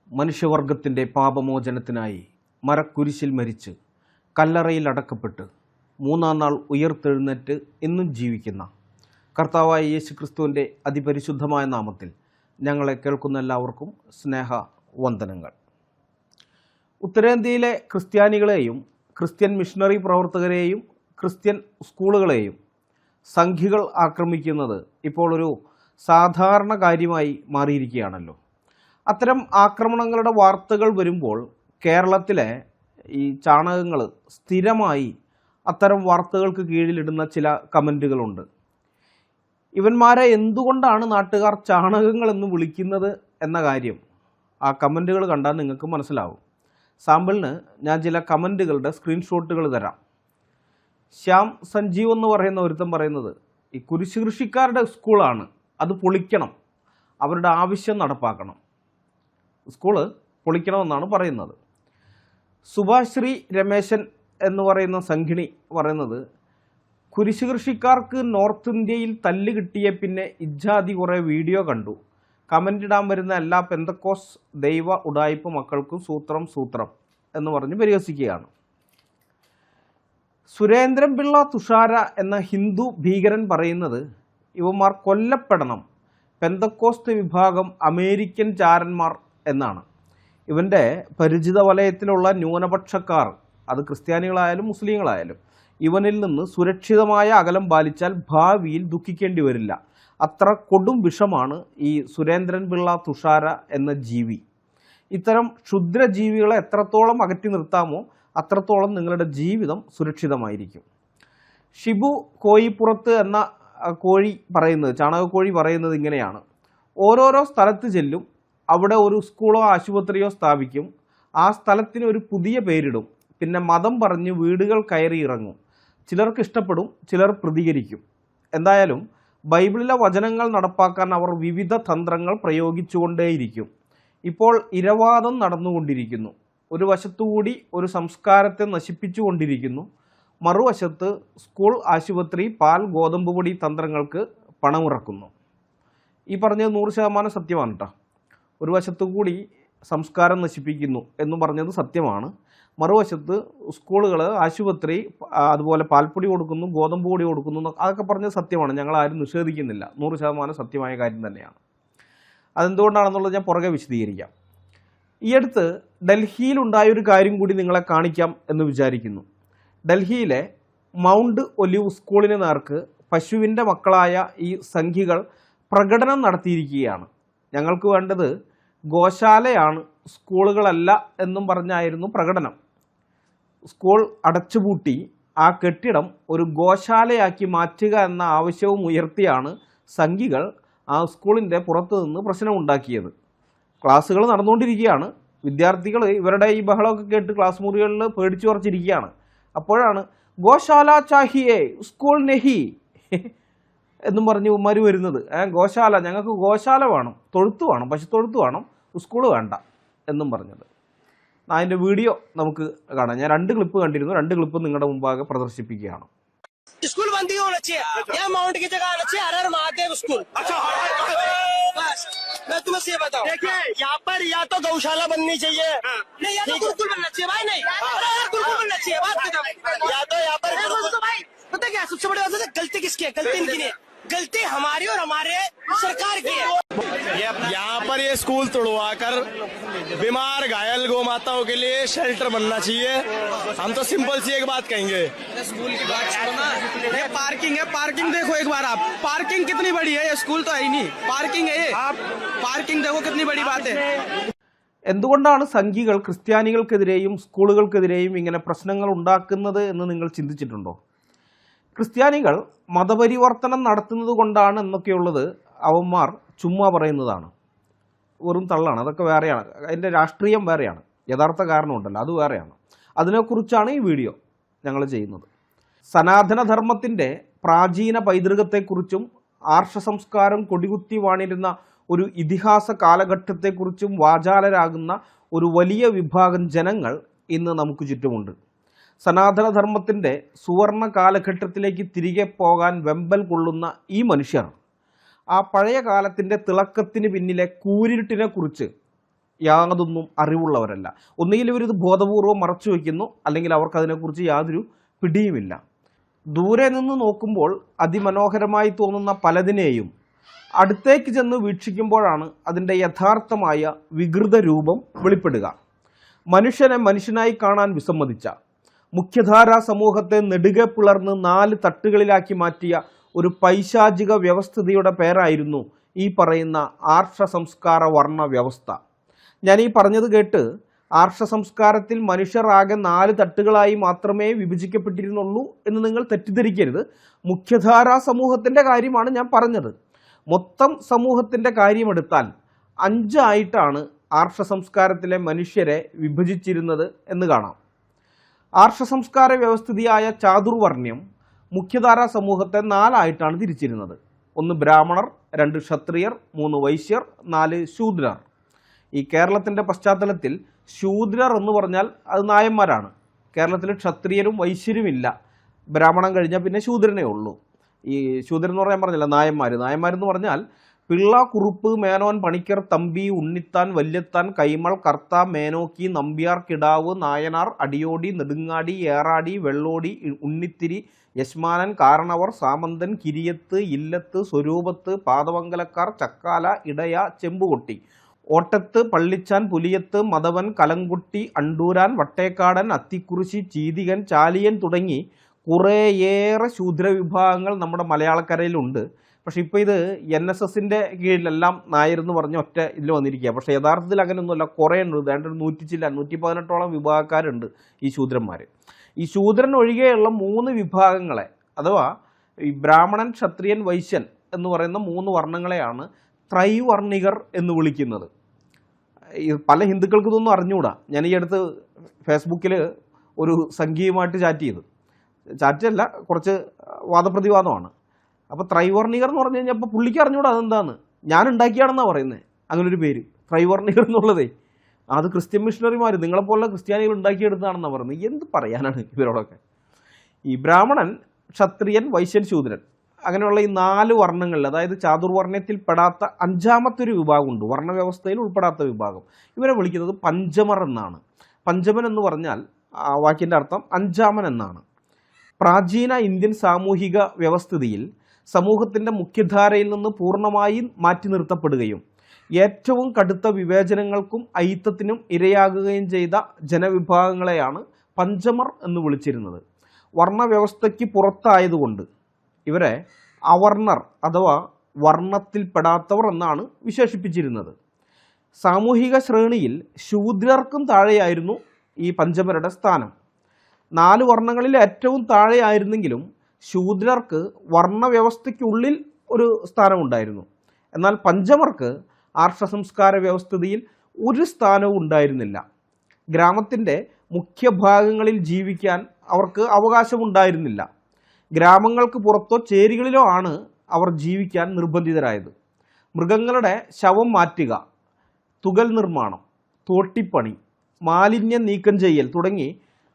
മനുഷ്യവർഗത്തിൻ്റെ പാപമോചനത്തിനായി മരക്കുരിശിൽ മരിച്ച് കല്ലറയിൽ അടക്കപ്പെട്ട് മൂന്നാം നാൾ ഉയർത്തെഴുന്നേറ്റ് ഇന്നും ജീവിക്കുന്ന കർത്താവായ യേശുക്രിസ്തുവിൻ്റെ അതിപരിശുദ്ധമായ നാമത്തിൽ ഞങ്ങളെ കേൾക്കുന്ന എല്ലാവർക്കും സ്നേഹ വന്ദനങ്ങൾ. ഉത്തരേന്ത്യയിലെ ക്രിസ്ത്യാനികളെയും ക്രിസ്ത്യൻ മിഷണറി പ്രവർത്തകരെയും ക്രിസ്ത്യൻ സ്കൂളുകളെയും സംഘികൾ ആക്രമിക്കുന്നത് ഇപ്പോൾ ഒരു സാധാരണ കാര്യമായി മാറിയിരിക്കുകയാണല്ലോ. അത്തരം ആക്രമണങ്ങളുടെ വാർത്തകൾ വരുമ്പോൾ കേരളത്തിലെ ഈ ചാണകങ്ങൾ സ്ഥിരമായി അത്തരം വാർത്തകൾക്ക് കീഴിലിടുന്ന ചില കമൻറ്റുകളുണ്ട്. ഇവന്മാരെ എന്തുകൊണ്ടാണ് നാട്ടുകാർ ചാണകങ്ങളെന്ന് വിളിക്കുന്നത് എന്ന കാര്യം ആ കമൻറ്റുകൾ കണ്ടാൽ നിങ്ങൾക്ക് മനസ്സിലാവും. സാമ്പിളിന് ഞാൻ ചില കമൻറ്റുകളുടെ സ്ക്രീൻഷോട്ടുകൾ തരാം. ശ്യാം സഞ്ജീവ് എന്ന് പറയുന്ന ഒരുത്തൻ പറയുന്നത്, ഈ കുരിശ് കൃഷിക്കാരുടെ സ്കൂളാണ്, അത് പൊളിക്കണം, അവരുടെ ആവശ്യം നടപ്പാക്കണം, സ്കൂള് പൊളിക്കണമെന്നാണ് പറയുന്നത്. സുഭാശ്രീ രമേശൻ എന്ന് പറയുന്ന സംഘിണി പറയുന്നത്, കുരിശ് കൃഷിക്കാർക്ക് നോർത്ത് ഇന്ത്യയിൽ തല്ല് കിട്ടിയ പിന്നെ ഇജ്ജാതി കുറേ വീഡിയോ കണ്ടു, കമൻ്റ് ഇടാൻ വരുന്ന എല്ലാ പെന്തക്കോസ് ദൈവ ഉടായ്പ മക്കൾക്കും സൂത്രം സൂത്രം എന്ന് പറഞ്ഞ് പരിഹസിക്കുകയാണ്. സുരേന്ദ്രൻ പിള്ള തുഷാര എന്ന ഹിന്ദു ഭീകരൻ പറയുന്നത്, ഇവന്മാർ കൊല്ലപ്പെടണം, പെന്തക്കോസ്ത് വിഭാഗം അമേരിക്കൻ ചാരന്മാർ എന്നാണ്. ഇവൻ്റെ പരിചിത വലയത്തിലുള്ള ന്യൂനപക്ഷക്കാർ, അത് ക്രിസ്ത്യാനികളായാലും മുസ്ലിങ്ങളായാലും, ഇവനിൽ നിന്ന് സുരക്ഷിതമായ അകലം പാലിച്ചാൽ ഭാവിയിൽ ദുഃഖിക്കേണ്ടി വരില്ല. അത്ര കൊടും വിഷമാണ് ഈ സുരേന്ദ്രൻ പിള്ള തുഷാര എന്ന ജീവി. ഇത്തരം ക്ഷുദ്രജീവികളെ എത്രത്തോളം അകറ്റി നിർത്താമോ അത്രത്തോളം നിങ്ങളുടെ ജീവിതം സുരക്ഷിതമായിരിക്കും. ഷിബു കോയിപ്പുറത്ത് എന്ന കോഴി പറയുന്നത്, ചാണകക്കോഴി പറയുന്നത് ഇങ്ങനെയാണ്: ഓരോരോ സ്ഥലത്ത് ചെല്ലും, അവിടെ ഒരു സ്കൂളോ ആശുപത്രിയോ സ്ഥാപിക്കും, ആ സ്ഥലത്തിന് ഒരു പുതിയ പേരിടും, പിന്നെ മതം പറഞ്ഞ് വീടുകൾ കയറി ഇറങ്ങും. ചിലർക്ക് ഇഷ്ടപ്പെടും, ചിലർ പ്രതികരിക്കും. എന്തായാലും ബൈബിളിലെ വചനങ്ങൾ നടപ്പാക്കാൻ അവർ വിവിധ തന്ത്രങ്ങൾ പ്രയോഗിച്ചുകൊണ്ടേയിരിക്കും. ഇപ്പോൾ ഇരവാദം നടന്നുകൊണ്ടിരിക്കുന്നു. ഒരു വശത്തുകൂടി ഒരു സംസ്കാരത്തെ നശിപ്പിച്ചുകൊണ്ടിരിക്കുന്നു, മറുവശത്ത് സ്കൂൾ, ആശുപത്രി, പാൽ, ഗോതമ്പ് പൊടി തന്ത്രങ്ങൾക്ക് പണമിറക്കുന്നു. ഈ പറഞ്ഞത് 100% സത്യമാണ് കേട്ടോ. ഒരു വശത്തു കൂടി സംസ്കാരം നശിപ്പിക്കുന്നു എന്ന് പറഞ്ഞത് സത്യമാണ്, മറുവശത്ത് സ്കൂളുകൾ, ആശുപത്രി, അതുപോലെ പാൽപ്പൊടി കൊടുക്കുന്നു, ഗോതമ്പ് പൊടി കൊടുക്കുന്നു, അതൊക്കെ പറഞ്ഞത് സത്യമാണ്. ഞങ്ങൾ ആരും നിഷേധിക്കുന്നില്ല, 100% സത്യമായ കാര്യം തന്നെയാണ്. അതെന്തുകൊണ്ടാണെന്നുള്ളത് ഞാൻ പുറകെ വിശദീകരിക്കാം. ഈ അടുത്ത് ഡൽഹിയിലുണ്ടായൊരു കാര്യം കൂടി നിങ്ങളെ കാണിക്കാം എന്ന് വിചാരിക്കുന്നു. ഡൽഹിയിലെ മൗണ്ട് ഒലിവ് സ്കൂളിന് നേർക്ക് പശുവിൻ്റെ മക്കളായ ഈ സംഘികൾ പ്രകടനം നടത്തിയിരിക്കുകയാണ്. ഞങ്ങൾക്ക് വേണ്ടത് ഗോശാലയാണ്, സ്കൂളുകളല്ല എന്നും പറഞ്ഞായിരുന്നു പ്രകടനം. സ്കൂൾ അടച്ചുപൂട്ടി ആ കെട്ടിടം ഒരു ഗോശാലയാക്കി മാറ്റുക എന്ന ആവശ്യവും ഉയർത്തിയാണ് സംഘികൾ ആ സ്കൂളിൻ്റെ പുറത്തു നിന്ന് പ്രശ്നമുണ്ടാക്കിയത്. ക്ലാസ്സുകൾ നടന്നുകൊണ്ടിരിക്കുകയാണ്. വിദ്യാർത്ഥികൾ ഇവരുടെ ഈ ബഹളമൊക്കെ കേട്ട് ക്ലാസ് മുറികളിൽ പേടിച്ചു ഉറച്ചിരിക്കുകയാണ്. അപ്പോഴാണ് ഗോശാല ചാഹിയേ സ്കൂൾ നെഹി എന്നും പറഞ്ഞ് ഉമ്മാർ വരുന്നത്. ഗോശാല, ഞങ്ങൾക്ക് ഗോശാല വേണം, തൊഴുത്ത് വേണം, പശുത്തൊഴുത്ത് വേണം, സ്കൂൾ വേണ്ട എന്നും പറഞ്ഞത്. അതിൻ്റെ വീഡിയോ നമുക്ക് കാണാം. ഞാൻ 2 ക്ലിപ്പ് കണ്ടിരുന്നു, 2 ക്ലിപ്പ് നിങ്ങളുടെ മുമ്പാകെ പ്രദർശിപ്പിക്കുകയാണ്. स्कूल बंद ही होना चाहिए, यहाँ माउंट की जगह आना चाहिए हर हर महादेव स्कूल। बस मैं तुम्हें से बताऊं, देखिए यहाँ पर या तो गौशाला बननी चाहिए, नहीं या तो गुरुकुल बनना चाहिए भाई, नहीं गुरुकुल बनना चाहिए, बात खत्म। या तो यहाँ पर भाई पता क्या सबसे बड़ी बात है, गलती किसकी है? गलती इनकी नहीं है, गलती हमारी और हमारे सरकार की है। यहाँ पर ये स्कूल तोड़वा कर बीमार घायल गौ माताओं के लिए शेल्टर बनना चाहिए। हम तो सिंपल सी एक बात कहेंगे, स्कूल की बात छोड़ो ना, ये पार्किंग है, पार्किंग देखो एक बार आप, पार्किंग कितनी बड़ी है, ये स्कूल तो है ही नहीं, पार्किंग है ये, आप पार्किंग देखो कितनी बड़ी बात है। എന്തുകൊണ്ടാണ് സംഘികൾ ക്രിസ്ത്യാനികൾക്കെതിരെയും സ്കൂളുകൾക്കെതിരെയും ഇങ്ങനെ പ്രശ്നങ്ങൾ ഉണ്ടാക്കുന്നത് എന്ന് നിങ്ങൾ ചിന്തിച്ചിട്ടുണ്ടോ? ക്രിസ്ത്യാനികൾ മതപരിവർത്തനം നടത്തുന്നത് കൊണ്ടാണ് എന്നൊക്കെയുള്ളത് അവന്മാർ ചുമ്മാ പറയുന്നതാണ്, വെറും തള്ളാണ്. അതൊക്കെ വേറെയാണ്, അതിൻ്റെ രാഷ്ട്രീയം വേറെയാണ്, യഥാർത്ഥ കാരണമുണ്ടല്ലോ അത് വേറെയാണ്. അതിനെക്കുറിച്ചാണ് ഈ വീഡിയോ ഞങ്ങൾ ചെയ്യുന്നത്. സനാതനധർമ്മത്തിൻ്റെ പ്രാചീന പൈതൃകത്തെക്കുറിച്ചും ആർഷ സംസ്കാരം കൊടികുത്തി വാണിരുന്ന ഒരു ഇതിഹാസ കാലഘട്ടത്തെക്കുറിച്ചും വാചാലരാകുന്ന ഒരു വലിയ വിഭാഗം ജനങ്ങൾ ഇന്ന് നമുക്ക് ചുറ്റുമുണ്ട്. സനാതനധർമ്മത്തിൻ്റെ സുവർണ കാലഘട്ടത്തിലേക്ക് തിരികെ പോകാൻ വെമ്പൽ കൊള്ളുന്ന ഈ മനുഷ്യർ ആ പഴയ കാലത്തിൻ്റെ തിളക്കത്തിന് പിന്നിലെ കൂരിരുട്ടിനെക്കുറിച്ച് യാതൊന്നും അറിവുള്ളവരല്ല. ഒന്നുകിൽ ഇവരിത് ബോധപൂർവം മറച്ചു വയ്ക്കുന്നു, അല്ലെങ്കിൽ അവർക്കതിനെക്കുറിച്ച് യാതൊരു പിടിയുമില്ല. ദൂരെ നിന്ന് നോക്കുമ്പോൾ അതിമനോഹരമായി തോന്നുന്ന പലതിനെയും അടുത്തേക്ക് ചെന്ന് വീക്ഷിക്കുമ്പോഴാണ് അതിൻ്റെ യഥാർത്ഥമായ വികൃത രൂപം വെളിപ്പെടുക. മനുഷ്യനെ മനുഷ്യനായി കാണാൻ വിസമ്മതിച്ച, മുഖ്യധാരാ സമൂഹത്തെ നെടുകെ പിളർന്ന് 4 തട്ടുകളിലാക്കി മാറ്റിയ ഒരു പൈശാചിക വ്യവസ്ഥിതിയുടെ പേരായിരുന്നു ഈ പറയുന്ന ആർഷ സംസ്കാര വർണ്ണ വ്യവസ്ഥ. ഞാൻ ഈ പറഞ്ഞത് കേട്ട് ആർഷ സംസ്കാരത്തിൽ മനുഷ്യർ ആകെ 4 തട്ടുകളായി മാത്രമേ വിഭജിക്കപ്പെട്ടിരുന്നുള്ളൂ എന്ന് നിങ്ങൾ തെറ്റിദ്ധരിക്കരുത്. മുഖ്യധാരാ സമൂഹത്തിൻ്റെ കാര്യമാണ് ഞാൻ പറഞ്ഞത്. മൊത്തം സമൂഹത്തിൻ്റെ കാര്യമെടുത്താൽ 5 ആയിട്ടാണ് ആർഷ സംസ്കാരത്തിലെ മനുഷ്യരെ വിഭജിച്ചിരുന്നത് എന്ന് കാണാം. ആർഷ സംസ്കാര വ്യവസ്ഥിതിയായ ചാതുർവർണ്ണ്യം മുഖ്യധാരാ സമൂഹത്തെ 4 ആയിട്ടാണ് തിരിച്ചിരുന്നത്. 1 ബ്രാഹ്മണർ, 2 ക്ഷത്രിയർ, 3 വൈശ്യർ, 4 ശൂദ്രർ. ഈ കേരളത്തിൻ്റെ പശ്ചാത്തലത്തിൽ ശൂദ്രർ എന്ന് പറഞ്ഞാൽ അത് നായന്മാരാണ്. കേരളത്തിൽ ക്ഷത്രിയരും വൈശ്യരുമില്ല. ബ്രാഹ്മണൻ കഴിഞ്ഞാൽ പിന്നെ ശൂദ്രനേ ഉള്ളൂ. ഈ ശൂദ്രൻ എന്ന് പറയാൻ പറഞ്ഞില്ല, നായന്മാരെന്ന് പറഞ്ഞാൽ പിള്ള, കുറുപ്പ്, മേനോൻ, പണിക്കർ, തമ്പി, ഉണ്ണിത്താൻ, വല്യത്താൻ, കൈമൾ, കർത്ത, മേനോക്കി, നമ്പ്യാർ, കിടാവ്, നായനാർ, അടിയോടി, നെടുങ്ങാടി, ഏറാടി, വെള്ളോടി, ഉണ്ണിത്തിരി, യശ്മാനൻ, കാരണവർ, സാമന്തൻ, കിരിയത്ത്, ഇല്ലത്ത്, സ്വരൂപത്ത്, പാതമംഗലക്കാർ, ചക്കാല, ഇടയ, ചെമ്പുകൊട്ടി, ഓട്ടത്ത്, പള്ളിച്ചാൻ, പുലിയത്ത്, മതവൻ, കലങ്കുട്ടി, അണ്ടൂരാൻ, വട്ടേക്കാടൻ, അത്തിക്കുറിശി, ചീതികൻ, ചാലിയൻ തുടങ്ങി കുറേയേറെ ശൂദ്രവിഭാഗങ്ങൾ നമ്മുടെ മലയാളക്കരയിലുണ്ട്. പക്ഷെ ഇപ്പോൾ ഇത് NSSൻ്റെ കീഴിലെല്ലാം നായർ എന്ന് പറഞ്ഞ ഒറ്റ ഇതിൽ വന്നിരിക്കുക. പക്ഷേ യഥാർത്ഥത്തിൽ അങ്ങനെയൊന്നുമല്ല, കുറേ ഉണ്ട്. 118ഓളം വിഭാഗക്കാരുണ്ട് ഈ ശൂദ്രന്മാർ. ഈ ശൂദ്രൻ ഒഴികെയുള്ള 3 വിഭാഗങ്ങളെ, അഥവാ ഈ ബ്രാഹ്മണൻ, ക്ഷത്രിയൻ, വൈശ്യൻ എന്ന് പറയുന്ന 3 വർണ്ണങ്ങളെയാണ് ത്രൈവർണികർ എന്ന് വിളിക്കുന്നത്. പല ഹിന്ദുക്കൾക്ക് ഇതൊന്നും അറിഞ്ഞുകൂടാ. ഞാൻ ഈ അടുത്ത് ഫേസ്ബുക്കിൽ ഒരു സംഖ്യയുമായിട്ട് ചാറ്റല്ല, കുറച്ച് വാദപ്രതിവാദമാണ്. അപ്പോൾ ത്രൈവർണികർ എന്ന് പറഞ്ഞു കഴിഞ്ഞാൽ അപ്പോൾ പുള്ളിക്ക് അറിഞ്ഞുകൂടാ അതെന്താന്ന്. ഞാൻ ഉണ്ടാക്കിയാണെന്നാണ് പറയുന്നത് അങ്ങനൊരു പേര്, ത്രൈവർണികർ എന്നുള്ളതേ. അത് ക്രിസ്ത്യൻ മിഷണറിമാർ, നിങ്ങളെപ്പോലുള്ള ക്രിസ്ത്യാനികൾ ഉണ്ടാക്കിയെടുത്താണെന്നാണ് പറയുന്നത്. എന്ത് പറയാനാണ് ഇവരോടൊക്കെ. ഈ ബ്രാഹ്മണൻ, ക്ഷത്രിയൻ, വൈശ്യൻ, ശൂദ്രൻ അങ്ങനെയുള്ള ഈ 4 വർണ്ണങ്ങളിൽ, അതായത് ചാതുർവർണ്ണയത്തിൽ പെടാത്ത 5ാമത്തെ ഒരു വിഭാഗമുണ്ട്, വർണ്ണവ്യവസ്ഥയിൽ ഉൾപ്പെടാത്ത വിഭാഗം. ഇവരെ വിളിക്കുന്നത് പഞ്ചമർ എന്നാണ്. പഞ്ചമൻ എന്ന് പറഞ്ഞാൽ വാക്കിൻ്റെ അർത്ഥം 5ാമൻ എന്നാണ്. പ്രാചീന ഇന്ത്യൻ സാമൂഹിക വ്യവസ്ഥിതിയിൽ സമൂഹത്തിൻ്റെ മുഖ്യധാരയിൽ നിന്ന് പൂർണ്ണമായും മാറ്റി നിർത്തപ്പെടുകയും ഏറ്റവും കടുത്ത വിവേചനങ്ങൾക്കും അയിത്തത്തിനും ഇരയാകുകയും ചെയ്ത ജനവിഭാഗങ്ങളെയാണ് പഞ്ചമർ എന്ന് വിളിച്ചിരുന്നത്. വർണ്ണവ്യവസ്ഥയ്ക്ക് പുറത്തായതുകൊണ്ട് ഇവരെ അവർണർ അഥവാ വർണ്ണത്തിൽപ്പെടാത്തവർ എന്നാണ് വിശേഷിപ്പിച്ചിരുന്നത്. സാമൂഹിക ശ്രേണിയിൽ ശൂദ്രർക്കും താഴെയായിരുന്നു ഈ പഞ്ചമരുടെ സ്ഥാനം. 4 വർണ്ണങ്ങളിൽ ഏറ്റവും താഴെയായിരുന്നെങ്കിലും ശൂദ്രർക്ക് വർണ്ണവ്യവസ്ഥയ്ക്കുള്ളിൽ ഒരു സ്ഥാനമുണ്ടായിരുന്നു. എന്നാൽ പഞ്ചമർക്ക് ആർഷ സംസ്കാര വ്യവസ്ഥിതിയിൽ ഒരു സ്ഥാനവും ഉണ്ടായിരുന്നില്ല. ഗ്രാമത്തിൻ്റെ മുഖ്യഭാഗങ്ങളിൽ ജീവിക്കാൻ അവർക്ക് അവകാശമുണ്ടായിരുന്നില്ല. ഗ്രാമങ്ങൾക്ക് പുറത്തോ ചേരികളിലോ ആണ് അവർ ജീവിക്കാൻ നിർബന്ധിതരായത്. മൃഗങ്ങളുടെ ശവം മാറ്റുക, തുകൽ നിർമ്മാണം, തോട്ടിപ്പണി, മാലിന്യം നീക്കം ചെയ്യൽ തുടങ്ങി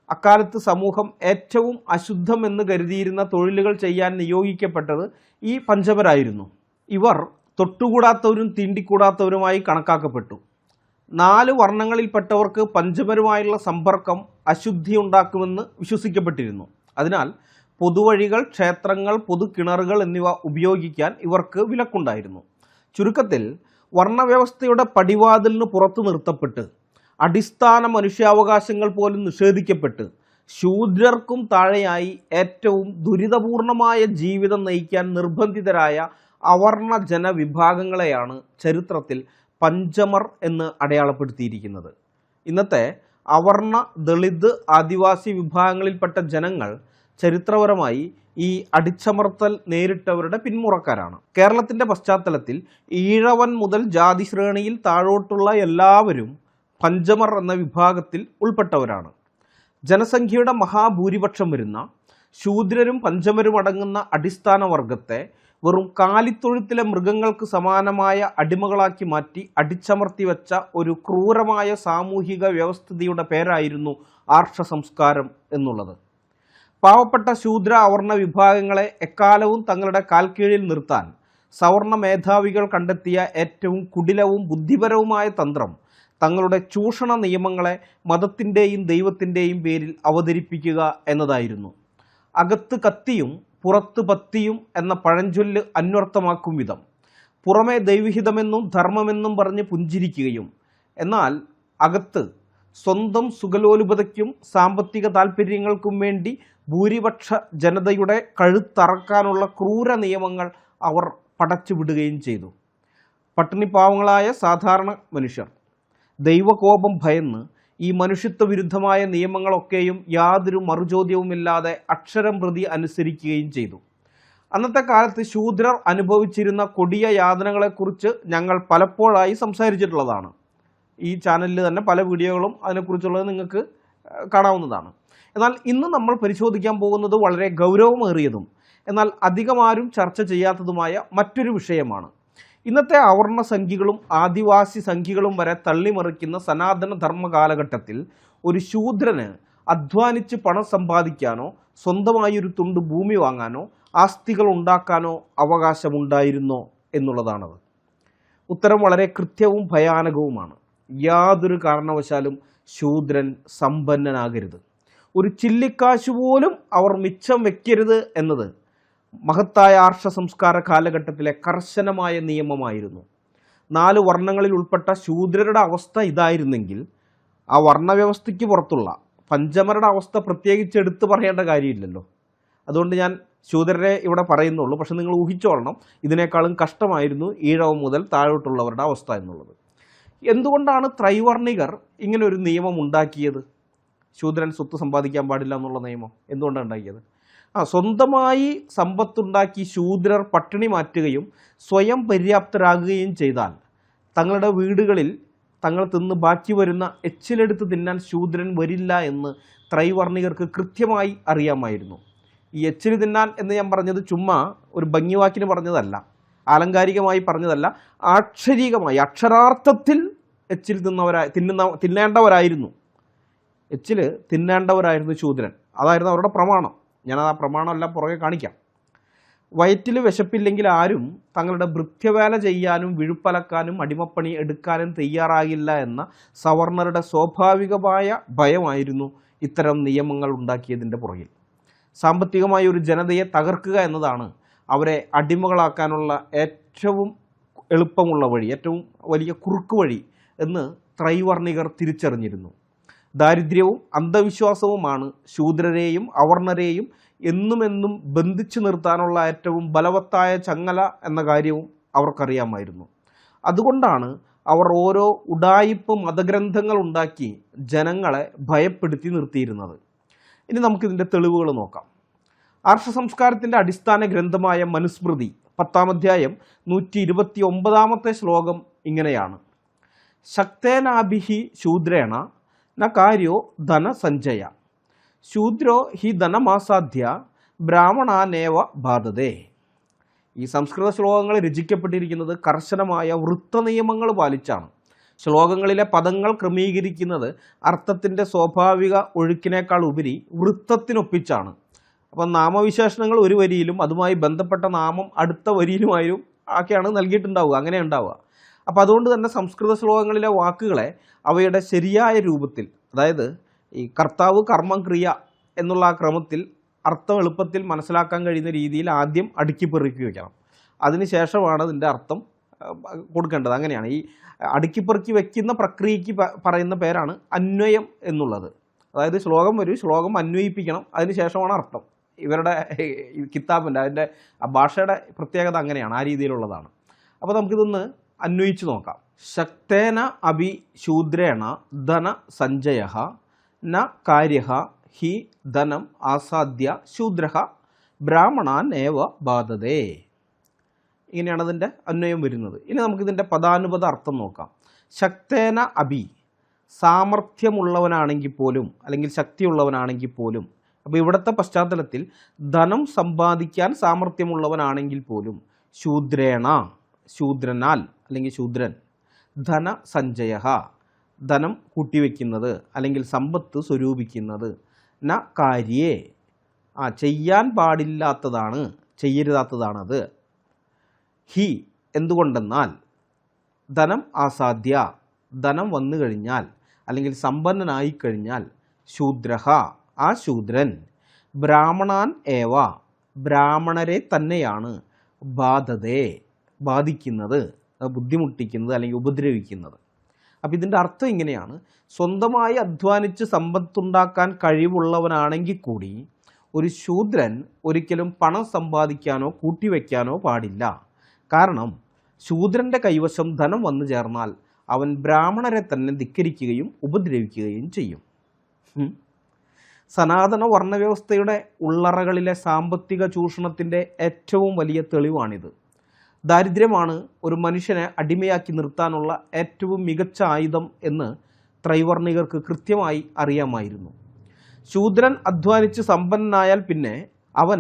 അക്കാലത്ത് സമൂഹം ഏറ്റവും അശുദ്ധമെന്ന് കരുതിയിരുന്ന തൊഴിലുകൾ ചെയ്യാൻ നിയോഗിക്കപ്പെട്ടത് ഈ പഞ്ചമരായിരുന്നു. ഇവർ തൊട്ടുകൂടാത്തവരും തീണ്ടിക്കൂടാത്തവരുമായി കണക്കാക്കപ്പെട്ടു. 4 വർണ്ണങ്ങളിൽപ്പെട്ടവർക്ക് പഞ്ചമരുമായുള്ള സമ്പർക്കം അശുദ്ധി ഉണ്ടാക്കുമെന്ന് വിശ്വസിക്കപ്പെട്ടിരുന്നു. അതിനാൽ പൊതുവഴികൾ, ക്ഷേത്രങ്ങൾ, പൊതുകിണറുകൾ എന്നിവ ഉപയോഗിക്കാൻ ഇവർക്ക് വിലക്കുണ്ടായിരുന്നു. ചുരുക്കത്തിൽ വർണ്ണവ്യവസ്ഥയുടെ പടിവാതിലിന് പുറത്തു നിർത്തപ്പെട്ട് അടിസ്ഥാന മനുഷ്യാവകാശങ്ങൾ പോലും നിഷേധിക്കപ്പെട്ട് ശൂദ്രർക്കും താഴെയായി ഏറ്റവും ദുരിതപൂർണമായ ജീവിതം നയിക്കാൻ നിർബന്ധിതരായ അവർണ ജനവിഭാഗങ്ങളെയാണ് ചരിത്രത്തിൽ പഞ്ചമർ എന്ന് അടയാളപ്പെടുത്തിയിരിക്കുന്നത്. ഇന്നത്തെ അവർണ, ദളിത്, ആദിവാസി വിഭാഗങ്ങളിൽപ്പെട്ട ജനങ്ങൾ ചരിത്രപരമായി ഈ അടിച്ചമർത്തൽ നേരിട്ടവരുടെ പിന്മുറക്കാരാണ്. കേരളത്തിൻ്റെ പശ്ചാത്തലത്തിൽ ഈഴവൻ മുതൽ ജാതി ശ്രേണിയിൽ താഴോട്ടുള്ള എല്ലാവരും പഞ്ചമർ എന്ന വിഭാഗത്തിൽ ഉൾപ്പെട്ടവരാണ്. ജനസംഖ്യയുടെ മഹാഭൂരിപക്ഷം വരുന്ന ശൂദ്രരും പഞ്ചമരും അടങ്ങുന്ന അടിസ്ഥാന വർഗത്തെ വെറും കാലിത്തൊഴുത്തിലെ മൃഗങ്ങൾക്ക് സമാനമായ അടിമകളാക്കി മാറ്റി അടിച്ചമർത്തി വെച്ച ഒരു ക്രൂരമായ സാമൂഹിക വ്യവസ്ഥിതിയുടെ പേരായിരുന്നു ആർഷ സംസ്കാരം എന്നുള്ളത്. പാവപ്പെട്ട ശൂദ്ര അവർണ വിഭാഗങ്ങളെ എക്കാലവും തങ്ങളുടെ കാൽക്കീഴിൽ നിർത്താൻ സവർണ മേധാവികൾ കണ്ടെത്തിയ ഏറ്റവും കുടിലവും ബുദ്ധിപരവുമായ തന്ത്രം തങ്ങളുടെ ചൂഷണ നിയമങ്ങളെ മതത്തിൻ്റെയും ദൈവത്തിൻ്റെയും പേരിൽ അവതരിപ്പിക്കുക എന്നതായിരുന്നു. അകത്ത് കത്തിയും പുറത്ത് പത്തിയും എന്ന പഴഞ്ചൊല്ല് അന്വർത്ഥമാക്കും വിധം പുറമേ ദൈവഹിതമെന്നും ധർമ്മമെന്നും പറഞ്ഞ് പുഞ്ചിരിക്കുകയും എന്നാൽ അകത്ത് സ്വന്തം സുഖലോലുപതയ്ക്കും സാമ്പത്തിക താൽപ്പര്യങ്ങൾക്കും വേണ്ടി ഭൂരിപക്ഷ ജനതയുടെ കഴുത്തറക്കാനുള്ള ക്രൂര നിയമങ്ങൾ അവർ പടച്ചുവിടുകയും ചെയ്തു. പട്ടിണിപ്പാവങ്ങളായ സാധാരണ മനുഷ്യർ ദൈവകോപം ഭയന്ന് ഈ മനുഷ്യത്വ വിരുദ്ധമായ നിയമങ്ങളൊക്കെയും യാതൊരു മറുചോദ്യവുമില്ലാതെ അക്ഷരം പ്രതി അനുസരിക്കുകയും ചെയ്തു. അന്നത്തെ കാലത്ത് ശൂദ്രർ അനുഭവിച്ചിരുന്ന കൊടിയ യാതനകളെക്കുറിച്ച് ഞങ്ങൾ പലപ്പോഴായി സംസാരിച്ചിട്ടുള്ളതാണ്. ഈ ചാനലിൽ തന്നെ പല വീഡിയോകളും അതിനെക്കുറിച്ചുള്ളത് നിങ്ങൾക്ക് കാണാവുന്നതാണ്. എന്നാൽ ഇന്ന് നമ്മൾ പരിശോധിക്കാൻ പോകുന്നത് വളരെ ഗൗരവമേറിയതും എന്നാൽ അധികമാരും ചർച്ച ചെയ്യാത്തതുമായ മറ്റൊരു വിഷയമാണ്. ഇന്നത്തെ അവർണ സംഖ്യകളും ആദിവാസി സംഖ്യകളും വരെ തള്ളിമറിക്കുന്ന സനാതന ധർമ്മ കാലഘട്ടത്തിൽ ഒരു ശൂദ്രന് അധ്വാനിച്ച് പണം സമ്പാദിക്കാനോ സ്വന്തമായി ഒരു തുണ്ട് ഭൂമി വാങ്ങാനോ ആസ്തികൾ ഉണ്ടാക്കാനോ അവകാശമുണ്ടായിരുന്നോ എന്നുള്ളതാണത്. ഉത്തരം വളരെ കൃത്യവും ഭയാനകവുമാണ്. യാതൊരു കാരണവശാലും ശൂദ്രൻ സമ്പന്നനാകരുത്. ഒരു ചില്ലിക്കാശ് പോലും അവർ മിച്ചം വെക്കരുത് എന്നത് മഹത്തായ ആർഷ സംസ്കാര കാലഘട്ടത്തിലെ കർശനമായ നിയമമായിരുന്നു. 4 വർണ്ണങ്ങളിൽ ഉൾപ്പെട്ട ശൂദ്രരുടെ അവസ്ഥ ഇതായിരുന്നെങ്കിൽ ആ വർണ്ണവ്യവസ്ഥയ്ക്ക് പുറത്തുള്ള പഞ്ചമരുടെ അവസ്ഥ പ്രത്യേകിച്ച് എടുത്തു പറയേണ്ട കാര്യമില്ലല്ലോ. അതുകൊണ്ട് ഞാൻ ശൂദ്രരെ ഇവിടെ പറയുന്നുള്ളൂ. പക്ഷെ നിങ്ങൾ ഊഹിച്ചോളണം, ഇതിനേക്കാളും കഷ്ടമായിരുന്നു ഈഴവം മുതൽ താഴോട്ടുള്ളവരുടെ അവസ്ഥ എന്നുള്ളത്. എന്തുകൊണ്ടാണ് ത്രൈവർണികർ ഇങ്ങനെ ഒരു നിയമം ഉണ്ടാക്കിയത്? ശൂദ്രൻ സ്വത്ത് സമ്പാദിക്കാൻ പാടില്ല എന്നുള്ള നിയമം എന്തുകൊണ്ടാണ് ഉണ്ടാക്കിയത്? സ്വന്തമായി സമ്പത്തുണ്ടാക്കി ശൂദ്രർ പട്ടിണി മാറ്റുകയും സ്വയം പര്യാപ്തരാകുകയും ചെയ്താൽ തങ്ങളുടെ വീടുകളിൽ തങ്ങൾ തിന്ന് ബാക്കി വരുന്ന എച്ചിലെടുത്ത് തിന്നാൻ ശൂദ്രൻ വരില്ല എന്ന് ത്രൈവർണികർക്ക് കൃത്യമായി അറിയാമായിരുന്നു. ഈ എച്ചിൽ തിന്നാൻ എന്ന് ഞാൻ പറഞ്ഞത് ചുമ്മാ ഒരു ഭംഗിവാക്കിന് പറഞ്ഞതല്ല, ആലങ്കാരികമായി പറഞ്ഞതല്ല, ആക്ഷരികമായി അക്ഷരാർത്ഥത്തിൽ എച്ചിൽ തിന്നേണ്ടവരായിരുന്നു. എച്ചിൽ തിന്നേണ്ടവരായിരുന്നു ശൂദ്രൻ. അതായിരുന്നു അവരുടെ പ്രമാണം. ഞാനത് ആ പ്രമാണമെല്ലാം പുറകെ കാണിക്കാം. വയറ്റിൽ വിശപ്പില്ലെങ്കിൽ ആരും തങ്ങളുടെ ഭൃത്യവേല ചെയ്യാനും വിഴുപ്പലക്കാനും അടിമപ്പണി എടുക്കാനും തയ്യാറാകില്ല എന്ന സവർണരുടെ സ്വാഭാവികമായ ഭയമായിരുന്നു ഇത്തരം നിയമങ്ങൾ ഉണ്ടാക്കിയതിൻ്റെ പുറകിൽ. സാമ്പത്തികമായ ഒരു ജനതയെ തകർക്കുക എന്നതാണ് അവരെ അടിമകളാക്കാനുള്ള ഏറ്റവും എളുപ്പമുള്ള വഴി, ഏറ്റവും വലിയ കുറുക്ക് വഴി എന്ന് ത്രൈവർണികർ തിരിച്ചറിഞ്ഞിരുന്നു. ദാരിദ്ര്യവും അന്ധവിശ്വാസവുമാണ് ശൂദ്രരെയും അവർണരെയും എന്നുമെന്നും ബന്ധിച്ചു നിർത്താനുള്ള ഏറ്റവും ബലവത്തായ ചങ്ങല എന്ന കാര്യവും അവർക്കറിയാമായിരുന്നു. അതുകൊണ്ടാണ് അവർ ഓരോ ഉഡായിപ്പ് മതഗ്രന്ഥങ്ങൾ ഉണ്ടാക്കി ജനങ്ങളെ ഭയപ്പെടുത്തി നിർത്തിയിരുന്നത്. ഇനി നമുക്കിതിൻ്റെ തെളിവുകൾ നോക്കാം. ആർഷ സംസ്കാരത്തിൻ്റെ അടിസ്ഥാന ഗ്രന്ഥമായ മനുസ്മൃതി 10-ാം അധ്യായം 129-ാമത്തെ ശ്ലോകം ഇങ്ങനെയാണ്: ശക്തേനാഭിഹി ശൂദ്രേണ ന കാര്യോ ധനസഞ്ചയ ശൂദ്രോ ഹി ധനമാസാധ്യ ബ്രാഹ്മണാനേവ ബാധതേ. ഈ സംസ്കൃത ശ്ലോകങ്ങൾ രചിക്കപ്പെട്ടിരിക്കുന്നത് കർശനമായ വൃത്തനിയമങ്ങൾ പാലിച്ചാണ്. ശ്ലോകങ്ങളിലെ പദങ്ങൾ ക്രമീകരിക്കുന്നത് അർത്ഥത്തിൻ്റെ സ്വാഭാവിക ഒഴുക്കിനേക്കാൾ ഉപരി വൃത്തത്തിനൊപ്പിച്ചാണ്. അപ്പം നാമവിശേഷണങ്ങൾ ഒരു വരിയിലും അതുമായി ബന്ധപ്പെട്ട നാമം അടുത്ത വരിയിലുമായും ഒക്കെയാണ് നൽകിയിട്ടുണ്ടാവുക, അങ്ങനെ ഉണ്ടാവുക. അപ്പോൾ അതുകൊണ്ട് തന്നെ സംസ്കൃത ശ്ലോകങ്ങളിലെ വാക്കുകളെ അവയുടെ ശരിയായ രൂപത്തിൽ, അതായത് ഈ കർത്താവ് കർമ്മം ക്രിയ എന്നുള്ള ആ ക്രമത്തിൽ അർത്ഥം എളുപ്പത്തിൽ മനസ്സിലാക്കാൻ കഴിയുന്ന രീതിയിൽ ആദ്യം അടുക്കി പെറുക്കി വയ്ക്കണം. അതിനുശേഷമാണ് അതിൻ്റെ അർത്ഥം കൊടുക്കേണ്ടത്. അങ്ങനെയാണ് ഈ അടുക്കിപ്പെറുക്കി വയ്ക്കുന്ന പ്രക്രിയയ്ക്ക് പറയുന്ന പേരാണ് അന്വയം എന്നുള്ളത്. അതായത് ശ്ലോകം വരും, ശ്ലോകം അന്വയിപ്പിക്കണം, അതിനുശേഷമാണ് അർത്ഥം. ഇവരുടെ കിതാബിൻ്റെ അതിൻ്റെ ഭാഷയുടെ പ്രത്യേകത അങ്ങനെയാണ്, ആ രീതിയിലുള്ളതാണ്. അപ്പോൾ നമുക്കിതൊന്ന് അന്വയിച്ച് നോക്കാം. ശക്തേന അഭി ശൂദ്രേണ ധന സഞ്ചയ ന കാര്യ ഹി ധനം ആസാദ്യ ശൂദ്ര ബ്രാഹ്മണാൻ ഏവ ബാധതേ. ഇങ്ങനെയാണ് അതിൻ്റെ അന്വയം വരുന്നത്. ഇനി നമുക്കിതിൻ്റെ പദാനുപദ അർത്ഥം നോക്കാം. ശക്തേന അഭി, സാമർഥ്യമുള്ളവനാണെങ്കിൽ പോലും അല്ലെങ്കിൽ ശക്തിയുള്ളവനാണെങ്കിൽ പോലും. അപ്പോൾ ഇവിടുത്തെ പശ്ചാത്തലത്തിൽ ധനം സമ്പാദിക്കാൻ സാമർഥ്യമുള്ളവനാണെങ്കിൽ പോലും ശൂദ്രേണ, ശൂദ്രനാൽ അല്ലെങ്കിൽ ശൂദ്രൻ, ധനസഞ്ചയ, ധനം കൂട്ടിവെക്കുന്നത് അല്ലെങ്കിൽ സമ്പത്ത് സ്വരൂപിക്കുന്നത്, ന കാര്യേ, ചെയ്യാൻ പാടില്ലാത്തതാണ്, ചെയ്യരുതാത്തതാണത്, ഹി എന്തുകൊണ്ടെന്നാൽ ധനം ആസാദ്യ, ധനം വന്നു കഴിഞ്ഞാൽ അല്ലെങ്കിൽ സമ്പന്നനായി കഴിഞ്ഞാൽ ശൂദ്രഹ ആ ശൂദ്രൻ ബ്രാഹ്മണാൻ ഏവ ബ്രാഹ്മണരെ തന്നെയാണ് ബാധിക്കുന്നത്, ബുദ്ധിമുട്ടിക്കുന്നത് അല്ലെങ്കിൽ ഉപദ്രവിക്കുന്നത്. അപ്പം ഇതിൻ്റെ അർത്ഥം ഇങ്ങനെയാണ്, സ്വന്തമായി അധ്വാനിച്ച് സമ്പത്തുണ്ടാക്കാൻ കഴിവുള്ളവനാണെങ്കിൽ കൂടി ഒരു ശൂദ്രൻ ഒരിക്കലും പണം സമ്പാദിക്കാനോ കൂട്ടിവെക്കാനോ പാടില്ല. കാരണം ശൂദ്രൻ്റെ കൈവശം ധനം വന്നു ചേർന്നാൽ അവൻ ബ്രാഹ്മണരെ തന്നെ ധിക്കരിക്കുകയും ഉപദ്രവിക്കുകയും ചെയ്യും. സനാതന വർണ്ണവ്യവസ്ഥയുടെ ഉള്ളറകളിലെ സാമ്പത്തിക ചൂഷണത്തിൻ്റെ ഏറ്റവും വലിയ തെളിവാണിത്. ദാരിദ്ര്യമാണ് ഒരു മനുഷ്യനെ അടിമയാക്കി നിർത്താനുള്ള ഏറ്റവും മികച്ച ആയുധം എന്ന് ത്രൈവർണികർക്ക് കൃത്യമായി അറിയാമായിരുന്നു. ശൂദ്രൻ അധ്വാനിച്ച് സമ്പന്നനായാൽ പിന്നെ അവൻ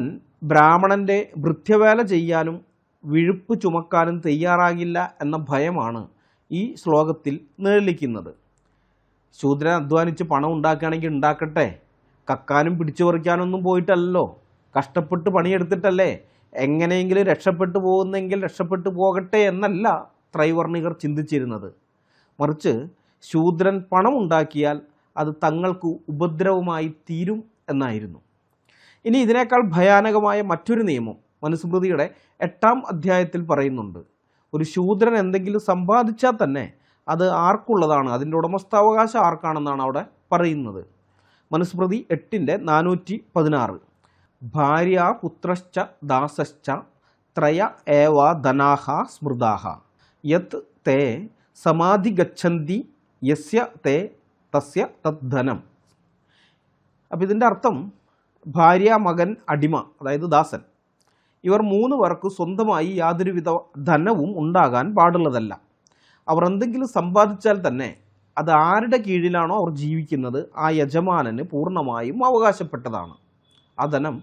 ബ്രാഹ്മണൻ്റെ ഭൃത്യവേല ചെയ്യാനും വിഴുപ്പ് ചുമക്കാനും തയ്യാറാകില്ല എന്ന ഭയമാണ് ഈ ശ്ലോകത്തിൽ നിഴലിക്കുന്നത്. ശൂദ്രൻ അധ്വാനിച്ച് പണം ഉണ്ടാക്കുകയാണെങ്കിൽ ഉണ്ടാക്കട്ടെ, കക്കാനും പിടിച്ചു പറിക്കാനൊന്നും പോയിട്ടല്ലോ, കഷ്ടപ്പെട്ട് പണിയെടുത്തിട്ടല്ലേ, എങ്ങനെയെങ്കിലും രക്ഷപ്പെട്ടു പോകുന്നെങ്കിൽ രക്ഷപ്പെട്ടു പോകട്ടെ എന്നല്ല ത്രൈവർണികർ ചിന്തിച്ചിരുന്നത്. മറിച്ച് ശൂദ്രൻ പണം ഉണ്ടാക്കിയാൽ അത് തങ്ങൾക്ക് ഉപദ്രവമായി തീരും എന്നായിരുന്നു. ഇനി ഇതിനേക്കാൾ ഭയാനകമായ മറ്റൊരു നിയമം മനുസ്മൃതിയുടെ 8-ാം അധ്യായത്തിൽ പറയുന്നുണ്ട്. ഒരു ശൂദ്രൻ എന്തെങ്കിലും സമ്പാദിച്ചാൽ തന്നെ അത് ആർക്കുള്ളതാണ്, അതിൻ്റെ ഉടമസ്ഥാവകാശം ആർക്കാണെന്നാണ് അവിടെ പറയുന്നത്. മനുസ്മൃതി 8-416 ഭാര്യ പുത്രശ്ച ദാസശ്ച ത്രയ ഏവ ധനാഹ സ്മൃതാഹ യത് തേ സമാധിഗച്ഛന്തി യസ്യ തേ തസ്യ തദ്ധനം. അപ്പം ഇതിൻ്റെ അർത്ഥം ഭാര്യ, മകൻ, അടിമ അതായത് ദാസൻ, ഇവർ 3 പേർക്ക് സ്വന്തമായി യാതൊരുവിധ ധനവും ഉണ്ടാകാൻ പാടുള്ളതല്ല. അവർ എന്തെങ്കിലും സമ്പാദിച്ചാൽ തന്നെ അത് ആരുടെ കീഴിലാണോ അവർ ജീവിക്കുന്നത് ആ യജമാനന് പൂർണ്ണമായും അവകാശപ്പെട്ടതാണ്. ആ ധനം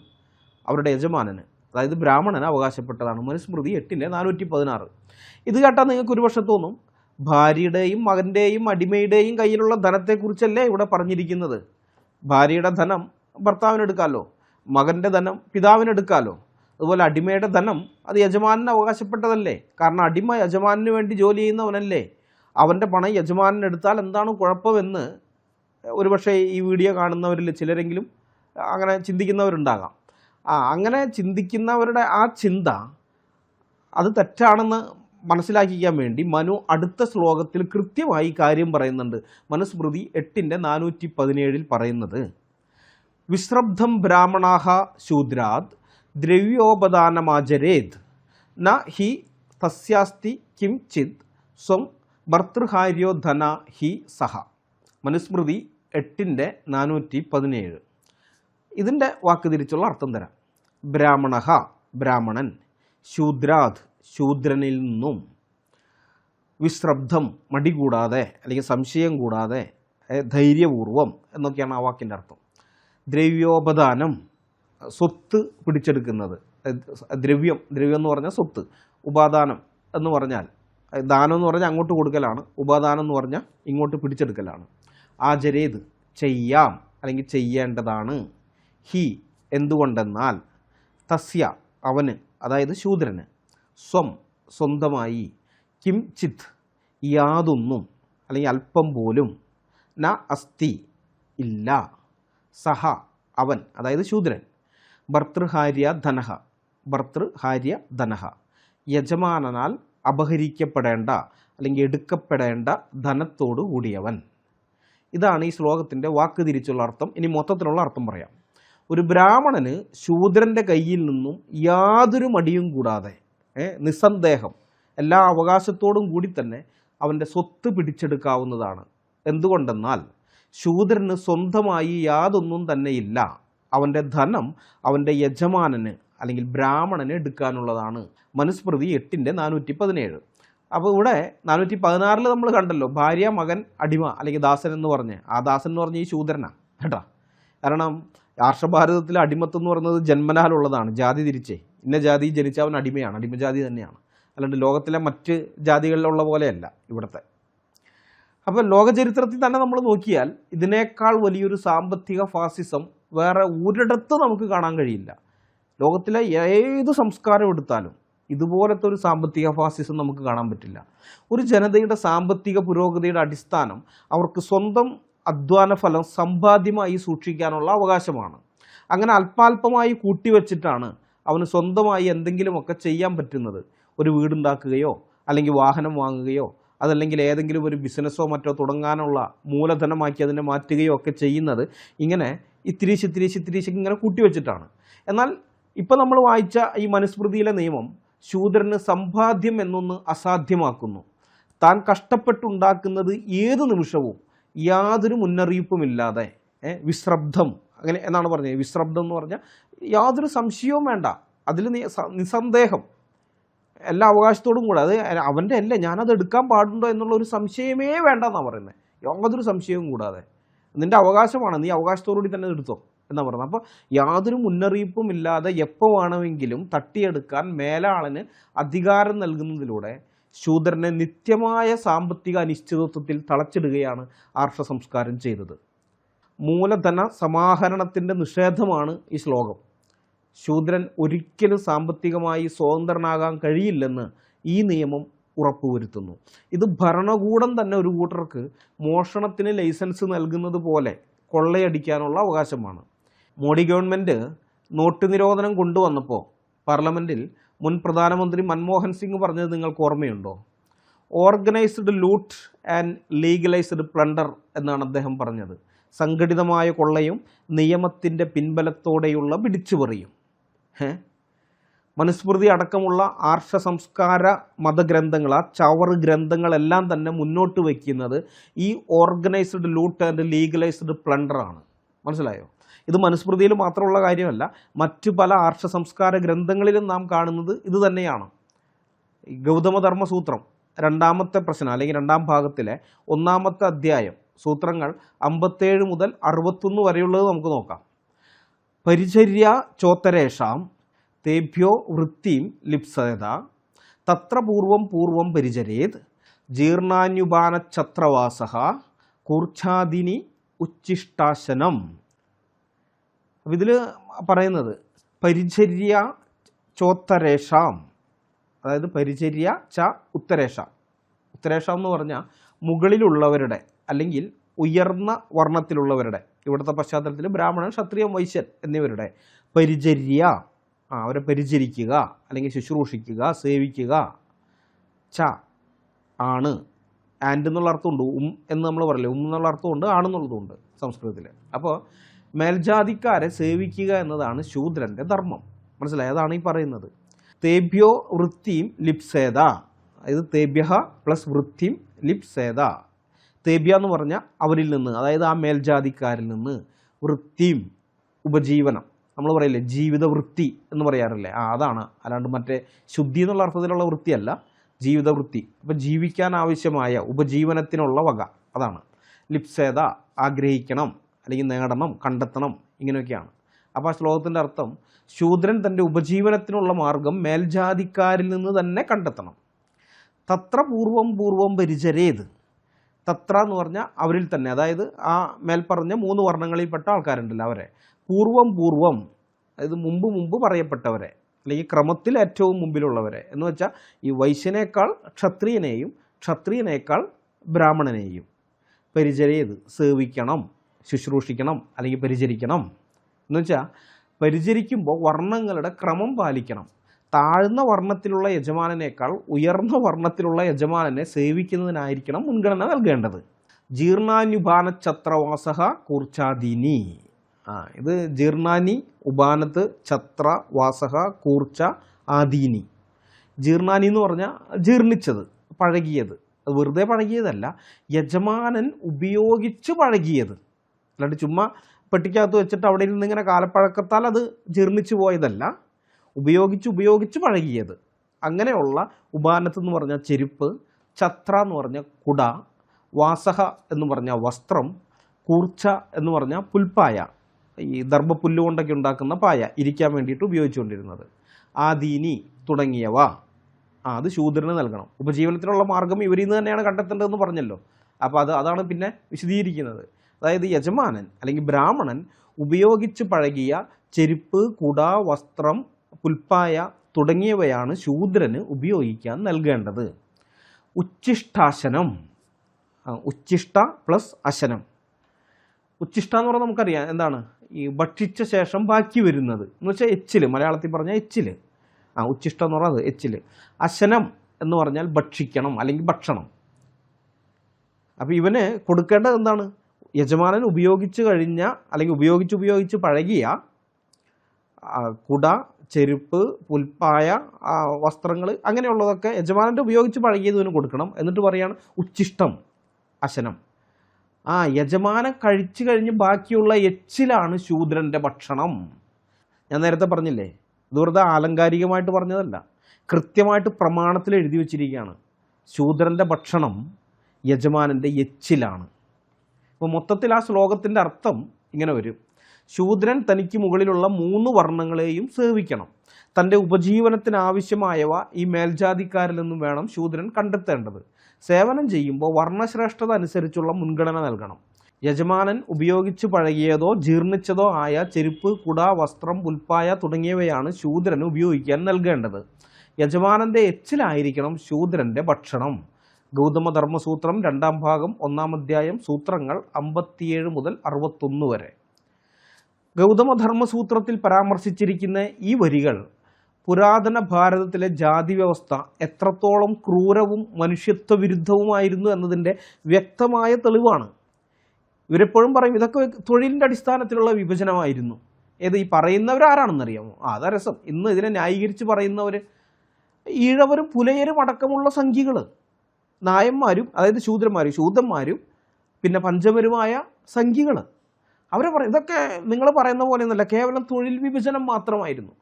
അവരുടെ യജമാനന് അതായത് ബ്രാഹ്മണന് അവകാശപ്പെട്ടതാണ്. മനുസ്മൃതി 8-416. ഇത് കേട്ടാൽ നിങ്ങൾക്ക് ഒരു പക്ഷെ തോന്നും, ഭാര്യയുടെയും മകൻ്റെയും അടിമയുടെയും കയ്യിലുള്ള ധനത്തെക്കുറിച്ചല്ലേ ഇവിടെ പറഞ്ഞിരിക്കുന്നത്. ഭാര്യയുടെ ധനം ഭർത്താവിനെടുക്കാമല്ലോ, മകൻ്റെ ധനം പിതാവിനെടുക്കാമല്ലോ, അതുപോലെ അടിമയുടെ ധനം അത് യജമാനന് അവകാശപ്പെട്ടതല്ലേ. കാരണം അടിമ യജമാനന് വേണ്ടി ജോലി ചെയ്യുന്നവനല്ലേ, അവൻ്റെ പണം യജമാനനെടുത്താൽ എന്താണ് കുഴപ്പമെന്ന് ഒരുപക്ഷെ ഈ വീഡിയോ കാണുന്നവരിൽ ചിലരെങ്കിലും അങ്ങനെ ചിന്തിക്കുന്നവരുണ്ടാകാം. അങ്ങനെ ചിന്തിക്കുന്നവരുടെ ആ ചിന്ത അത് തെറ്റാണെന്ന് മനസ്സിലാക്കിക്കാൻ വേണ്ടി മനു അടുത്ത ശ്ലോകത്തിൽ കൃത്യമായി കാര്യം പറയുന്നുണ്ട്. മനുസ്മൃതി 8-417 പറയുന്നത്, വിശ്രബ്ധം ബ്രാഹ്മണാഹ ശൂദ്രാത് ദ്രവ്യോപദാനമാചരേത് ന ഹി തസ്യാസ്തി കിംചിത് സ്വം ഭർതൃഹാര്യോ ധന ഹി സഹ. മനുസ്മൃതി 8-417. ഇതിൻ്റെ വാക്ക് തിരിച്ചുള്ള അർത്ഥം തരാം. ബ്രാഹ്മണഹ ബ്രാഹ്മണൻ, ശൂദ്രാത് ശൂദ്രനിൽ നിന്നും, വിശ്രബ്ധം മടി കൂടാതെ അല്ലെങ്കിൽ സംശയം കൂടാതെ ധൈര്യപൂർവം എന്നൊക്കെയാണ് ആ വാക്കിൻ്റെ അർത്ഥം. ദ്രവ്യോപദാനം സ്വത്ത് പിടിച്ചെടുക്കുന്നത്, ദ്രവ്യം എന്ന് പറഞ്ഞാൽ സ്വത്ത്, ഉപാദാനം എന്ന് പറഞ്ഞാൽ ദാനം എന്ന് പറഞ്ഞാൽ അങ്ങോട്ട് കൊടുക്കലാണ്, ഉപാദാനം എന്ന് പറഞ്ഞാൽ ഇങ്ങോട്ട് പിടിച്ചെടുക്കലാണ്. ആചരേത് ചെയ്യാം അല്ലെങ്കിൽ ചെയ്യേണ്ടതാണ്, ഹി എന്തുകൊണ്ടെന്നാൽ, തസ്യ അവന് അതായത് ശൂദ്രന്, സ്വം സ്വന്തമായി, കിം ചിത് യാതൊന്നും അല്ലെങ്കിൽ അല്പം പോലും, ന അസ്തി ഇല്ല, സഹ അവൻ അതായത് ശൂദ്രൻ, ഭർതൃഹാര്യ ധനഹ ഭർതൃഹാര്യ ധനഹ യജമാനനാൽ അപഹരിക്കപ്പെടേണ്ട അല്ലെങ്കിൽ എടുക്കപ്പെടേണ്ട ധനത്തോടു കൂടിയവൻ. ഇതാണ് ഈ ശ്ലോകത്തിൻ്റെ വാക്ക് തിരിച്ചുള്ള അർത്ഥം. ഇനി മൊത്തത്തിലുള്ള അർത്ഥം പറയാം. ഒരു ബ്രാഹ്മണന് ശൂദ്രൻ്റെ കയ്യിൽ നിന്നും യാതൊരു മടിയും കൂടാതെ നിസ്സന്ദേഹം എല്ലാ അവകാശത്തോടും കൂടി തന്നെ അവൻ്റെ സ്വത്ത് പിടിച്ചെടുക്കാവുന്നതാണ്. എന്തുകൊണ്ടെന്നാൽ ശൂദ്രന് സ്വന്തമായി യാതൊന്നും തന്നെ ഇല്ല. അവൻ്റെ ധനം അവൻ്റെ യജമാനന് അല്ലെങ്കിൽ ബ്രാഹ്മണന് എടുക്കാനുള്ളതാണ്. മനുസ്മൃതി 8-417. അപ്പോൾ ഇവിടെ 416 നമ്മൾ കണ്ടല്ലോ, ഭാര്യ, മകൻ, അടിമ അല്ലെങ്കിൽ ദാസൻ എന്ന് പറഞ്ഞ്, ആ ദാസൻ എന്ന് പറഞ്ഞ് ഈ ശൂദ്രനാണ് കേട്ടോ. കാരണം ആർഷഭാരതത്തിൽ അടിമത്വം എന്ന് പറയുന്നത് ജന്മനാലുള്ളതാണ്, ജാതി തിരിച്ചേ. ഇന്ന ജാതി ജനിച്ച അവൻ അടിമയാണ്, അടിമജാതി തന്നെയാണ്. അല്ലാണ്ട് ലോകത്തിലെ മറ്റ് ജാതികളിലുള്ള പോലെയല്ല ഇവിടുത്തെ. അപ്പോൾ ലോകചരിത്രത്തിൽ തന്നെ നമ്മൾ നോക്കിയാൽ ഇതിനേക്കാൾ വലിയൊരു സാമ്പത്തിക ഫാസിസം വേറെ ഒരിടത്ത് നമുക്ക് കാണാൻ കഴിയില്ല. ലോകത്തിലെ ഏത് സംസ്കാരം എടുത്താലും ഇതുപോലത്തെ ഒരു സാമ്പത്തിക ഫാസിസം നമുക്ക് കാണാൻ പറ്റില്ല. ഒരു ജനതയുടെ സാമ്പത്തിക പുരോഗതിയുടെ അടിസ്ഥാനം അവർക്ക് സ്വന്തം അധ്വാന ഫലം സമ്പാദ്യമായി സൂക്ഷിക്കാനുള്ള അവകാശമാണ്. അങ്ങനെ അല്പാൽപമായി കൂട്ടിവെച്ചിട്ടാണ് അവന് സ്വന്തമായി എന്തെങ്കിലുമൊക്കെ ചെയ്യാൻ പറ്റുന്നത്. ഒരു വീടുണ്ടാക്കുകയോ അല്ലെങ്കിൽ വാഹനം വാങ്ങുകയോ അതല്ലെങ്കിൽ ഏതെങ്കിലും ഒരു ബിസിനസ്സോ മറ്റോ തുടങ്ങാനുള്ള മൂലധനമാക്കി അതിനെ മാറ്റുകയോ ഒക്കെ ചെയ്യുന്നത് ഇങ്ങനെ ഇത്തിരീശ് ഇങ്ങനെ കൂട്ടിവെച്ചിട്ടാണ്. എന്നാൽ ഇപ്പം നമ്മൾ വായിച്ച ഈ മനുസ്മൃതിയിലെ നിയമം ശൂദ്രന് സമ്പാദ്യം എന്നൊന്ന് അസാധ്യമാക്കുന്നു. താൻ കഷ്ടപ്പെട്ടുണ്ടാക്കുന്നത് ഏത് നിമിഷവും യാതൊരു മുന്നറിയിപ്പുമില്ലാതെ വിശ്രബ്ദം അങ്ങനെ എന്നാണ് പറഞ്ഞത്. വിശ്രബ്ദം എന്ന് പറഞ്ഞാൽ യാതൊരു സംശയവും വേണ്ട, അതിൽ നിസ്സന്ദേഹം എല്ലാ അവകാശത്തോടും കൂടെ, അത് അവൻ്റെ അല്ലേ ഞാനത് എടുക്കാൻ പാടുണ്ടോ എന്നുള്ള ഒരു സംശയമേ വേണ്ട എന്നാണ് പറയുന്നത്. യാതൊരു സംശയവും കൂടാതെ നിൻ്റെ അവകാശമാണ്, നീ അവകാശത്തോടുകൂടി തന്നെ എടുത്തോ എന്നാണ് പറയുന്നത്. അപ്പോൾ യാതൊരു മുന്നറിയിപ്പും ഇല്ലാതെ എപ്പോൾ വേണമെങ്കിലും തട്ടിയെടുക്കാൻ മേലാളന് അധികാരം നൽകുന്നതിലൂടെ ശൂദ്രനെ നിത്യമായ സാമ്പത്തിക അനിശ്ചിതത്വത്തിൽ തളച്ചിടുകയാണ് ആർഷ സംസ്കാരം ചെയ്തത്. മൂലധന സമാഹരണത്തിൻ്റെ നിഷേധമാണ് ഈ ശ്ലോകം. ശൂദ്രൻ ഒരിക്കലും സാമ്പത്തികമായി സ്വതന്ത്രനാകാൻ കഴിയില്ലെന്ന് ഈ നിയമം ഉറപ്പുവരുത്തുന്നു. ഇത് ഭരണകൂടം തന്നെ ഒരു കൂട്ടർക്ക് മോഷണത്തിന് ലൈസൻസ് നൽകുന്നത് പോലെ കൊള്ളയടിക്കാനുള്ള അവകാശമാണ്. മോഡി ഗവൺമെൻറ് നോട്ട് നിരോധനം കൊണ്ടുവന്നപ്പോൾ പാർലമെൻറ്റിൽ മുൻ പ്രധാനമന്ത്രി മൻമോഹൻ സിംഗ് പറഞ്ഞത് നിങ്ങൾക്ക് ഓർമ്മയുണ്ടോ? Organised loot and legalised plunder എന്നാണ് അദ്ദേഹം പറഞ്ഞത്. സംഘടിതമായ കൊള്ളയും നിയമത്തിൻ്റെ പിൻബലത്തോടെയുള്ള പിടിച്ചുപറിയും. മനുസ്മൃതി അടക്കമുള്ള ആർഷ സംസ്കാര മതഗ്രന്ഥങ്ങൾ, ആ ചവറ് ഗ്രന്ഥങ്ങളെല്ലാം തന്നെ മുന്നോട്ട് വയ്ക്കുന്നത് ഈ ഓർഗനൈസ്ഡ് ലൂട്ട് ആൻഡ് ലീഗലൈസ്ഡ് പ്ലണ്ടറാണ്. മനസ്സിലായോ? ഇത് മനുസ്മൃതിയിൽ മാത്രമുള്ള കാര്യമല്ല, മറ്റു പല ആർഷ സംസ്കാര ഗ്രന്ഥങ്ങളിലും നാം കാണുന്നത് ഇത് തന്നെയാണ്. ഗൗതമധർമ്മസൂത്രം രണ്ടാമത്തെ പ്രശ്നം അല്ലെങ്കിൽ രണ്ടാം ഭാഗത്തിലെ ഒന്നാമത്തെ അധ്യായം സൂത്രങ്ങൾ 57 മുതൽ 61 വരെയുള്ളത് നമുക്ക് നോക്കാം. പരിചര്യ ചോത്തരേഷാം തേഭ്യോ വൃത്തിം ലിപ്സത തത്ര പൂർവം പരിചരേത് ജീർണാന്യുപാനഛത്രവാസ കൂർച്ഛാദിനി ഉച്ഛിഷ്ടാശനം. ഇതിൽ പറയുന്നത് പരിചര്യ ചോത്തരേഷാം, അതായത് പരിചര്യ ച ഉത്തരേഷാം. ഉത്തരേഷാം എന്ന് പറഞ്ഞാൽ മുകളിലുള്ളവരുടെ അല്ലെങ്കിൽ ഉയർന്ന വർണ്ണത്തിലുള്ളവരുടെ, ഇവിടുത്തെ പശ്ചാത്തലത്തിൽ ബ്രാഹ്മണൻ, ക്ഷത്രിയൻ, വൈശ്യൻ എന്നിവരുടെ പരിചര്യ, അവരെ പരിചരിക്കുക അല്ലെങ്കിൽ ശുശ്രൂഷിക്കുക, സേവിക്കുക. ച ആണ്, ആൻഡ് എന്നുള്ള അർത്ഥമുണ്ട്, എന്ന് നമ്മൾ പറയില്ലേ, എന്നുള്ള അർത്ഥമുണ്ട്, ആണെന്നുള്ളതുണ്ട് സംസ്കൃതത്തിൽ. അപ്പോൾ മേൽജാതിക്കാരെ സേവിക്കുക എന്നതാണ് ശൂദ്രൻ്റെ ധർമ്മം. മനസ്സിലായി? അതാണ് ഈ പറയുന്നത്. തേഭ്യോ വൃത്തിയും ലിപ്സേത, അതായത് തേഭ്യ പ്ലസ് വൃത്തിയും ലിപ്സേത. തേഭ്യ എന്ന് പറഞ്ഞാൽ അവരിൽ നിന്ന്, അതായത് ആ മേൽജാതിക്കാരിൽ നിന്ന്, വൃത്തിയും ഉപജീവനം, നമ്മൾ പറയില്ലേ ജീവിത വൃത്തി എന്ന് പറയാറില്ലേ, അതാണ്. അല്ലാണ്ട് മറ്റേ ശുദ്ധി എന്നുള്ള അർത്ഥത്തിലുള്ള വൃത്തിയല്ല, ജീവിത വൃത്തി. അപ്പം ജീവിക്കാൻ ആവശ്യമായ ഉപജീവനത്തിനുള്ള വക, അതാണ്. ലിപ്സേത ആഗ്രഹിക്കണം അല്ലെങ്കിൽ നേടണം, കണ്ടെത്തണം, ഇങ്ങനെയൊക്കെയാണ്. അപ്പോൾ ആ ശ്ലോകത്തിൻ്റെ അർത്ഥം ശൂദ്രൻ തൻ്റെ ഉപജീവനത്തിനുള്ള മാർഗം മേൽജാതിക്കാരിൽ നിന്ന് തന്നെ കണ്ടെത്തണം. തത്ര പൂർവം പരിചരേത്. തത്ര എന്ന് പറഞ്ഞാൽ അവരിൽ തന്നെ, അതായത് ആ മേൽപ്പറഞ്ഞ 3 വർണ്ണങ്ങളിൽപ്പെട്ട ആൾക്കാരുണ്ടല്ലോ അവരെ. പൂർവം അതായത് മുമ്പ് പറയപ്പെട്ടവരെ അല്ലെങ്കിൽ ക്രമത്തിൽ ഏറ്റവും മുമ്പിലുള്ളവരെ എന്ന് വെച്ചാൽ ഈ വൈശ്യനേക്കാൾ ക്ഷത്രിയനെയും ക്ഷത്രിയനേക്കാൾ ബ്രാഹ്മണനെയും പരിചരേത് സേവിക്കണം, ശുശ്രൂഷിക്കണം അല്ലെങ്കിൽ പരിചരിക്കണം. എന്ന് വെച്ചാൽ പരിചരിക്കുമ്പോൾ വർണ്ണങ്ങളുടെ ക്രമം പാലിക്കണം. താഴ്ന്ന വർണ്ണത്തിലുള്ള യജമാനനേക്കാൾ ഉയർന്ന വർണ്ണത്തിലുള്ള യജമാനനെ സേവിക്കുന്നതിനായിരിക്കണം മുൻഗണന നൽകേണ്ടത്. ജീർണാന്യുപാനഛത്രവാസ കൂർച്ചാദീനി. ഇത് ജീർണാനി ഉപാനത്ത് ഛത്ര വാസഹ കൂർച്ച ആദീനി. ജീർണാനി എന്ന് പറഞ്ഞാൽ ജീർണിച്ചത്, പഴകിയത്. അത് വെറുതെ പഴകിയതല്ല, യജമാനൻ ഉപയോഗിച്ച് പഴകിയത്. അല്ലാണ്ട് ചുമ്മാ പെട്ടിക്കകത്ത് വെച്ചിട്ട് അവിടെ ഇരുന്ന് ഇങ്ങനെ കാലപ്പഴക്കത്താൽ അത് ജീർണിച്ചു പോയതല്ല, ഉപയോഗിച്ച് പഴകിയത്. അങ്ങനെയുള്ള ഉപാനത്ത് എന്ന് പറഞ്ഞാൽ ചെരുപ്പ്, ഛത്ര എന്ന് പറഞ്ഞാൽ കുട, വാസഹ എന്ന് പറഞ്ഞാൽ വസ്ത്രം, കൂർച്ച എന്ന് പറഞ്ഞാൽ പുൽപ്പായ, ഈ ദർഭപ്പുല്ല് കൊണ്ടൊക്കെ ഉണ്ടാക്കുന്ന പായ, ഇരിക്കാൻ വേണ്ടിയിട്ട് ഉപയോഗിച്ചുകൊണ്ടിരുന്നത്. ആദീനി തുടങ്ങിയവ അത് ശൂദ്രന് നൽകണം. ഉപജീവനത്തിനുള്ള മാർഗം ഇവരിൽ നിന്ന് തന്നെയാണ് കണ്ടെത്തേണ്ടതെന്ന് പറഞ്ഞല്ലോ. അപ്പോൾ അതാണ് പിന്നെ വിശദീകരിക്കുന്നത്. അതായത് യജമാനൻ അല്ലെങ്കിൽ ബ്രാഹ്മണൻ ഉപയോഗിച്ച് പഴകിയ ചെരുപ്പ്, കുട, വസ്ത്രം, പുൽപ്പായ തുടങ്ങിയവയാണ് ശൂദ്രന് ഉപയോഗിക്കാൻ നൽകേണ്ടത്. ഉച്ഛിഷ്ടാശനം, ഉച്ഛിഷ്ട പ്ലസ് അശനം. ഉച്ഛിഷ്ട എന്ന് പറഞ്ഞാൽ നമുക്കറിയാം എന്താണ്, ഈ ഭക്ഷിച്ച ശേഷം ബാക്കി വരുന്നത് എന്ന് വെച്ചാൽ എച്ചിൽ, മലയാളത്തിൽ പറഞ്ഞാൽ എച്ചിൽ. ഉച്ഛിഷ്ടം എന്ന് പറഞ്ഞാൽ അത് എച്ചിൽ. അശനം എന്ന് പറഞ്ഞാൽ ഭക്ഷിക്കണം അല്ലെങ്കിൽ ഭക്ഷണം. അപ്പോൾ ഇവന് കൊടുക്കേണ്ടത് എന്താണ്, യജമാനൻ ഉപയോഗിച്ച് കഴിഞ്ഞ അല്ലെങ്കിൽ ഉപയോഗിച്ച് പഴകിയ കുട, ചെരുപ്പ്, പുൽപ്പായ, വസ്ത്രങ്ങൾ അങ്ങനെയുള്ളതൊക്കെ യജമാനൻ്റെ ഉപയോഗിച്ച് പഴകിയതിന് കൊടുക്കണം. എന്നിട്ട് പറയാണ് ഉച്ഛിഷ്ടം അശനം. യജമാനൻ കഴിച്ചു കഴിഞ്ഞ് ബാക്കിയുള്ള എച്ചിലാണ് ശൂദ്രൻ്റെ ഭക്ഷണം. ഞാൻ നേരത്തെ പറഞ്ഞില്ലേ, ഇത് വെറുതെ ആലങ്കാരികമായിട്ട് പറഞ്ഞതല്ല, കൃത്യമായിട്ട് പ്രമാണത്തിൽ എഴുതി വച്ചിരിക്കുകയാണ്. ശൂദ്രൻ്റെ ഭക്ഷണം യജമാനൻ്റെ എച്ചിലാണ്. അപ്പോൾ മൊത്തത്തിൽ ആ ശ്ലോകത്തിൻ്റെ അർത്ഥം ഇങ്ങനെ വരും: ശൂദ്രൻ തനിക്ക് മുകളിലുള്ള 3 വർണ്ണങ്ങളെയും സേവിക്കണം. തൻ്റെ ഉപജീവനത്തിനാവശ്യമായവ ഈ മേൽജാതിക്കാരിൽ നിന്നും വേണം ശൂദ്രൻ കണ്ടെത്തേണ്ടത്. സേവനം ചെയ്യുമ്പോൾ വർണ്ണശ്രേഷ്ഠത അനുസരിച്ചുള്ള മുൻഗണന നൽകണം. യജമാനൻ ഉപയോഗിച്ച് പഴകിയതോ ജീർണിച്ചതോ ആയ ചെരുപ്പ്, കുട, വസ്ത്രം, പുൽപ്പായ തുടങ്ങിയവയാണ് ശൂദ്രന് ഉപയോഗിക്കാൻ നൽകേണ്ടത്. യജമാനൻ്റെ എച്ചിലായിരിക്കണം ശൂദ്രൻ്റെ ഭക്ഷണം. ഗൗതമധർമ്മസൂത്രം 2-ാം ഭാഗം 1-ാം അധ്യായം സൂത്രങ്ങൾ 57 മുതൽ 61 വരെ. ഗൗതമധർമ്മസൂത്രത്തിൽ പരാമർശിച്ചിരിക്കുന്ന ഈ വരികൾ പുരാതന ഭാരതത്തിലെ ജാതി വ്യവസ്ഥ എത്രത്തോളം ക്രൂരവും മനുഷ്യത്വ വിരുദ്ധവുമായിരുന്നു എന്നതിൻ്റെ വ്യക്തമായ തെളിവാണ്. ഇവരെപ്പോഴും പറയും ഇതൊക്കെ തൊഴിലിൻ്റെ അടിസ്ഥാനത്തിലുള്ള വിഭജനമായിരുന്നു. ഈ പറയുന്നവരാരാണെന്നറിയാമോ? അതാ രസം. ഇന്ന് ഇതിനെ ന്യായീകരിച്ച് പറയുന്നവർ ഈഴവരും പുലയരും അടക്കമുള്ള സംഖ്യകൾ, നായന്മാരും അതായത് ശൂദ്രന്മാരും പിന്നെ പഞ്ചമരുമായ സംഖ്യകൾ. അവരെ പറയും ഇതൊക്കെ നിങ്ങൾ പറയുന്ന പോലെയൊന്നുമല്ല, കേവലം തൊഴിൽ വിഭജനം മാത്രമായിരുന്നു.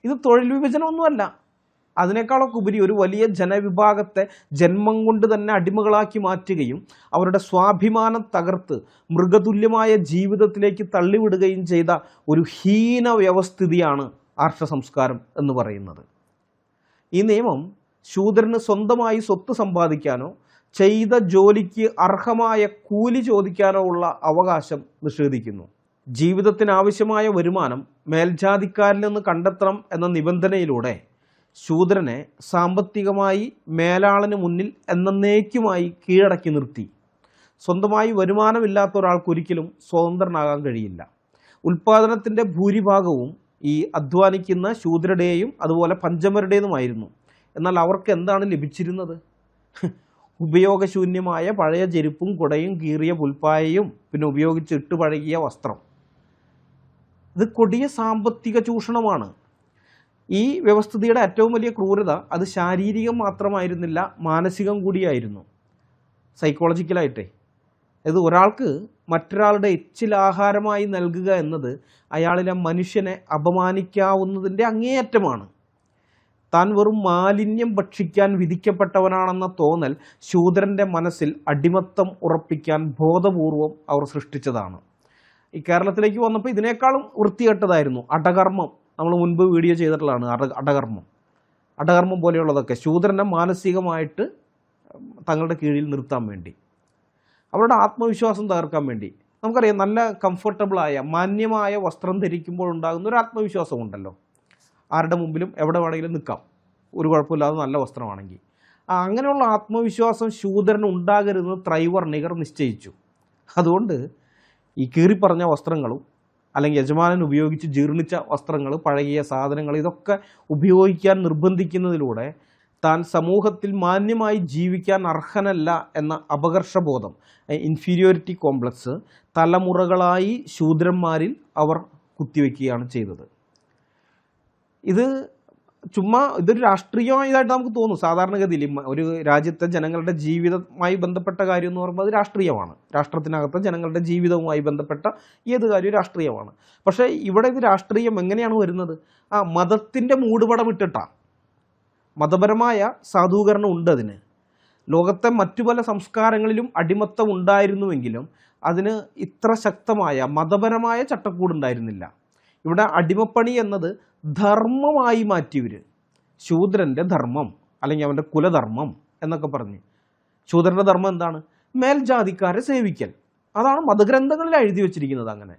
ഇത് തൊഴിൽ വിഭജനമൊന്നുമല്ല. അതിനേക്കാളൊക്കെ ഉപരി ഒരു വലിയ ജനവിഭാഗത്തെ ജന്മം കൊണ്ട് തന്നെ അടിമകളാക്കി മാറ്റുകയും അവരുടെ സ്വാഭിമാനം തകർത്ത് മൃഗതുല്യമായ ജീവിതത്തിലേക്ക് തള്ളിവിടുകയും ചെയ്ത ഒരു ഹീന വ്യവസ്ഥിതിയാണ് ആർഷ സംസ്കാരം എന്ന് പറയുന്നത്. ഈ നിയമം ശൂദ്രന് സ്വന്തമായി സ്വത്ത് സമ്പാദിക്കാനോ ചെയ്ത ജോലിക്ക് അർഹമായ കൂലി ചോദിക്കാനോ ഉള്ള അവകാശം നിഷേധിക്കുന്നു. ജീവിതത്തിനാവശ്യമായ വരുമാനം മേൽജാതിക്കാരിൽ നിന്ന് കണ്ടെത്തണം എന്ന നിബന്ധനയിലൂടെ ശൂദ്രനെ സാമ്പത്തികമായി മേലാളന് മുന്നിൽ എന്നേക്കുമായി കീഴടക്കി നിർത്തി. സ്വന്തമായി വരുമാനമില്ലാത്ത ഒരാൾക്കൊരിക്കലും സ്വതന്ത്രനാകാൻ കഴിയില്ല. ഉൽപ്പാദനത്തിൻ്റെ ഭൂരിഭാഗവും ഈ അധ്വാനിക്കുന്ന ശൂദ്രരുടെയും അതുപോലെ പഞ്ചമരുടേതുമായിരുന്നു. എന്നാൽ അവർക്ക് എന്താണ് ലഭിച്ചിരുന്നത്? ഉപയോഗശൂന്യമായ പഴയ ചെരുപ്പും കുടയും കീറിയ പുൽപ്പായയും പിന്നെ ഉപയോഗിച്ച് ഇട്ടുപഴകിയ വസ്ത്രം. ഇത് കൊടിയ സാമ്പത്തിക ചൂഷണമാണ്. ഈ വ്യവസ്ഥിതിയുടെ ഏറ്റവും വലിയ ക്രൂരത അത് ശാരീരികം മാത്രമായിരുന്നില്ല, മാനസികം കൂടിയായിരുന്നു. സൈക്കോളജിക്കലായിട്ടേ ഇത് ഒരാൾക്ക് മറ്റൊരാളുടെ എച്ചിലാഹാരമായി നൽകുക എന്നത് അയാളിലെ മനുഷ്യനെ അപമാനിക്കാവുന്നതിൻ്റെ അങ്ങേയറ്റമാണ്. താൻ വെറും മാലിന്യം ഭക്ഷിക്കാൻ വിധിക്കപ്പെട്ടവനാണെന്ന തോന്നൽ ശൂദ്രൻ്റെ മനസ്സിൽ അടിമത്തം ഉറപ്പിക്കാൻ ബോധപൂർവം അവർ സൃഷ്ടിച്ചതാണ്. ഈ കേരളത്തിലേക്ക് വന്നപ്പോൾ ഇതിനേക്കാളും വൃത്തികെട്ടതായിരുന്നു അടകർമ്മം. നമ്മൾ മുൻപ് വീഡിയോ ചെയ്തിട്ടുള്ളതാണ് അടകർമ്മം പോലെയുള്ളതൊക്കെ ശൂദ്രനെ മാനസികമായിട്ട് തങ്ങളുടെ കീഴിൽ നിർത്താൻ വേണ്ടി, അവരുടെ ആത്മവിശ്വാസം തകർക്കാൻ വേണ്ടി. നമുക്കറിയാം, നല്ല കംഫർട്ടബിളായ മാന്യമായ വസ്ത്രം ധരിക്കുമ്പോൾ ഉണ്ടാകുന്ന ഒരു ആത്മവിശ്വാസമുണ്ടല്ലോ. ആരുടെ മുമ്പിലും എവിടെ വേണമെങ്കിലും നിൽക്കാം, ഒരു കുഴപ്പമില്ലാതെ നല്ല വസ്ത്രമാണെങ്കിൽ. അങ്ങനെയുള്ള ആത്മവിശ്വാസം ശൂദ്രന് ഉണ്ടാകരുതെന്ന് ത്രൈവർണികർ നിശ്ചയിച്ചു. അതുകൊണ്ട് ഈ കീറിപ്പറഞ്ഞ വസ്ത്രങ്ങളും അല്ലെങ്കിൽ യജമാനൻ ഉപയോഗിച്ച് ജീർണിച്ച വസ്ത്രങ്ങൾ, പഴകിയ സാധനങ്ങൾ ഇതൊക്കെ ഉപയോഗിക്കാൻ നിർബന്ധിക്കുന്നതിലൂടെ താൻ സമൂഹത്തിൽ മാന്യമായി ജീവിക്കാൻ അർഹനല്ല എന്ന അപകർഷബോധം, ഇൻഫീരിയോറിറ്റി കോംപ്ലക്സ് തലമുറകളായി ശൂദ്രന്മാരിൽ അവർ കുത്തിവെക്കുകയാണ് ചെയ്തത്. ഇതൊരു രാഷ്ട്രീയമായതായിട്ട് നമുക്ക് തോന്നും സാധാരണഗതിയിൽ. ഒരു രാജ്യത്തെ ജനങ്ങളുടെ ജീവിതവുമായി ബന്ധപ്പെട്ട കാര്യം എന്ന് പറയുമ്പോൾ അത് രാഷ്ട്രീയമാണ്. രാഷ്ട്രത്തിനകത്തെ ജനങ്ങളുടെ ജീവിതവുമായി ബന്ധപ്പെട്ട ഏത് കാര്യവും രാഷ്ട്രീയമാണ്. പക്ഷേ ഇവിടെ ഇത് രാഷ്ട്രീയം എങ്ങനെയാണ് വരുന്നത്? മതത്തിൻ്റെ മൂടുപടം ഇട്ടിട്ടാണ്. മതപരമായ സാധൂകരണം ഉണ്ട് അതിന്. ലോകത്തെ മറ്റു പല സംസ്കാരങ്ങളിലും അടിമത്തം ഉണ്ടായിരുന്നുവെങ്കിലും അതിന് ഇത്ര ശക്തമായ മതപരമായ ചട്ടക്കൂടുണ്ടായിരുന്നില്ല. ഇവിടെ അടിമപ്പണി എന്നത് ധർമ്മമായി മാറ്റിയവർ. ശൂദ്രൻ്റെ ധർമ്മം അല്ലെങ്കിൽ അവൻ്റെ കുലധർമ്മം എന്നൊക്കെ പറഞ്ഞ്. ശൂദ്രൻ്റെ ധർമ്മം എന്താണ്? മേൽജാതിക്കാരെ സേവിക്കൽ. അതാണ് മതഗ്രന്ഥങ്ങളിൽ എഴുതി വച്ചിരിക്കുന്നത്. അങ്ങനെ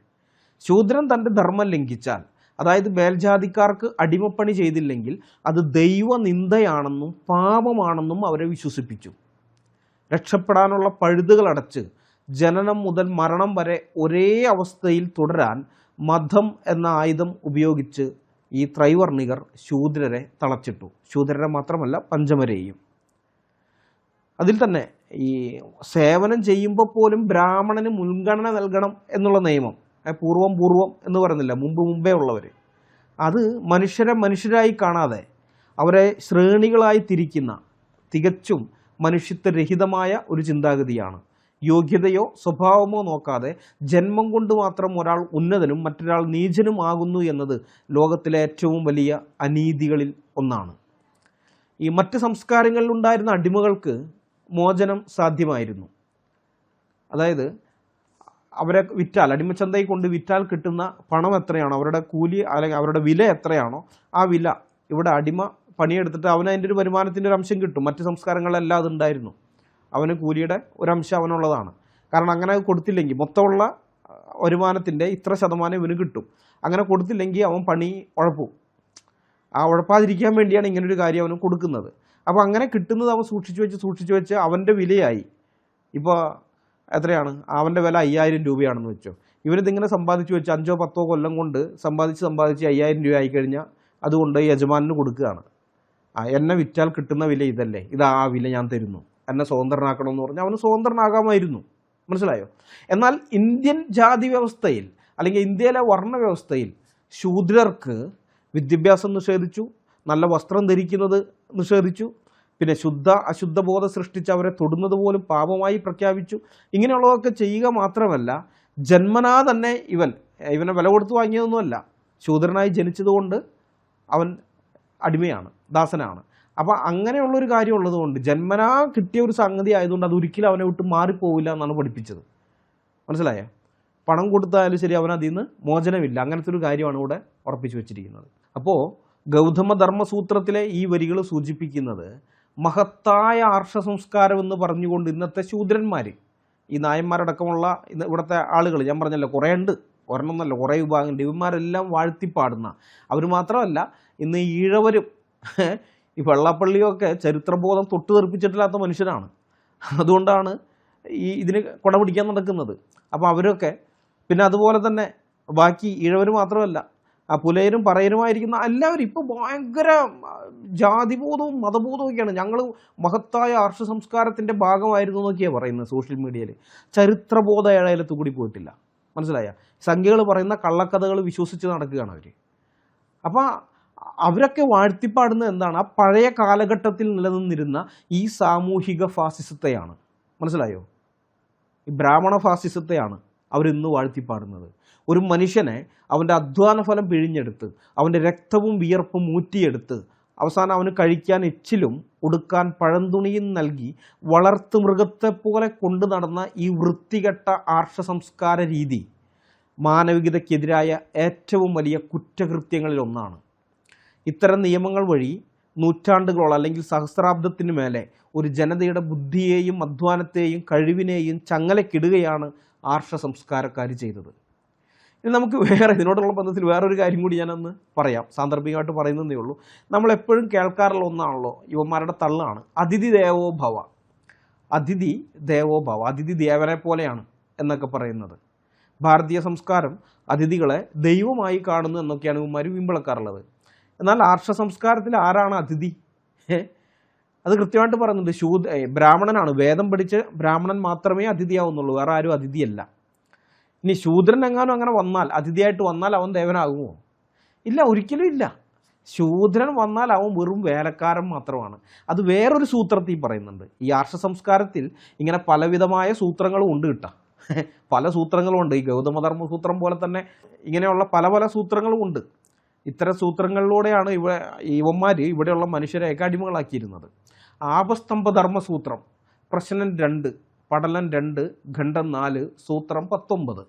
ശൂദ്രൻ തൻ്റെ ധർമ്മം ലംഘിച്ചാൽ അതായത് മേൽജാതിക്കാർക്ക് അടിമപ്പണി ചെയ്തില്ലെങ്കിൽ അത് ദൈവനിന്ദയാണെന്നും പാപമാണെന്നും അവരെ വിശ്വസിപ്പിച്ചു. രക്ഷപ്പെടാനുള്ള പഴുതുകൾ അടച്ച് ജനനം മുതൽ മരണം വരെ ഒരേ അവസ്ഥയിൽ തുടരാൻ മതം എന്ന ആയുധം ഉപയോഗിച്ച് ഈ ത്രൈവർണികർ ശൂദ്രരെ തളച്ചിട്ടു. ശൂദ്രരെ മാത്രമല്ല, പഞ്ചമരെയും. അതിൽ തന്നെ ഈ സേവനം ചെയ്യുമ്പോൾ പോലും ബ്രാഹ്മണന് മുൻഗണന നൽകണം എന്നുള്ള നിയമം, പൂർവം എന്ന് പറയുന്നില്ല, മുമ്പേ ഉള്ളവർ, അത് മനുഷ്യരെ മനുഷ്യരായി കാണാതെ അവരെ ശ്രേണികളായി തിരിക്കുന്ന തികച്ചും മനുഷ്യത്വരഹിതമായ ഒരു ചിന്താഗതിയാണ്. യോഗ്യതയോ സ്വഭാവമോ നോക്കാതെ ജന്മം കൊണ്ട് മാത്രം ഒരാൾ ഉന്നതനും മറ്റൊരാൾ നീചനുമാകുന്നു എന്നത് ലോകത്തിലെ ഏറ്റവും വലിയ അനീതികളിൽ ഒന്നാണ്. ഈ മറ്റ് സംസ്കാരങ്ങളിലുണ്ടായിരുന്ന അടിമകൾക്ക് മോചനം സാധ്യമായിരുന്നു. അതായത് അവരെ വിറ്റാൽ, അടിമച്ചന്തയിൽ കൊണ്ട് വിറ്റാൽ കിട്ടുന്ന പണം എത്രയാണോ, അവരുടെ കൂലി അല്ലെങ്കിൽ അവരുടെ വില എത്രയാണോ ആ വില ഇവിടെ അടിമ പണിയെടുത്തിട്ട് അവന് അതിൻ്റെ ഒരു വരുമാനത്തിൻ്റെ ഒരു അംശം കിട്ടും. മറ്റ് സംസ്കാരങ്ങളിലെല്ലാം അതുണ്ടായിരുന്നു. അവന് കൂലിയുടെ ഒരംശം അവനുള്ളതാണ്. കാരണം അങ്ങനെ കൊടുത്തില്ലെങ്കിൽ മൊത്തമുള്ള വരുമാനത്തിൻ്റെ ഇത്ര ശതമാനം ഇവന് കിട്ടും. അങ്ങനെ കൊടുത്തില്ലെങ്കിൽ അവൻ പണി ഉഴപ്പും. ആ ഉഴപ്പാതിരിക്കാൻ വേണ്ടിയാണ് ഇങ്ങനൊരു കാര്യം അവന് കൊടുക്കുന്നത്. അപ്പോൾ അങ്ങനെ കിട്ടുന്നത് അവൻ സൂക്ഷിച്ചു വെച്ച് അവൻ്റെ വിലയായി. ഇപ്പോൾ എത്രയാണ് അവൻ്റെ വില 5000 രൂപയാണെന്ന് വെച്ചോ. ഇവനിതിങ്ങനെ സമ്പാദിച്ചു വെച്ച് 5-10 കൊല്ലം കൊണ്ട് സമ്പാദിച്ച് 5000 രൂപ ആയിക്കഴിഞ്ഞാൽ അതുകൊണ്ട് യജമാനന് കൊടുക്കുകയാണ്. എന്നെ വിറ്റാൽ കിട്ടുന്ന വില ഇതല്ലേ, ഇതാ ആ വില ഞാൻ തരുന്നു, എന്നെ സ്വതന്ത്രനാക്കണമെന്ന് പറഞ്ഞാൽ അവന് സ്വതന്ത്രനാകാമായിരുന്നു. മനസ്സിലായോ? എന്നാൽ ഇന്ത്യൻ ജാതി വ്യവസ്ഥയിൽ അല്ലെങ്കിൽ ഇന്ത്യയിലെ വർണ്ണ വ്യവസ്ഥയിൽ ശൂദ്രർക്ക് വിദ്യാഭ്യാസം നിഷേധിച്ചു, നല്ല വസ്ത്രം ധരിക്കുന്നത് നിഷേധിച്ചു, പിന്നെ അശുദ്ധ ബോധം സൃഷ്ടിച്ച് അവരെ തൊടുന്നത് പോലും പാപമായി പ്രഖ്യാപിച്ചു. ഇങ്ങനെയുള്ളതൊക്കെ ചെയ്യുക മാത്രമല്ല, ജന്മനാ തന്നെ ഇവനെ വില കൊടുത്ത് വാങ്ങിയതൊന്നുമല്ല. ശൂദ്രനായി ജനിച്ചതുകൊണ്ട് അവൻ അടിമയാണ്, ദാസനാണ്. അപ്പോൾ അങ്ങനെയുള്ളൊരു കാര്യം ഉള്ളതുകൊണ്ട്, ജന്മനാ കിട്ടിയ ഒരു സംഗതി ആയതുകൊണ്ട് അതൊരിക്കലും അവനെ വിട്ട് മാറിപ്പോവില്ല എന്നാണ് പഠിപ്പിച്ചത്. മനസ്സിലായോ? പണം കൊടുത്താലും ശരി, അവനതിൽ നിന്ന് മോചനമില്ല. അങ്ങനത്തെ ഒരു കാര്യമാണ് ഇവിടെ ഉറപ്പിച്ചു വെച്ചിരിക്കുന്നത്. അപ്പോൾ ഗൗതമധർമ്മസൂത്രത്തിലെ ഈ വരികൾ സൂചിപ്പിക്കുന്നത് മഹത്തായ ആർഷ സംസ്കാരം എന്ന് പറഞ്ഞുകൊണ്ട് ഇന്നത്തെ ശൂദ്രന്മാർ, ഈ നായന്മാരടക്കമുള്ള ഇവിടുത്തെ ആളുകൾ, ഞാൻ പറഞ്ഞല്ലോ കുറേ ഉണ്ട്, ഒരെണ്ണമൊന്നല്ല കുറേ വിഭാഗമുണ്ട്, ഇവന്മാരെല്ലാം വാഴ്ത്തിപ്പാടുന്ന, അവർ മാത്രമല്ല ഇന്ന് ഈഴവരും ഈ വെള്ളാപ്പള്ളിയൊക്കെ ചരിത്രബോധം തൊട്ട് തെറിപ്പിച്ചിട്ടില്ലാത്ത മനുഷ്യരാണ്. അതുകൊണ്ടാണ് ഇതിന് കൊട പിടിക്കാൻ നടക്കുന്നത്. അപ്പോൾ അവരൊക്കെ, പിന്നെ അതുപോലെ തന്നെ ബാക്കി ഈഴവർ മാത്രമല്ല, ആ പുലയരും പറയരുമായിരിക്കുന്ന എല്ലാവരും ഇപ്പോൾ ഭയങ്കര ജാതിബോധവും മതബോധവും ഒക്കെയാണ്. ഞങ്ങൾ മഹത്തായ ആർഷ സംസ്കാരത്തിൻ്റെ ഭാഗമായിരുന്നു എന്നൊക്കെയാണ് പറയുന്നത് സോഷ്യൽ മീഡിയയിൽ. ചരിത്രബോധ ഏഴായാലത്തു കൂടി പോയിട്ടില്ല. മനസ്സിലായ? സംഖ്യകൾ പറയുന്ന കള്ളക്കഥകൾ വിശ്വസിച്ച് നടക്കുകയാണ് അവർ. അപ്പോൾ അവരൊക്കെ വാഴ്ത്തിപ്പാടുന്നത് എന്താണ്? ആ പഴയ കാലഘട്ടത്തിൽ നിലനിന്നിരുന്ന ഈ സാമൂഹിക ഫാസിസത്തെയാണ്. മനസ്സിലായോ? ഈ ബ്രാഹ്മണ ഫാസിസത്തെയാണ് അവരിന്ന് വാഴ്ത്തിപ്പാടുന്നത്. ഒരു മനുഷ്യനെ അവൻ്റെ അധ്വാന ഫലം പിഴിഞ്ഞെടുത്ത്, അവൻ്റെ രക്തവും വിയർപ്പും ഊറ്റിയെടുത്ത്, അവസാനം അവന് കഴിക്കാൻ എച്ചിലും ഉടുക്കാൻ പഴന്തുണിയും നൽകി വളർത്തു മൃഗത്തെപ്പോലെ കൊണ്ടു നടന്ന ഈ വൃത്തികെട്ട ആർഷ സംസ്കാര രീതി മാനവികതയ്ക്കെതിരായ ഏറ്റവും വലിയ കുറ്റകൃത്യങ്ങളിലൊന്നാണ്. ഇത്തരം നിയമങ്ങൾ വഴി നൂറ്റാണ്ടുകളോളം അല്ലെങ്കിൽ സഹസ്രാബ്ദത്തിന് മേലെ ഒരു ജനതയുടെ ബുദ്ധിയെയും അധ്വാനത്തെയും കഴിവിനെയും ചങ്ങലക്കിടുകയാണ് ആർഷ സംസ്കാരക്കാർ ചെയ്തത്. ഇനി നമുക്ക് ഇതിനോടുള്ള ബന്ധത്തിൽ വേറൊരു കാര്യം കൂടി ഞാനൊന്ന് പറയാം, സാന്ദർഭികമായിട്ട് പറയുന്നതേ ഉള്ളൂ. നമ്മളെപ്പോഴും കേൾക്കാറുള്ള ഒന്നാണല്ലോ, യുവന്മാരുടെ തള്ളാണ് അതിഥി ദേവോ ഭവ. അതിഥി ദേവോ ഭവ, അതിഥി ദേവനെ പോലെയാണ് എന്നൊക്കെ പറയുന്നത്. ഭാരതീയ സംസ്കാരം അതിഥികളെ ദൈവമായി കാണുന്നു എന്നൊക്കെയാണ് ഇവന്മാർ വീമ്പിളക്കാറുള്ളത്. എന്നാൽ ആർഷ സംസ്കാരത്തിൽ ആരാണ് അതിഥി? അത് കൃത്യമായിട്ട് പറയുന്നുണ്ട്. ബ്രാഹ്മണനാണ്, വേദം പഠിച്ച് ബ്രാഹ്മണൻ മാത്രമേ അതിഥിയാവുന്നുള്ളൂ, വേറെ ആരും അതിഥിയല്ല. ഇനി ശൂദ്രൻ എങ്ങാനും അങ്ങനെ വന്നാൽ, അതിഥിയായിട്ട് വന്നാൽ അവൻ ദേവനാകുമോ? ഇല്ല, ഒരിക്കലും ഇല്ല. ശൂദ്രൻ വന്നാൽ അവൻ വെറും വേലക്കാരൻ മാത്രമാണ്. അത് വേറൊരു സൂത്രത്തിൽ പറയുന്നുണ്ട്. ഈ ആർഷ സംസ്കാരത്തിൽ ഇങ്ങനെ പലവിധമായ സൂത്രങ്ങളും ഉണ്ട് കിട്ടാം, പല സൂത്രങ്ങളുമുണ്ട്. ഈ ഗൗതമധർമ്മ സൂത്രം പോലെ തന്നെ ഇങ്ങനെയുള്ള പല പല സൂത്രങ്ങളും ഉണ്ട്. ഇത്തരം സൂത്രങ്ങളിലൂടെയാണ് ഇവന്മാർ ഇവിടെയുള്ള മനുഷ്യരെയൊക്കെ അടിമകളാക്കിയിരുന്നത്. ആപസ്തംഭധർമ്മസൂത്രം പ്രശ്നം 2, പടലൻ 2, ഖണ്ഡം 4, സൂത്രം 19.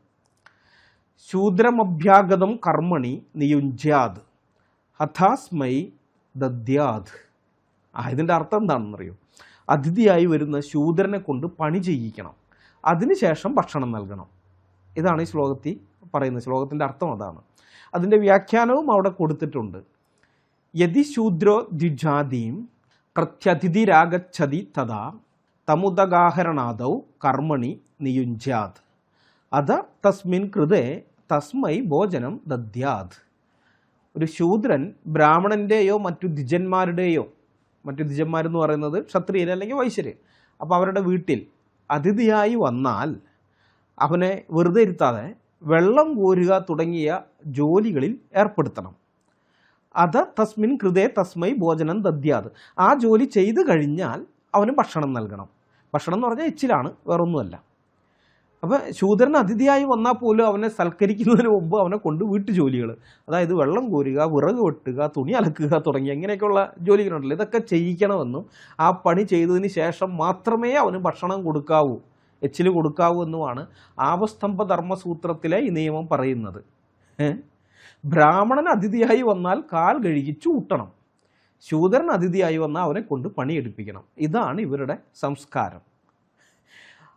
ശൂദ്രമഭ്യാഗതം കർമ്മണി നിയുഞ്ജ്യാത് ഹഥാസ്മൈ ദദ്യാത്. ഇതിൻ്റെ അർത്ഥം എന്താണെന്നറിയോ? അതിഥിയായി വരുന്ന ശൂദ്രനെ കൊണ്ട് പണി ചെയ്യിക്കണം, അതിനുശേഷം ഭക്ഷണം നൽകണം. ഇതാണ് ഈ ശ്ലോകത്തിൽ പറയുന്നത്. ശ്ലോകത്തിൻ്റെ അർത്ഥം അതാണ്. അതിൻ്റെ വ്യാഖ്യാനവും അവിടെ കൊടുത്തിട്ടുണ്ട്. യതി ശൂദ്രോ ദ്വിജാതീം പ്രത്യതിഥിരാഗച്ഛതി തഥാ തമുദഗാഹരണാദൗ കർമ്മണി നിയുഞ്ജാത് അത തസ്മിൻ കൃതേ തസ്മൈ ഭോജനം ദദ്യാത്. ഒരു ശൂദ്രൻ ബ്രാഹ്മണൻ്റെയോ മറ്റു ദ്വിജന്മാരുടെയോ, മറ്റു ദ്വിജന്മാരെന്ന് പറയുന്നത് ക്ഷത്രിയർ അല്ലെങ്കിൽ വൈശ്യര്, അപ്പോൾ അവരുടെ വീട്ടിൽ അതിഥിയായി വന്നാൽ അവനെ വെറുതെ ഇരുത്താതെ വെള്ളം കോരുക തുടങ്ങിയ ജോലികളിൽ ഏർപ്പെടുത്തണം. അത് തസ്മിൻ കൃതേ തസ്മൈ ഭോജനം ദദ്യാത്. ആ ജോലി ചെയ്തു കഴിഞ്ഞാൽ അവന് ഭക്ഷണം നൽകണം. ഭക്ഷണം എന്ന് പറഞ്ഞാൽ എച്ചിലാണ്, വേറൊന്നുമല്ല. അപ്പോൾ ശൂദ്രൻ അതിഥിയായി വന്നാൽ പോലും അവനെ സൽക്കരിക്കുന്നതിന് മുമ്പ് അവനെ കൊണ്ട് വീട്ടുജോലികൾ, അതായത് വെള്ളം കോരുക, വിറക് വെട്ടുക, തുണി അലക്കുക തുടങ്ങിയ ഇങ്ങനെയൊക്കെയുള്ള ജോലികളുണ്ടല്ലോ, ഇതൊക്കെ ചെയ്യിക്കണമെന്നും ആ പണി ചെയ്തതിന് ശേഷം മാത്രമേ അവന് ഭക്ഷണം കൊടുക്കാവൂ, എച്ചിൽ കൊടുക്കാവൂ എന്നുമാണ് ആപസ്തംഭ ധർമ്മസൂത്രത്തിലെ ഈ നിയമം പറയുന്നത്. ബ്രാഹ്മണൻ അതിഥിയായി വന്നാൽ കാൽ കഴുകി ചൂട്ടണം, ശൂദ്രൻ അതിഥിയായി വന്നാൽ അവനെ കൊണ്ട് പണിയെടുപ്പിക്കണം. ഇതാണ് ഇവരുടെ സംസ്കാരം.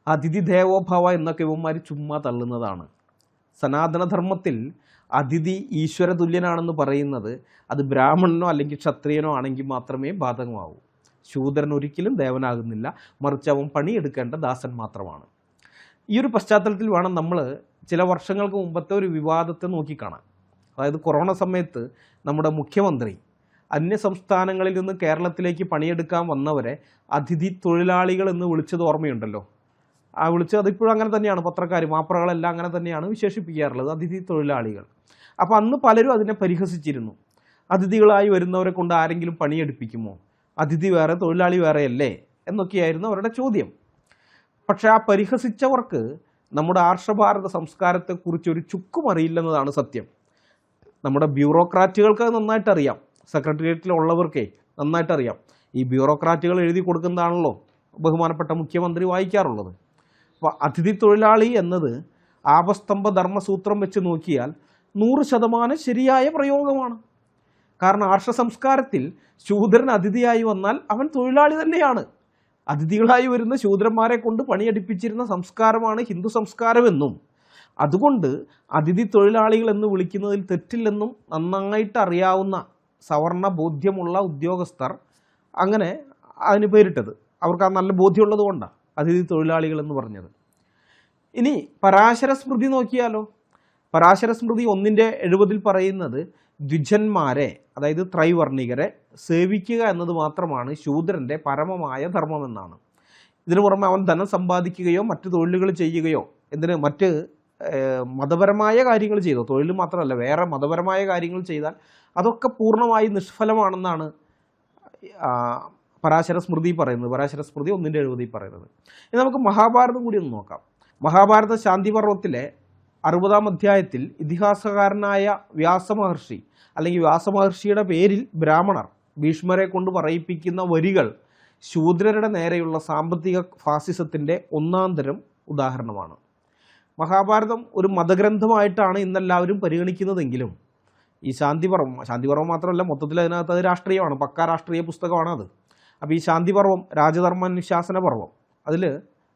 അതിഥി ദേവോഭവ എന്നൊക്കെ ഇവന്മാർ ചുമ്മാ തള്ളുന്നതാണ്. സനാതനധർമ്മത്തിൽ അതിഥി ഈശ്വര തുല്യനാണെന്ന് പറയുന്നത് അത് ബ്രാഹ്മണനോ അല്ലെങ്കിൽ ക്ഷത്രിയനോ ആണെങ്കിൽ മാത്രമേ ബാധകമാവൂ. ശൂദ്രൻ ഒരിക്കലും ദേവനാകുന്നില്ല, മറിച്ച് അവൻ പണിയെടുക്കേണ്ട ദാസൻ മാത്രമാണ്. ഈ ഒരു പശ്ചാത്തലത്തിൽ വേണം നമ്മൾ ചില വർഷങ്ങൾക്ക് മുമ്പത്തെ ഒരു വിവാദത്തെ നോക്കിക്കാണാൻ. അതായത് കൊറോണ സമയത്ത് നമ്മുടെ മുഖ്യമന്ത്രി അന്യ സംസ്ഥാനങ്ങളിൽ നിന്ന് കേരളത്തിലേക്ക് പണിയെടുക്കാൻ വന്നവരെ അതിഥി തൊഴിലാളികൾ എന്ന് വിളിച്ചത് ഓർമ്മയുണ്ടല്ലോ. ആ വിളിച്ചത് അതിപ്പോഴും അങ്ങനെ തന്നെയാണ്, പത്രക്കാർ മാപ്രകളെല്ലാം അങ്ങനെ തന്നെയാണ് വിശേഷിപ്പിക്കാറുള്ളത്, അതിഥി തൊഴിലാളികൾ. അപ്പോൾ അന്ന് പലരും അതിനെ പരിഹസിച്ചിരുന്നു. അതിഥികളായി വരുന്നവരെ കൊണ്ട് ആരെങ്കിലും പണിയെടുപ്പിക്കുമോ, അതിഥി വേറെ തൊഴിലാളി വേറെയല്ലേ എന്നൊക്കെയായിരുന്നു അവരുടെ ചോദ്യം. പക്ഷേ ആ പരിഹസിച്ചവർക്ക് നമ്മുടെ ആർഷഭാരത സംസ്കാരത്തെക്കുറിച്ച് ഒരു ചുക്കും അറിയില്ലെന്നതാണ് സത്യം. നമ്മുടെ ബ്യൂറോക്രാറ്റുകൾക്ക് അത് നന്നായിട്ടറിയാം, സെക്രട്ടേറിയറ്റിലുള്ളവർക്കേ നന്നായിട്ടറിയാം. ഈ ബ്യൂറോക്രാറ്റുകൾ എഴുതി കൊടുക്കുന്നതാണല്ലോ ബഹുമാനപ്പെട്ട മുഖ്യമന്ത്രി വായിക്കാറുള്ളത്. അപ്പോൾ അതിഥി തൊഴിലാളി എന്നത് ആപസ്തംഭ ധർമ്മസൂത്രം വെച്ച് നോക്കിയാൽ 100% ശരിയായ പ്രയോഗമാണ്. കാരണം ആർഷ സംസ്കാരത്തിൽ ശൂദ്രൻ അതിഥിയായി വന്നാൽ അവൻ തൊഴിലാളി തന്നെയാണ്. അതിഥികളായി വരുന്ന ശൂദ്രന്മാരെ കൊണ്ട് പണിയെടുപ്പിച്ചിരുന്ന സംസ്കാരമാണ് ഹിന്ദു സംസ്കാരമെന്നും അതുകൊണ്ട് അതിഥി തൊഴിലാളികൾ എന്ന് വിളിക്കുന്നതിൽ തെറ്റില്ലെന്നും നന്നായിട്ട് അറിയാവുന്ന സവർണ ബോധ്യമുള്ള ഉദ്യോഗസ്ഥർ അങ്ങനെ അതിന് പേരിട്ടത്. അവർക്ക് ആ നല്ല ബോധ്യമുള്ളത് കൊണ്ടാണ് അതിഥി തൊഴിലാളികൾ എന്ന് പറഞ്ഞത്. ഇനി പരാശര സ്മൃതി നോക്കിയാലോ. പരാശര സ്മൃതി 1:70 പറയുന്നത് ദ്വിജന്മാരെ, അതായത് ത്രൈവർണികരെ സേവിക്കുക എന്നത് മാത്രമാണ് ശൂദ്രൻ്റെ പരമമായ ധർമ്മമെന്നാണ്. ഇതിനു പുറമെ അവൻ ധനം സമ്പാദിക്കുകയോ മറ്റു തൊഴിലുകൾ ചെയ്യുകയോ, മറ്റ് മതപരമായ കാര്യങ്ങൾ ചെയ്തോ, തൊഴിൽ മാത്രമല്ല വേറെ മതപരമായ കാര്യങ്ങൾ ചെയ്താൽ അതൊക്കെ പൂർണ്ണമായി നിഷ്ഫലമാണെന്നാണ് പരാശര സ്മൃതി പറയുന്നത്. പരാശര സ്മൃതി 1:70 പറയുന്നത്. ഇനി നമുക്ക് മഹാഭാരതം കൂടി ഒന്ന് നോക്കാം. മഹാഭാരത ശാന്തിപർവത്തിലെ 60-ാം അധ്യായത്തിൽ ഇതിഹാസകാരനായ വ്യാസമഹർഷി അല്ലെങ്കിൽ വ്യാസമഹർഷിയുടെ പേരിൽ ബ്രാഹ്മണർ ഭീഷ്മരെ കൊണ്ട് പറയിപ്പിക്കുന്ന വരികൾ ശൂദ്രരുടെ നേരെയുള്ള സാമ്പത്തിക ഫാസിസത്തിൻ്റെ ഒന്നാന്തരം ഉദാഹരണമാണ്. മഹാഭാരതം ഒരു മതഗ്രന്ഥമായിട്ടാണ് ഇന്നെല്ലാവരും പരിഗണിക്കുന്നതെങ്കിലും ഈ ശാന്തിപർവം മാത്രമല്ല, മൊത്തത്തിൽ അതിനകത്ത് അത് രാഷ്ട്രീയമാണ്, പക്കാ രാഷ്ട്രീയ പുസ്തകമാണ് അത്. അപ്പോൾ ഈ ശാന്തിപർവം രാജധർമാനുശാസന പർവം, അതിൽ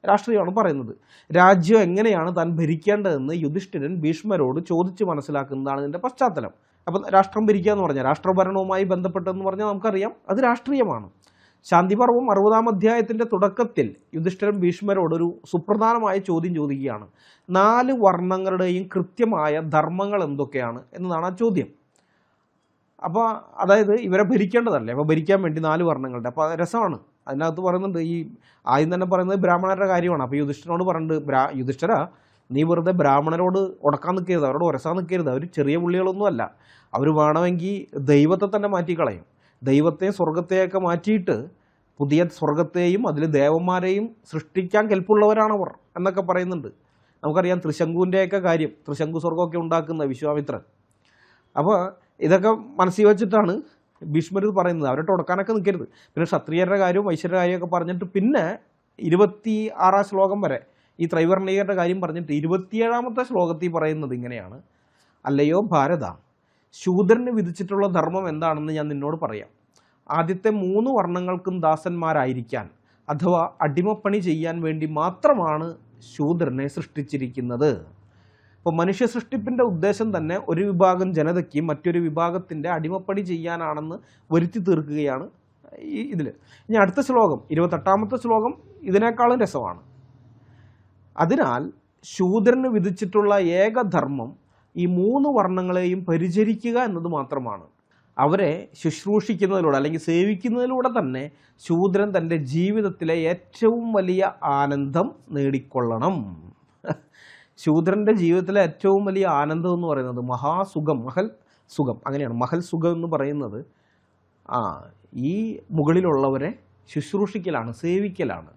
രാഷ്ട്രീയമാണ് പറയുന്നത്. രാജ്യം എങ്ങനെയാണ് താൻ ഭരിക്കേണ്ടതെന്ന് യുധിഷ്ഠിരൻ ഭീഷ്മരോട് ചോദിച്ച് മനസ്സിലാക്കുന്നതാണ് ഇതിൻ്റെ പശ്ചാത്തലം. അപ്പം രാഷ്ട്രം ഭരിക്കുക എന്ന് പറഞ്ഞാൽ രാഷ്ട്രഭരണവുമായി ബന്ധപ്പെട്ടെന്ന് പറഞ്ഞാൽ നമുക്കറിയാം അത് രാഷ്ട്രീയമാണ്. ശാന്തിപർവം 60-ാം അധ്യായത്തിൻ്റെ തുടക്കത്തിൽ യുധിഷ്ഠിരൻ ഭീഷ്മരോട് ഒരു സുപ്രധാനമായ ചോദ്യം ചോദിക്കുകയാണ്. 4 വർണ്ണങ്ങളുടെയും കൃത്യമായ ധർമ്മങ്ങൾ എന്തൊക്കെയാണ് എന്നതാണ് ആ ചോദ്യം. അപ്പോൾ അതായത് ഇവരെ ഭരിക്കേണ്ടതല്ലേ, അപ്പോൾ ഭരിക്കാൻ വേണ്ടി 4 വർണ്ണങ്ങളുടെ, അപ്പോൾ രസമാണ്. അതിനകത്ത് പറയുന്നുണ്ട്, ഈ ആദ്യം തന്നെ പറയുന്നത് ബ്രാഹ്മണരുടെ കാര്യമാണ്. അപ്പോൾ യുധിഷ്ഠിരനോട് പറഞ്ഞിട്ട്, യുധിഷ്ഠിര നീ വെറുതെ ബ്രാഹ്മണരോട് ഉടക്കാൻ നിൽക്കരുത്, അവരോട് ഉരസാൻ നിൽക്കരുത്, അവർ ചെറിയ പുള്ളികളൊന്നുമല്ല, അവർ വേണമെങ്കിൽ ദൈവത്തെ തന്നെ മാറ്റിക്കളയും. ദൈവത്തെ സ്വർഗത്തെയൊക്കെ മാറ്റിയിട്ട് പുതിയ സ്വർഗത്തെയും അതിൽ ദേവന്മാരെയും സൃഷ്ടിക്കാൻ കെൽപ്പുള്ളവരാണവർ എന്നൊക്കെ പറയുന്നുണ്ട്. നമുക്കറിയാം ത്രിശങ്കുവിൻ്റെയൊക്കെ കാര്യം, ത്രിശങ്കു സ്വർഗമൊക്കെ ഉണ്ടാക്കുന്ന വിശ്വാമിത്രൻ. അപ്പോൾ ഇതൊക്കെ മനസ്സിൽ വെച്ചിട്ടാണ് ഭീഷ്മർ പറയുന്നത്, അവരോട്ട് ഉടക്കാനൊക്കെ നിൽക്കരുത്. പിന്നെ ക്ഷത്രിയരുടെ കാര്യവും വൈശ്യരുടെ കാര്യമൊക്കെ പറഞ്ഞിട്ട് പിന്നെ 26-ാം ശ്ലോകം വരെ ഈ ത്രൈവർണികരുടെ കാര്യം പറഞ്ഞിട്ട് 27-ാമത്തെ ശ്ലോകത്തിൽ പറയുന്നത് ഇങ്ങനെയാണ്: അല്ലയോ ഭാരത, ശൂദ്രന് വിധിച്ചിട്ടുള്ള ധർമ്മം എന്താണെന്ന് ഞാൻ നിന്നോട് പറയാം. ആദ്യത്തെ 3 വർണ്ണങ്ങൾക്കും ദാസന്മാരായിരിക്കാൻ അഥവാ അടിമപ്പണി ചെയ്യാൻ വേണ്ടി മാത്രമാണ് ശൂദ്രനെ സൃഷ്ടിച്ചിരിക്കുന്നത്. ഇപ്പോൾ മനുഷ്യ സൃഷ്ടിപ്പിൻ്റെ ഉദ്ദേശം തന്നെ ഒരു വിഭാഗം ജനതയ്ക്ക് മറ്റൊരു വിഭാഗത്തിൻ്റെ അടിമപ്പണി ചെയ്യാനാണെന്ന് വരുത്തി തീർക്കുകയാണ് ഈ ഇതിൽ. ഇനി അടുത്ത ശ്ലോകം 28ാമത്തെ ശ്ലോകം ഇതിനേക്കാളും രസമാണ്. അതിനാൽ ശൂദ്രന് വിധിച്ചിട്ടുള്ള ഏകധർമ്മം ഈ 3 വർണ്ണങ്ങളെയും പരിചരിക്കുക എന്നത് മാത്രമാണ്. അവരെ ശുശ്രൂഷിക്കുന്നതിലൂടെ അല്ലെങ്കിൽ സേവിക്കുന്നതിലൂടെ തന്നെ ശൂദ്രൻ തൻ്റെ ജീവിതത്തിലെ ഏറ്റവും വലിയ ആനന്ദം നേടിക്കൊള്ളണം. ശൂദ്രൻ്റെ ജീവിതത്തിലെ ഏറ്റവും വലിയ ആനന്ദം എന്ന് പറയുന്നത് മഹാസുഖം, മഹൽ സുഖം, അങ്ങനെയാണ്. മഹൽ സുഖം എന്ന് പറയുന്നത് ഈ മുകളിലുള്ളവരെ ശുശ്രൂഷിക്കലാണ്, സേവിക്കലാണ്.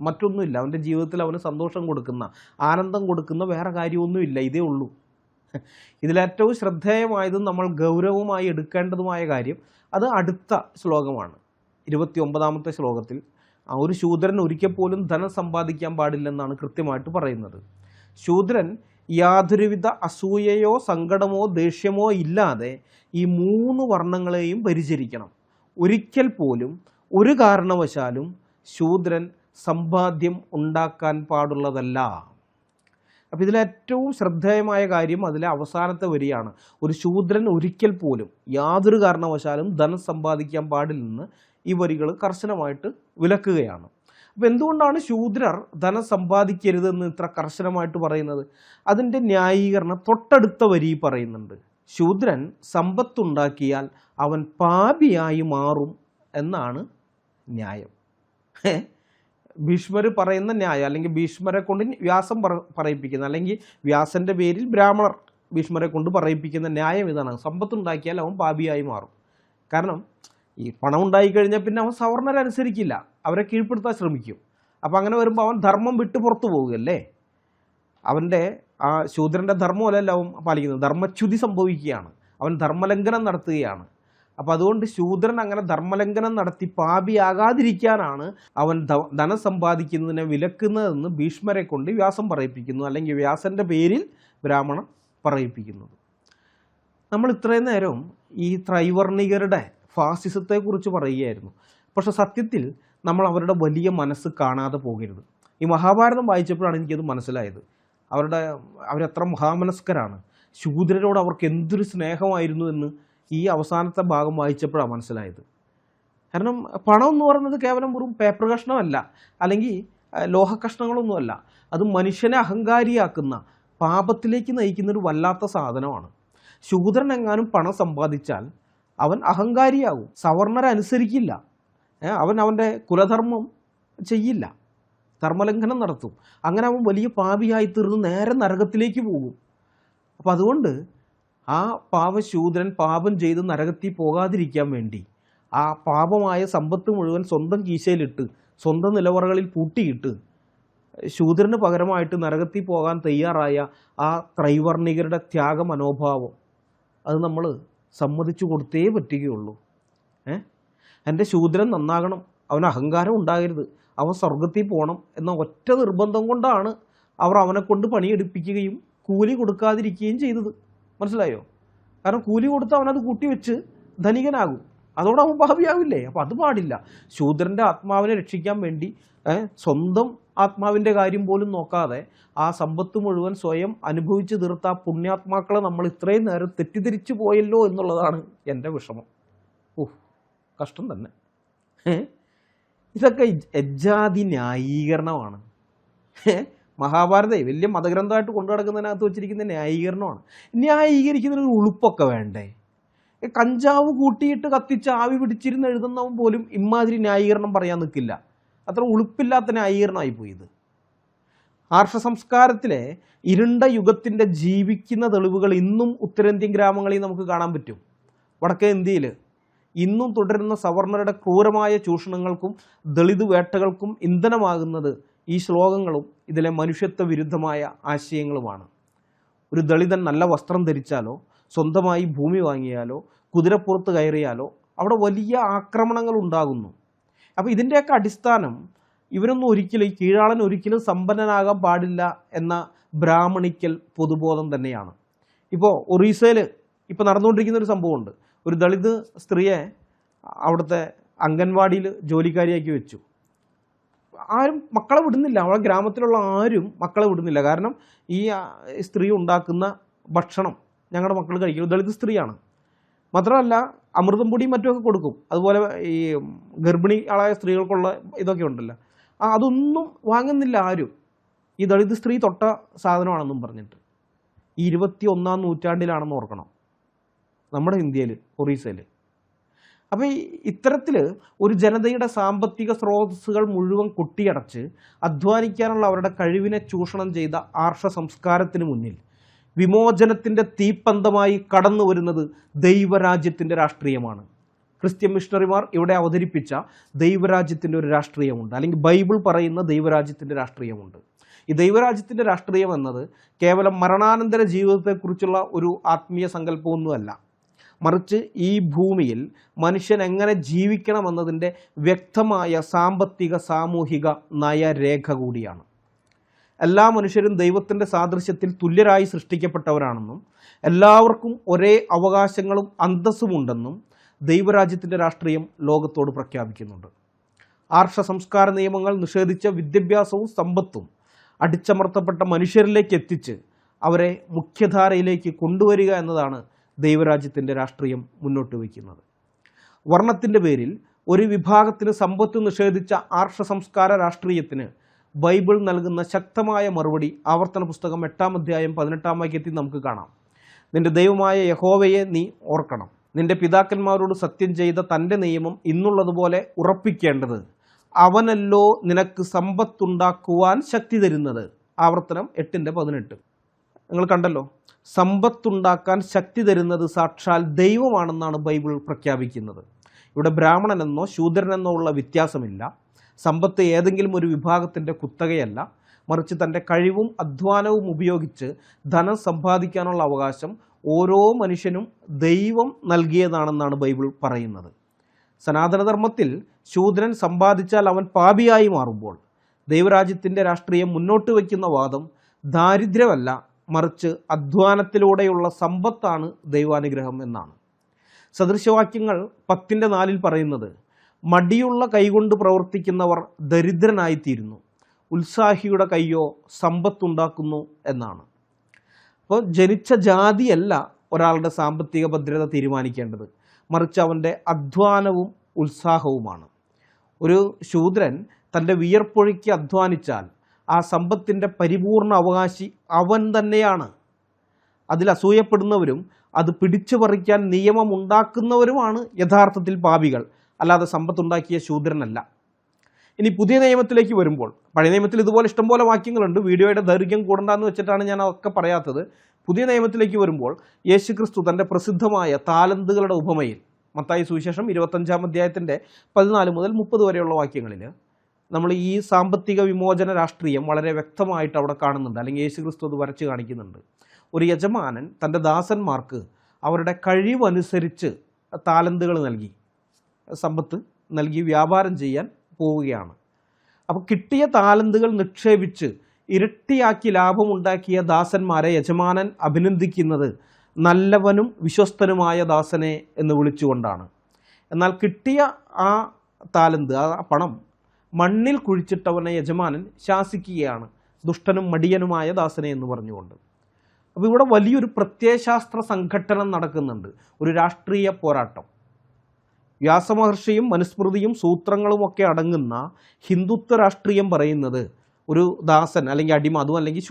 മറ്റൊന്നുമില്ല. അവൻ്റെ ജീവിതത്തിൽ അവന് സന്തോഷം കൊടുക്കുന്ന, ആനന്ദം കൊടുക്കുന്ന വേറെ കാര്യമൊന്നുമില്ല. ഇതേ ഉള്ളൂ. ഇതിലേറ്റവും ശ്രദ്ധേയമായതും നമ്മൾ ഗൗരവമായി എടുക്കേണ്ടതുമായ കാര്യം അത് അടുത്ത ശ്ലോകമാണ്. 29ാമത്തെ ശ്ലോകത്തിൽ ഒരു ശൂദ്രൻ ഒരിക്കൽ പോലും ധനം സമ്പാദിക്കാൻ പാടില്ലെന്നാണ് കൃത്യമായിട്ട് പറയുന്നത്. ശൂദ്രൻ യാതൊരുവിധ അസൂയയോ സങ്കടമോ ദേഷ്യമോ ഇല്ലാതെ ഈ 3 വർണ്ണങ്ങളെയും പരിചരിക്കണം. ഒരിക്കൽ പോലും ഒരു കാരണവശാലും ശൂദ്രൻ സമ്പാദ്യം ഉണ്ടാക്കാൻ പാടുള്ളതല്ല. അപ്പോൾ ഇതിലേറ്റവും ശ്രദ്ധേയമായ കാര്യം അതിലെ അവസാനത്തെ വരിയാണ്. ഒരു ശൂദ്രൻ ഒരിക്കൽ പോലും യാതൊരു കാരണവശാലും ധനം സമ്പാദിക്കാൻ പാടില്ലെന്ന് ഈ വരികൾ കർശനമായിട്ട് വിലക്കുകയാണ്. അപ്പോൾ എന്തുകൊണ്ടാണ് ശൂദ്രർ ധനം സമ്പാദിക്കരുതെന്ന് ഇത്ര കർശനമായിട്ട് പറയുന്നത്? അതിൻ്റെ ന്യായീകരണം തൊട്ടടുത്ത വരി പറയുന്നുണ്ട്. ശൂദ്രൻ സമ്പത്തുണ്ടാക്കിയാൽ അവൻ പാപിയായി മാറും എന്നാണ് ന്യായം. ഭീഷ്മർ പറയുന്ന ന്യായം, അല്ലെങ്കിൽ ഭീഷ്മരെ കൊണ്ട് വ്യാസം പറയിപ്പിക്കുന്ന, അല്ലെങ്കിൽ വ്യാസൻ്റെ പേരിൽ ബ്രാഹ്മണർ ഭീഷ്മരെ കൊണ്ട് പറയിപ്പിക്കുന്ന ന്യായം ഇതാണ്: സമ്പത്തുണ്ടാക്കിയാൽ അവൻ പാപിയായി മാറും. കാരണം ഈ പണം ഉണ്ടായിക്കഴിഞ്ഞാൽ പിന്നെ അവൻ സവർണരെ അനുസരിക്കില്ല, അവരെ കീഴ്പ്പെടുത്താൻ ശ്രമിക്കും. അപ്പം അങ്ങനെ വരുമ്പോൾ അവൻ ധർമ്മം വിട്ട് പുറത്തു പോവുകയല്ലേ. അവൻ്റെ ആ ശൂദ്രൻ്റെ ധർമ്മമല്ല അവൻ പാലിക്കുന്നത്, ധർമ്മച്യുതി സംഭവിക്കുകയാണ്, അവൻ ധർമ്മലംഘനം നടത്തുകയാണ്. അപ്പോൾ അതുകൊണ്ട് ശൂദ്രൻ അങ്ങനെ ധർമ്മലംഘനം നടത്തി പാപിയാകാതിരിക്കാനാണ് അവൻ ധനം സമ്പാദിക്കുന്നതിനെ വിലക്കുന്നതെന്ന് ഭീഷ്മരെ കൊണ്ട് വ്യാസം പറയിപ്പിക്കുന്നു, അല്ലെങ്കിൽ വ്യാസൻ്റെ പേരിൽ ബ്രാഹ്മണൻ പറയിപ്പിക്കുന്നത്. നമ്മൾ ഇത്രയും നേരം ഈ ത്രൈവർണികരുടെ ഫാസിസത്തെക്കുറിച്ച് പറയുകയായിരുന്നു. പക്ഷെ സത്യത്തിൽ നമ്മൾ അവരുടെ വലിയ മനസ്സ് കാണാതെ പോകരുത്. ഈ മഹാഭാരതം വായിച്ചപ്പോഴാണ് എനിക്കത് മനസ്സിലായത്. അവരെത്ര മഹാമനസ്കരാണ്, ശൂദ്രരോട് അവർക്ക് എന്തൊരു സ്നേഹമായിരുന്നു എന്ന് ഈ അവസാനത്തെ ഭാഗം വായിച്ചപ്പോഴാണ് മനസ്സിലായത്. കാരണം പണം എന്ന് പറയുന്നത് കേവലം വെറും പേപ്പർ കഷ്ണമല്ല, അല്ലെങ്കിൽ ലോഹ കഷ്ണങ്ങളൊന്നുമല്ല. അത് മനുഷ്യനെ അഹങ്കാരിയാക്കുന്ന, പാപത്തിലേക്ക് നയിക്കുന്നൊരു വല്ലാത്ത സാധനമാണ്. ശൂദ്രൻ എങ്ങാനും പണം സമ്പാദിച്ചാൽ അവൻ അഹങ്കാരിയാകും, സവർണരനുസരിക്കില്ല, അവൻ അവൻ്റെ കുലധർമ്മം ചെയ്യില്ല, ധർമ്മലംഘനം നടത്തും. അങ്ങനെ അവൻ വലിയ പാപിയായി തീർന്ന് നേരെ നരകത്തിലേക്ക് പോകും. അപ്പം അതുകൊണ്ട് ആ പാവശൂദ്രൻ പാപം ചെയ്ത് നരകത്തിൽ പോകാതിരിക്കാൻ വേണ്ടി ആ പാപമായ സമ്പത്ത് മുഴുവൻ സ്വന്തം കീശയിലിട്ട് സ്വന്തം നിലവറകളിൽ പൂട്ടിയിട്ട് ശൂദ്രന് പകരമായിട്ട് നരകത്തിൽ പോകാൻ തയ്യാറായ ആ ത്രൈവർണികരുടെ ത്യാഗമനോഭാവം അത് നമ്മൾ സമ്മതിച്ചു കൊടുത്തേ പറ്റുകയുള്ളൂ. എൻ്റെ ശൂദ്രൻ നന്നാകണം, അവന് അഹങ്കാരം ഉണ്ടാകരുത്, അവൻ സ്വർഗത്തിൽ പോകണം എന്ന ഒറ്റ നിർബന്ധം കൊണ്ടാണ് അവർ അവനെ കൊണ്ട് പണിയെടുപ്പിക്കുകയും കൂലി കൊടുക്കാതിരിക്കുകയും ചെയ്തത്. മനസ്സിലായോ? കാരണം കൂലി കൊടുത്ത് അവനത് കൂട്ടിവെച്ച് ധനികനാകും, അതോടെ അവൻ പാപിയാവില്ലേ? അപ്പോൾ അത് പാടില്ല. ശൂദ്രൻ്റെ ആത്മാവിനെ രക്ഷിക്കാൻ വേണ്ടി സ്വന്തം ആത്മാവിൻ്റെ കാര്യം പോലും നോക്കാതെ ആ സമ്പത്ത് മുഴുവൻ സ്വയം അനുഭവിച്ച് തീർത്ത ആ പുണ്യാത്മാക്കളെ നമ്മൾ ഇത്രയും നേരം തെറ്റിദ്ധരിച്ചു പോയല്ലോ എന്നുള്ളതാണ് എൻ്റെ വിഷമം. കഷ്ടം തന്നെ. ഇതൊക്കെ എജ്ജാതി ന്യായീകരണമാണ്. മഹാഭാരതം വലിയ മതഗ്രന്ഥമായിട്ട് കൊണ്ടു നടക്കുന്നതിനകത്ത് വെച്ചിരിക്കുന്ന ന്യായീകരണമാണ്. ന്യായീകരിക്കുന്നതിനൊരു ഉളുപ്പൊക്കെ വേണ്ടേ? കഞ്ചാവ് കൂട്ടിയിട്ട് കത്തിച്ച് ആവി പിടിച്ചിരുന്ന് എഴുതുന്നവൻ പോലും ഇമാതിരി ന്യായീകരണം പറയാൻ നിൽക്കില്ല. അത്ര ഉളുപ്പില്ലാത്ത ന്യായീകരണമായി പോയി ഇത്. ആർഷ സംസ്കാരത്തിലെ ഇരുണ്ട യുഗത്തിൻ്റെ ജീവിക്കുന്ന തെളിവുകൾ ഇന്നും ഉത്തരേന്ത്യൻ ഗ്രാമങ്ങളിൽ നമുക്ക് കാണാൻ പറ്റും. വടക്കേ ഇന്ത്യയിൽ ഇന്നും തുടരുന്ന സവർണരുടെ ക്രൂരമായ ചൂഷണങ്ങൾക്കും ദളിത് വേട്ടകൾക്കും ഇന്ധനമാകുന്നത് ഈ ശ്ലോകങ്ങളും ഇതിലെ മനുഷ്യത്വ വിരുദ്ധമായ ആശയങ്ങളുമാണ്. ഒരു ദളിതൻ നല്ല വസ്ത്രം ധരിച്ചാലോ സ്വന്തമായി ഭൂമി വാങ്ങിയാലോ കുതിരപ്പുറത്ത് കയറിയാലോ അവിടെ വലിയ ആക്രമണങ്ങൾ ഉണ്ടാകുന്നു. അപ്പോൾ ഇതിൻ്റെയൊക്കെ അടിസ്ഥാനം ഇവരൊന്നും ഒരിക്കലും, ഈ കീഴാളൻ ഒരിക്കലും സമ്പന്നനാകാൻ പാടില്ല എന്ന ബ്രാഹ്മണിക്കൽ പൊതുബോധം തന്നെയാണ്. ഇപ്പോൾ ഒറീസയിൽ ഇപ്പോൾ നടന്നുകൊണ്ടിരിക്കുന്ന ഒരു സംഭവമുണ്ട്. ഒരു ദളിത് സ്ത്രീയെ അവിടുത്തെ അംഗൻവാടിയിൽ ജോലിക്കാരിയാക്കി വെച്ചു. ആരും മക്കളെ വിടുന്നില്ല. അവളെ ഗ്രാമത്തിലുള്ള ആരും മക്കളെ വിടുന്നില്ല. കാരണം ഈ സ്ത്രീ ഉണ്ടാക്കുന്ന ഭക്ഷണം ഞങ്ങളുടെ മക്കൾ കഴിക്കും. ദളിത് സ്ത്രീയാണ്. മാത്രമല്ല അമൃതം പൊടിയും മറ്റുമൊക്കെ കൊടുക്കും. അതുപോലെ ഈ ഗർഭിണികളായ സ്ത്രീകൾക്കുള്ള ഇതൊക്കെ ഉണ്ടല്ലോ, അതൊന്നും വാങ്ങുന്നില്ല ആരും. ഈ ദളിത് സ്ത്രീ തൊട്ട സാധനമാണെന്നും പറഞ്ഞിട്ട്. ഈ 21-ാം നൂറ്റാണ്ടിലാണെന്ന് ഓർക്കണം, നമ്മുടെ ഇന്ത്യയിൽ, ഒറീസയിൽ. അപ്പോൾ ഇത്തരത്തിൽ ഒരു ജനതയുടെ സാമ്പത്തിക സ്രോതസ്സുകൾ മുഴുവൻ കൊട്ടിയടച്ച് അധ്വാനിക്കാനുള്ള അവരുടെ കഴിവിനെ ചൂഷണം ചെയ്ത ആർഷ സംസ്കാരത്തിന് മുന്നിൽ വിമോചനത്തിൻ്റെ തീപ്പന്തമായി കടന്നു വരുന്നത് ദൈവരാജ്യത്തിൻ്റെ രാഷ്ട്രീയമാണ്. ക്രിസ്ത്യൻ മിഷണറിമാർ ഇവിടെ അവതരിപ്പിച്ച ദൈവരാജ്യത്തിൻ്റെ ഒരു രാഷ്ട്രീയമുണ്ട്, അല്ലെങ്കിൽ ബൈബിൾ പറയുന്ന ദൈവരാജ്യത്തിൻ്റെ രാഷ്ട്രീയമുണ്ട്. ഈ ദൈവരാജ്യത്തിൻ്റെ രാഷ്ട്രീയം എന്നത് കേവലം മരണാനന്തര ജീവിതത്തെക്കുറിച്ചുള്ള ഒരു ആത്മീയ സങ്കല്പമൊന്നുമല്ല, മറിച്ച് ഈ ഭൂമിയിൽ മനുഷ്യൻ എങ്ങനെ ജീവിക്കണമെന്നതിൻ്റെ വ്യക്തമായ സാമ്പത്തിക സാമൂഹിക നയരേഖ കൂടിയാണ്. എല്ലാ മനുഷ്യരും ദൈവത്തിൻ്റെ സാദൃശ്യത്തിൽ തുല്യരായി സൃഷ്ടിക്കപ്പെട്ടവരാണെന്നും എല്ലാവർക്കും ഒരേ അവകാശങ്ങളും അന്തസ്സുമുണ്ടെന്നും ദൈവരാജ്യത്തിൻ്റെ രാഷ്ട്രീയം ലോകത്തോട് പ്രഖ്യാപിക്കുന്നുണ്ട്. ആർഷ സംസ്കാര നിയമങ്ങൾ നിഷേധിച്ച വിദ്യാഭ്യാസവും സമ്പത്തും അടിച്ചമർത്തപ്പെട്ട മനുഷ്യരിലേക്ക് എത്തിച്ച് അവരെ മുഖ്യധാരയിലേക്ക് കൊണ്ടുവരിക എന്നതാണ് ദൈവരാജ്യത്തിൻ്റെ രാഷ്ട്രീയം മുന്നോട്ട് വയ്ക്കുന്നത്. വർണ്ണത്തിൻ്റെ പേരിൽ ഒരു വിഭാഗത്തിന് സമ്പത്ത് നിഷേധിച്ച ആർഷ സംസ്കാര രാഷ്ട്രീയത്തിന് ബൈബിൾ നൽകുന്ന ശക്തമായ മറുപടി ആവർത്തന പുസ്തകം 8-ാം അധ്യായം 18-ാം വാക്യത്തിൽ നമുക്ക് കാണാം. നിന്റെ ദൈവമായ യഹോവയെ നീ ഓർക്കണം. നിന്റെ പിതാക്കന്മാരോട് സത്യം ചെയ്ത തൻ്റെ നിയമം ഇന്നുള്ളതുപോലെ ഉറപ്പിക്കേണ്ടത്. അവനല്ലോ നിനക്ക് സമ്പത്തുണ്ടാക്കുവാൻ ശക്തി തരുന്നത്. ആവർത്തനം 8-18. നിങ്ങൾ കണ്ടല്ലോ, സമ്പത്തുണ്ടാക്കാൻ ശക്തി തരുന്നത് സാക്ഷാൽ ദൈവമാണെന്നാണ് ബൈബിൾ പ്രഖ്യാപിക്കുന്നത്. ഇവിടെ ബ്രാഹ്മണനെന്നോ ശൂദ്രനെന്നോ ഉള്ള വ്യത്യാസമില്ല. സമ്പത്ത് ഏതെങ്കിലും ഒരു വിഭാഗത്തിൻ്റെ കുത്തകയല്ല, മറിച്ച് തൻ്റെ കഴിവും അധ്വാനവും ഉപയോഗിച്ച് ധനം സമ്പാദിക്കാനുള്ള അവകാശം ഓരോ മനുഷ്യനും ദൈവം നൽകിയതാണെന്നാണ് ബൈബിൾ പറയുന്നത്. സനാതനധർമ്മത്തിൽ ശൂദ്രൻ സമ്പാദിച്ചാൽ അവൻ പാപിയായി മാറുമ്പോൾ ദൈവരാജ്യത്തിൻ്റെ രാഷ്ട്രീയം മുന്നോട്ട് വയ്ക്കുന്ന വാദം ദാരിദ്ര്യമല്ല, മറിച്ച് അധ്വാനത്തിലൂടെയുള്ള സമ്പത്താണ് ദൈവാനുഗ്രഹം എന്നാണ്. സദൃശവാക്യങ്ങൾ 10:4 പറയുന്നത്, മടിയുള്ള കൈകൊണ്ട് പ്രവർത്തിക്കുന്നവർ ദരിദ്രനായിത്തീരുന്നു, ഉത്സാഹിയുടെ കൈയോ സമ്പത്തുണ്ടാക്കുന്നു എന്നാണ്. അപ്പോൾ ജനിച്ച ജാതിയല്ല ഒരാളുടെ സാമ്പത്തിക ഭദ്രത തീരുമാനിക്കേണ്ടത്, മറിച്ച് അവൻ്റെ അധ്വാനവും ഉത്സാഹവുമാണ്. ഒരു ശൂദ്രൻ തൻ്റെ വിയർപ്പൊഴുക്കി അധ്വാനിച്ചാൽ ആ സമ്പത്തിൻ്റെ പരിപൂർണ അവകാശി അവൻ തന്നെയാണ്. അതിൽ അസൂയപ്പെടുന്നവരും അത് പിടിച്ചു പറിക്കാൻ നിയമമുണ്ടാക്കുന്നവരുമാണ് യഥാർത്ഥത്തിൽ പാപികൾ, അല്ലാതെ സമ്പത്തുണ്ടാക്കിയ ശൂദ്രനല്ല. ഇനി പുതിയ നിയമത്തിലേക്ക് വരുമ്പോൾ, പഴയ നിയമത്തിൽ ഇതുപോലെ ഇഷ്ടംപോലെ വാക്യങ്ങളുണ്ട്, വീഡിയോയുടെ ദൈർഘ്യം കൂടണ്ടെന്ന് വെച്ചിട്ടാണ് ഞാൻ അതൊക്കെ പറയാത്തത്. പുതിയ നിയമത്തിലേക്ക് വരുമ്പോൾ യേശുക്രിസ്തു തൻ്റെ പ്രസിദ്ധമായ താലന്തുകളുടെ ഉപമയിൽ, മത്തായി സുവിശേഷം 25-ാം അധ്യായത്തിൻ്റെ 14 മുതൽ 30 വരെയുള്ള വാക്യങ്ങളിൽ നമ്മൾ ഈ സാമ്പത്തിക വിമോചന രാഷ്ട്രീയം വളരെ വ്യക്തമായിട്ട് അവിടെ കാണുന്നുണ്ട്, അല്ലെങ്കിൽ യേശുക്രിസ്തു അത് വരച്ച് കാണിക്കുന്നുണ്ട്. ഒരു യജമാനൻ തൻ്റെ ദാസന്മാർക്ക് അവരുടെ കഴിവനുസരിച്ച് താലന്തുകൾ നൽകി, സമ്പത്ത് നൽകി വ്യാപാരം ചെയ്യാൻ പോവുകയാണ്. അപ്പോൾ കിട്ടിയ താലന്തുകൾ നിക്ഷേപിച്ച് ഇരട്ടിയാക്കി ലാഭമുണ്ടാക്കിയ ദാസന്മാരെ യജമാനൻ അഭിനന്ദിക്കുന്നത് നല്ലവനും വിശ്വസ്തനുമായ ദാസനെ എന്ന് വിളിച്ചുകൊണ്ടാണ്. എന്നാൽ കിട്ടിയ ആ താലന്ത്, ആ പണം മണ്ണിൽ കുഴിച്ചിട്ടവനെ യജമാനൻ ശാസിക്കുകയാണ്, ദുഷ്ടനും മടിയനുമായ ദാസനെ എന്ന് പറഞ്ഞുകൊണ്ട്. അപ്പോൾ ഇവിടെ വലിയൊരു പ്രത്യയശാസ്ത്ര സംഘട്ടനം നടക്കുന്നുണ്ട്, ഒരു രാഷ്ട്രീയ പോരാട്ടം. വ്യാസമഹർഷിയും മനുസ്മൃതിയും സൂത്രങ്ങളും ഒക്കെ അടങ്ങുന്ന ഹിന്ദുത്വ രാഷ്ട്രീയം പറയുന്നത് ഒരു ദാസൻ അല്ലെങ്കിൽ അടിമ, അതും അല്ലെങ്കിൽ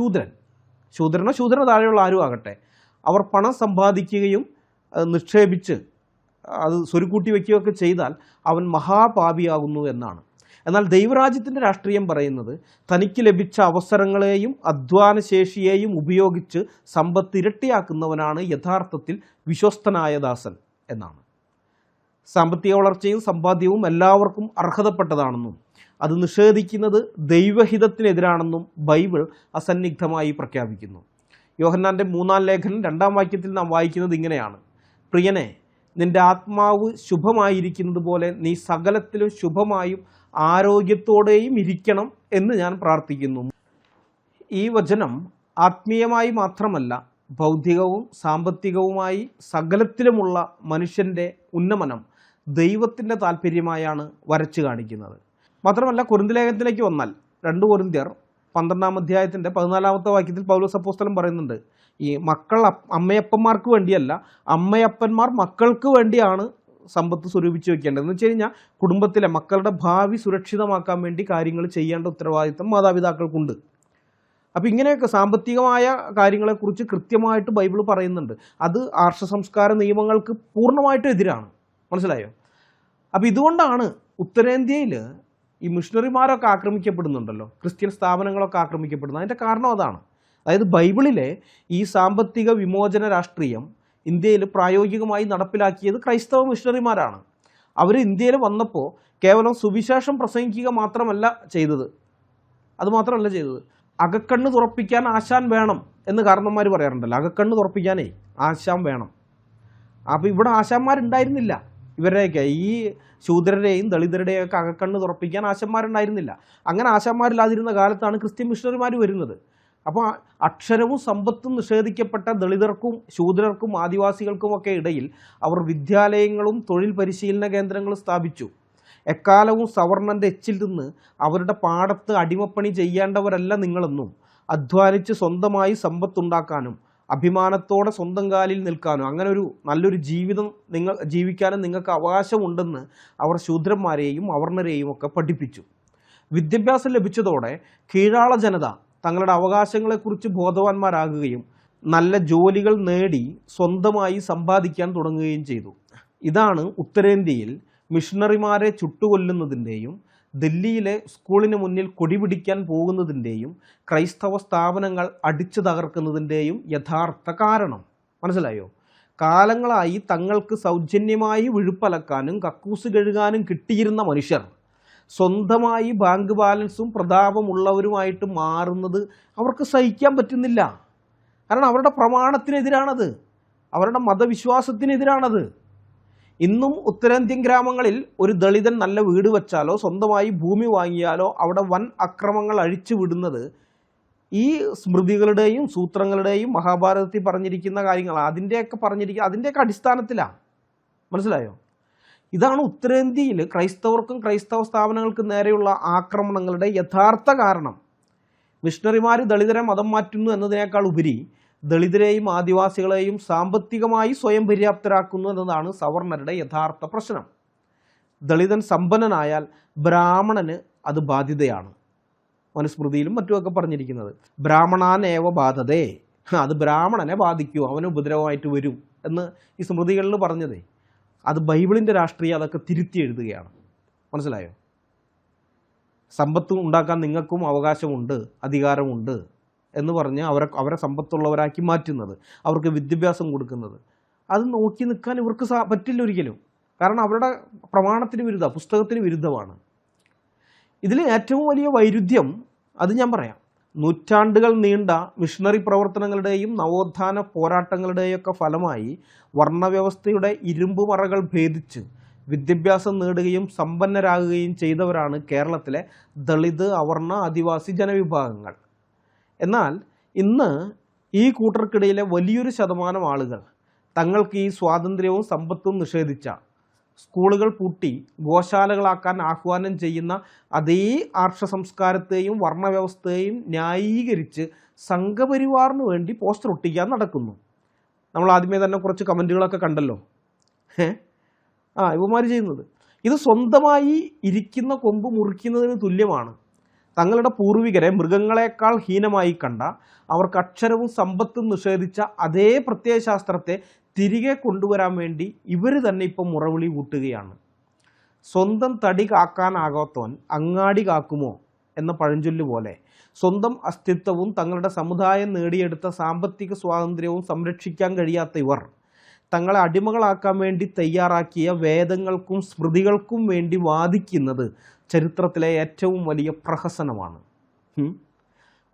ശൂദ്രനോ ശൂദ്രന് താഴെയുള്ള ആരും ആകട്ടെ, അവർ പണം സമ്പാദിക്കുകയും നിക്ഷേപിച്ച് അത് സ്വരുക്കൂട്ടി വയ്ക്കുകയൊക്കെ ചെയ്താൽ അവൻ മഹാപാപിയാകുന്നു എന്നാണ്. എന്നാൽ ദൈവരാജ്യത്തിൻ്റെ രാഷ്ട്രീയം പറയുന്നത് തനിക്ക് ലഭിച്ച അവസരങ്ങളെയും അധ്വാനശേഷിയെയും ഉപയോഗിച്ച് സമ്പത്ത് ഇരട്ടിയാക്കുന്നവനാണ് യഥാർത്ഥത്തിൽ വിശ്വസ്തനായ ദാസൻ എന്നാണ്. സാമ്പത്തിക വളർച്ചയും സമ്പാദ്യവും എല്ലാവർക്കും അർഹതപ്പെട്ടതാണെന്നും അത് നിഷേധിക്കുന്നത് ദൈവഹിതത്തിനെതിരാണെന്നും ബൈബിൾ അസന്നിഗ്ധമായി പ്രഖ്യാപിക്കുന്നു. യോഹന്നാൻ്റെ 3-ാം ലേഖനം 2-ാം വാക്യത്തിൽ നാം വായിക്കുന്നത് ഇങ്ങനെയാണ്: പ്രിയനെ, നിന്റെ ആത്മാവ് ശുഭമായിരിക്കുന്നത് പോലെ നീ സകലത്തിലും ശുഭമായും ആരോഗ്യത്തോടെയും ഇരിക്കണം എന്ന് ഞാൻ പ്രാർത്ഥിക്കുന്നു. ഈ വചനം ആത്മീയമായി മാത്രമല്ല, ഭൗതികവും സാമ്പത്തികവുമായി സകലത്തിലുമുള്ള മനുഷ്യൻ്റെ ഉന്നമനം ദൈവത്തിൻ്റെ താല്പര്യമായാണ് വരച്ചു കാണിക്കുന്നത്. മാത്രമല്ല കൊരിന്ത് ലേഖനത്തിലേക്ക് വന്നാൽ 2 കൊരിന്ത്യർ 12-ാം അധ്യായത്തിൻ്റെ 14-ാമത്തെ വാക്യത്തിൽ പൗലോസ് അപ്പോസ്തലൻ പറയുന്നുണ്ട്, ഈ മക്കൾ അമ്മയപ്പന്മാർക്ക് വേണ്ടിയല്ല, അമ്മയപ്പന്മാർ മക്കൾക്ക് വേണ്ടിയാണ് സമ്പത്ത് സ്വരൂപിച്ച് വെക്കേണ്ടത്. എന്ന് വെച്ച് കഴിഞ്ഞാൽ കുടുംബത്തിലെ മക്കളുടെ ഭാവി സുരക്ഷിതമാക്കാൻ വേണ്ടി കാര്യങ്ങൾ ചെയ്യേണ്ട ഉത്തരവാദിത്തം മാതാപിതാക്കൾക്കുണ്ട്. അപ്പോൾ ഇങ്ങനെയൊക്കെ സാമ്പത്തികമായ കാര്യങ്ങളെക്കുറിച്ച് കൃത്യമായിട്ട് ബൈബിൾ പറയുന്നുണ്ട്. അത് ആർഷ സംസ്കാര നിയമങ്ങൾക്ക് പൂർണ്ണമായിട്ടും എതിരാണ്. മനസ്സിലായോ? അപ്പോൾ ഇതുകൊണ്ടാണ് ഉത്തരേന്ത്യയിൽ ഈ മിഷണറിമാരൊക്കെ ആക്രമിക്കപ്പെടുന്നുണ്ടല്ലോ, ക്രിസ്ത്യൻ സ്ഥാപനങ്ങളൊക്കെ ആക്രമിക്കപ്പെടുന്നത്. അതിൻ്റെ കാരണം അതാണ്. അതായത് ബൈബിളിലെ ഈ സാമ്പത്തിക വിമോചന രാഷ്ട്രീയം ഇന്ത്യയിൽ പ്രായോഗികമായി നടപ്പിലാക്കിയത് ക്രൈസ്തവ മിഷണറിമാരാണ്. അവർ ഇന്ത്യയിൽ വന്നപ്പോൾ കേവലം സുവിശേഷം പ്രസംഗിക്കുക മാത്രമല്ല ചെയ്തത്. അകക്കണ്ണ് തുറപ്പിക്കാൻ ആശാൻ വേണം എന്ന് കാരണന്മാർ പറയാറുണ്ടല്ലോ. അകക്കണ്ണ് തുറപ്പിക്കാനേ ആശാൻ വേണം. അപ്പോൾ ഇവിടെ ആശാന്മാരുണ്ടായിരുന്നില്ല. ഇവരുടെയൊക്കെ ഈ ശൂദ്രരെയും ദളിതരുടെയും ഒക്കെ അകക്കണ്ണ് തുറപ്പിക്കാൻ ആശാന്മാരുണ്ടായിരുന്നില്ല. അങ്ങനെ ആശാന്മാരില്ലാതിരുന്ന കാലത്താണ് ക്രിസ്ത്യൻ മിഷണറിമാർ വരുന്നത്. അപ്പോൾ അക്ഷരവും സമ്പത്തും നിഷേധിക്കപ്പെട്ട ദളിതർക്കും ശൂദ്രർക്കും ആദിവാസികൾക്കുമൊക്കെ ഇടയിൽ അവർ വിദ്യാലയങ്ങളും തൊഴിൽ പരിശീലന കേന്ദ്രങ്ങളും സ്ഥാപിച്ചു. എക്കാലവും സവർണൻ്റെ എച്ചിൽ നിന്ന് അവരുടെ പാടത്ത് അടിമപ്പണി ചെയ്യേണ്ടവരല്ല നിങ്ങളെന്നും, അധ്വാനിച്ച് സ്വന്തമായി സമ്പത്തുണ്ടാക്കാനും അഭിമാനത്തോടെ സ്വന്തം കാലിൽ നിൽക്കാനും അങ്ങനെ ഒരു നല്ലൊരു ജീവിതം ജീവിക്കാനും നിങ്ങൾക്ക് അവകാശമുണ്ടെന്ന് അവർ ശൂദ്രന്മാരെയും അവർണരെയും ഒക്കെ പഠിപ്പിച്ചു. വിദ്യാഭ്യാസം ലഭിച്ചതോടെ കീഴാള ജനത തങ്ങളുടെ അവകാശങ്ങളെക്കുറിച്ച് ബോധവാന്മാരാകുകയും നല്ല ജോലികൾ നേടി സ്വന്തമായി സമ്പാദിക്കാൻ തുടങ്ങുകയും ചെയ്തു. ഇതാണ് ഉത്തരേന്ത്യയിൽ മിഷണറിമാരെ ചുട്ടുകൊല്ലുന്നതിൻ്റെയും ദില്ലിയിലെ സ്കൂളിന് മുന്നിൽ കൊടിപിടിക്കാൻ പോകുന്നതിൻ്റെയും ക്രൈസ്തവ സ്ഥാപനങ്ങൾ അടിച്ചു തകർക്കുന്നതിൻ്റെയും യഥാർത്ഥ കാരണം. മനസ്സിലായോ? കാലങ്ങളായി തങ്ങൾക്ക് സൗജന്യമായി വിഴുപ്പലക്കാനും കക്കൂസ് കഴുകാനും കിട്ടിയിരുന്ന മനുഷ്യർ സ്വന്തമായി ബാങ്ക് ബാലൻസും പ്രതാപമുള്ളവരുമായിട്ട് മാറുന്നത് അവർക്ക് സഹിക്കാൻ പറ്റുന്നില്ല. കാരണം അവരുടെ പ്രമാണത്തിനെതിരാണത്, അവരുടെ മതവിശ്വാസത്തിനെതിരാണത്. ഇന്നും ഉത്തരേന്ത്യൻ ഗ്രാമങ്ങളിൽ ഒരു ദളിതൻ നല്ല വീട് വെച്ചാലോ സ്വന്തമായി ഭൂമി വാങ്ങിയാലോ അവിടെ വൻ അക്രമങ്ങൾ അഴിച്ചു വിടുന്നത് ഈ സ്മൃതികളുടെയും സൂത്രങ്ങളുടെയും മഹാഭാരതത്തിൽ പറഞ്ഞിരിക്കുന്ന കാര്യങ്ങൾ അതിൻ്റെയൊക്കെ അടിസ്ഥാനത്തിലാണ്. മനസ്സിലായോ? ഇതാണ് ഉത്തരേന്ത്യയിൽ ക്രൈസ്തവർക്കും ക്രൈസ്തവ സ്ഥാപനങ്ങൾക്കും നേരെയുള്ള ആക്രമണങ്ങളുടെ യഥാർത്ഥ കാരണം. മിഷണറിമാർ ദളിതരെ മതം മാറ്റുന്നു എന്നതിനേക്കാൾ ഉപരി ദളിതരെയും ആദിവാസികളെയും സാമ്പത്തികമായി സ്വയം പര്യാപ്തരാക്കുന്നു എന്നതാണ് സവർണരുടെ യഥാർത്ഥ പ്രശ്നം. ദളിതൻ സമ്പന്നനായാൽ ബ്രാഹ്മണന് അത് ബാധ്യതയാണ്. മനുസ്മൃതിയിലും മറ്റുമൊക്കെ പറഞ്ഞിരിക്കുന്നത് ബ്രാഹ്മണാനേവ ബാധതേ, അത് ബ്രാഹ്മണനെ ബാധിക്കൂ, അവന് ഉപദ്രവമായിട്ട് വരും എന്ന് ഈ സ്മൃതികളിൽ പറഞ്ഞതേ. അത് ബൈബിളിൻ്റെ രാഷ്ട്രീയം അതൊക്കെ തിരുത്തി എഴുതുകയാണ്. മനസ്സിലായോ? സമ്പത്ത് ഉണ്ടാക്കാൻ നിങ്ങൾക്കും അവകാശമുണ്ട്, അധികാരമുണ്ട് എന്ന് പറഞ്ഞ് അവരെ സമ്പത്തുള്ളവരാക്കി മാറ്റുന്നത്, അവർക്ക് വിദ്യാഭ്യാസം കൊടുക്കുന്നത്, അത് നോക്കി നിൽക്കാൻ ഇവർക്ക് പറ്റില്ല ഒരിക്കലും. കാരണം അവരുടെ പ്രമാണത്തിന് വിരുദ്ധമാണ്, പുസ്തകത്തിന് വിരുദ്ധമാണ്. ഇതിൽ ഏറ്റവും വലിയ വൈരുദ്ധ്യം അത് ഞാൻ പറയാം. നൂറ്റാണ്ടുകൾ നീണ്ട മിഷണറി പ്രവർത്തനങ്ങളുടെയും നവോത്ഥാന പോരാട്ടങ്ങളുടെയൊക്കെ ഫലമായി വർണ്ണവ്യവസ്ഥയുടെ ഇരുമ്പുമറകൾ ഭേദിച്ച് വിദ്യാഭ്യാസം നേടുകയും സമ്പന്നരാകുകയും ചെയ്തവരാണ് കേരളത്തിലെ ദളിത്, അവർണ, ആദിവാസി ജനവിഭാഗങ്ങൾ. എന്നാൽ ഇന്ന് ഈ കൂട്ടർക്കിടയിലെ വലിയൊരു ശതമാനം ആളുകൾ തങ്ങൾക്ക് ഈ സ്വാതന്ത്ര്യവും സമ്പത്തും നിഷേധിച്ച സ്കൂളുകൾ പൂട്ടി ഗോശാലകളാക്കാൻ ആഹ്വാനം ചെയ്യുന്ന അതേ ആർഷ സംസ്കാരത്തെയും വർണ്ണവ്യവസ്ഥയെയും ന്യായീകരിച്ച് സംഘപരിവാറിന് വേണ്ടി പോസ്റ്റർ ഒട്ടിക്കാൻ നടക്കുന്നു. നമ്മൾ ആദ്യമേ തന്നെ കുറച്ച് കമൻറ്റുകളൊക്കെ കണ്ടല്ലോ. ഇവന്മാർ ചെയ്യുന്നത് ഇത് സ്വന്തമായി ഇരിക്കുന്ന കൊമ്പ് മുറിക്കുന്നതിന് തുല്യമാണ്. തങ്ങളുടെ പൂർവികരെ മൃഗങ്ങളെക്കാൾ ഹീനമായി കണ്ട അവർക്ക് അക്ഷരവും സമ്പത്തും നിഷേധിച്ച അതേ പ്രത്യയശാസ്ത്രത്തെ തിരികെ കൊണ്ടുവരാൻ വേണ്ടി ഇവർ തന്നെ ഇപ്പം മുറവിളി കൂട്ടുകയാണ്. സ്വന്തം തടി കാക്കാനാകാത്തവൻ അങ്ങാടി കാക്കുമോ എന്ന പഴഞ്ചൊല്ല് പോലെ സ്വന്തം അസ്തിത്വവും തങ്ങളുടെ സമുദായം നേടിയെടുത്ത സാമ്പത്തിക സ്വാതന്ത്ര്യവും സംരക്ഷിക്കാൻ കഴിയാത്ത ഇവർ തങ്ങളെ അടിമകളാക്കാൻ വേണ്ടി തയ്യാറാക്കിയ വേദങ്ങൾക്കും സ്മൃതികൾക്കും വേണ്ടി വാദിക്കുന്നത് ചരിത്രത്തിലെ ഏറ്റവും വലിയ പ്രഹസനമാണ്.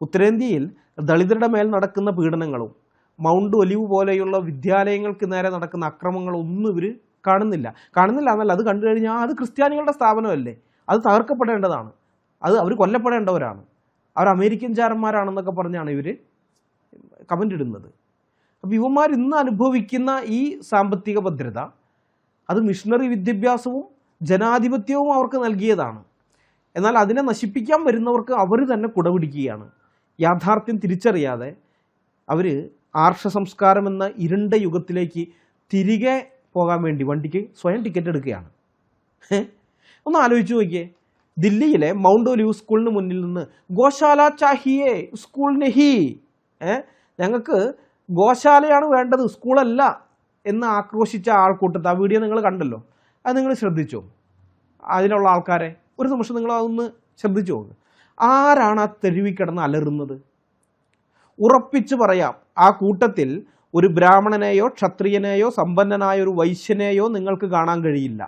ഉത്തരേന്ത്യയിൽ ദളിതരുടെ മേൽ നടക്കുന്ന പീഡനങ്ങളും മൗണ്ട് ഒലിവ് പോലെയുള്ള വിദ്യാലയങ്ങൾക്ക് നേരെ നടക്കുന്ന അക്രമങ്ങളൊന്നും ഇവർ കാണുന്നില്ല എന്നല്ല. അത് കണ്ടു കഴിഞ്ഞാൽ അത് ക്രിസ്ത്യാനികളുടെ സ്ഥാപനമല്ലേ, അത് തകർക്കപ്പെടേണ്ടതാണ്, അവർ കൊല്ലപ്പെടേണ്ടവരാണ്, അവർ അമേരിക്കൻ ചാരന്മാരാണെന്നൊക്കെ പറഞ്ഞാണ് ഇവർ കമൻ്റ് ഇടുന്നത്. അപ്പോൾ ഇവന്മാർ ഇന്ന് അനുഭവിക്കുന്ന ഈ സാമ്പത്തിക ഭദ്രത അത് മിഷണറി വിദ്യാഭ്യാസവും ജനാധിപത്യവും അവർക്ക് നൽകിയതാണ്. എന്നാൽ അതിനെ നശിപ്പിക്കാൻ വരുന്നവർക്ക് അവർ തന്നെ കുടപിടിക്കുകയാണ്. യാഥാർത്ഥ്യം തിരിച്ചറിയാതെ അവർ ആർഷ സംസ്കാരം എന്ന ഇരുണ്ട യുഗത്തിലേക്ക് തിരികെ പോകാൻ വേണ്ടി വണ്ടിക്ക് സ്വയം ടിക്കറ്റ് എടുക്കുകയാണ്. ഒന്ന് ആലോചിച്ച് നോക്കിയേ, ദില്ലിയിലെ മൗണ്ട് ഒലിവ് സ്കൂളിന് മുന്നിൽ നിന്ന് ഗോശാല ചാഹിയേ സ്കൂൾ നെഹി, ഞങ്ങൾക്ക് ഗോശാലയാണ് വേണ്ടത്, സ്കൂളല്ല എന്ന് ആക്രോശിച്ച ആൾക്കൂട്ടത്തെ ആ വീഡിയോ നിങ്ങൾ കണ്ടല്ലോ. അത് നിങ്ങൾ ശ്രദ്ധിച്ചോ? അതിലുള്ള ആൾക്കാരെ ഒരു നിമിഷം നിങ്ങൾ അതൊന്ന് ശ്രദ്ധിച്ചു നോക്ക്. ആരാണ് ആ തെരുവിൽ കിടന്ന് അലറുന്നത്? ഉറപ്പിച്ച് പറയാം, ആ കൂട്ടത്തിൽ ഒരു ബ്രാഹ്മണനെയോ ക്ഷത്രിയനെയോ സമ്പന്നനായ ഒരു വൈശ്യനെയോ നിങ്ങൾക്ക് കാണാൻ കഴിയില്ല,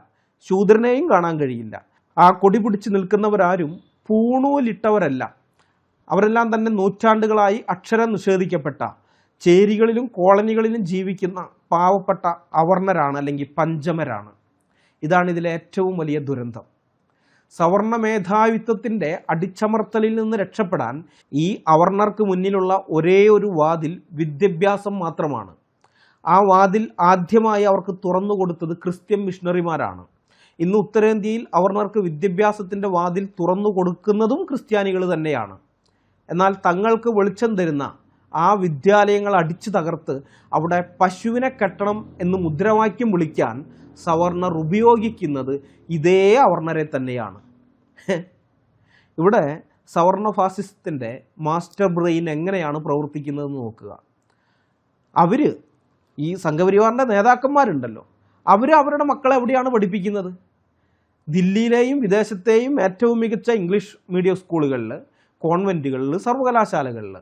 ശൂദ്രനെയും കാണാൻ കഴിയില്ല. ആ കൊടി പിടിച്ച് നിൽക്കുന്നവരാരും പൂണൂലിട്ടവരല്ല. അവരെല്ലാം തന്നെ നൂറ്റാണ്ടുകളായി അക്ഷരം നിഷേധിക്കപ്പെട്ട ചേരികളിലും കോളനികളിലും ജീവിക്കുന്ന പാവപ്പെട്ട അവർണരാണ്, അല്ലെങ്കിൽ പഞ്ചമരാണ്. ഇതാണ് ഇതിലെ ഏറ്റവും വലിയ ദുരന്തം. സവർണ മേധാവിത്വത്തിൻ്റെ അടിച്ചമർത്തലിൽ നിന്ന് രക്ഷപ്പെടാൻ ഈ അവർണർക്ക് മുന്നിലുള്ള ഒരേ ഒരു വാതിൽ വിദ്യാഭ്യാസം മാത്രമാണ്. ആ വാതിൽ ആദ്യമായി അവർക്ക് തുറന്നു കൊടുത്തത് ക്രിസ്ത്യൻ മിഷണറിമാരാണ്. ഇന്ന് ഉത്തരേന്ത്യയിൽ അവർണർക്ക് വിദ്യാഭ്യാസത്തിൻ്റെ വാതിൽ തുറന്നു കൊടുക്കുന്നതും ക്രിസ്ത്യാനികൾ തന്നെയാണ്. എന്നാൽ തങ്ങൾക്ക് വെളിച്ചം തരുന്ന ആ വിദ്യാലയങ്ങൾ അടിച്ചു തകർത്ത് അവിടെ പശുവിനെ കെട്ടണം എന്ന് മുദ്രാവാക്യം വിളിക്കാൻ സവർണർ ഉപയോഗിക്കുന്നത് ഇതേ അവർണരെ തന്നെയാണ്. ഇവിടെ സവർണ ഫാസിസത്തിൻ്റെ മാസ്റ്റർ ബ്രെയിൻ എങ്ങനെയാണ് പ്രവർത്തിക്കുന്നതെന്ന് നോക്കുക. അവർ ഈ സംഘപരിവാറിൻ്റെ നേതാക്കന്മാരുണ്ടല്ലോ, അവരുടെ മക്കളെ എവിടെയാണ് പഠിപ്പിക്കുന്നത്? ദില്ലിയിലെയും വിദേശത്തെയും ഏറ്റവും മികച്ച ഇംഗ്ലീഷ് മീഡിയം സ്കൂളുകളിൽ, കോൺവെൻറ്റുകളിൽ, സർവകലാശാലകളിൽ.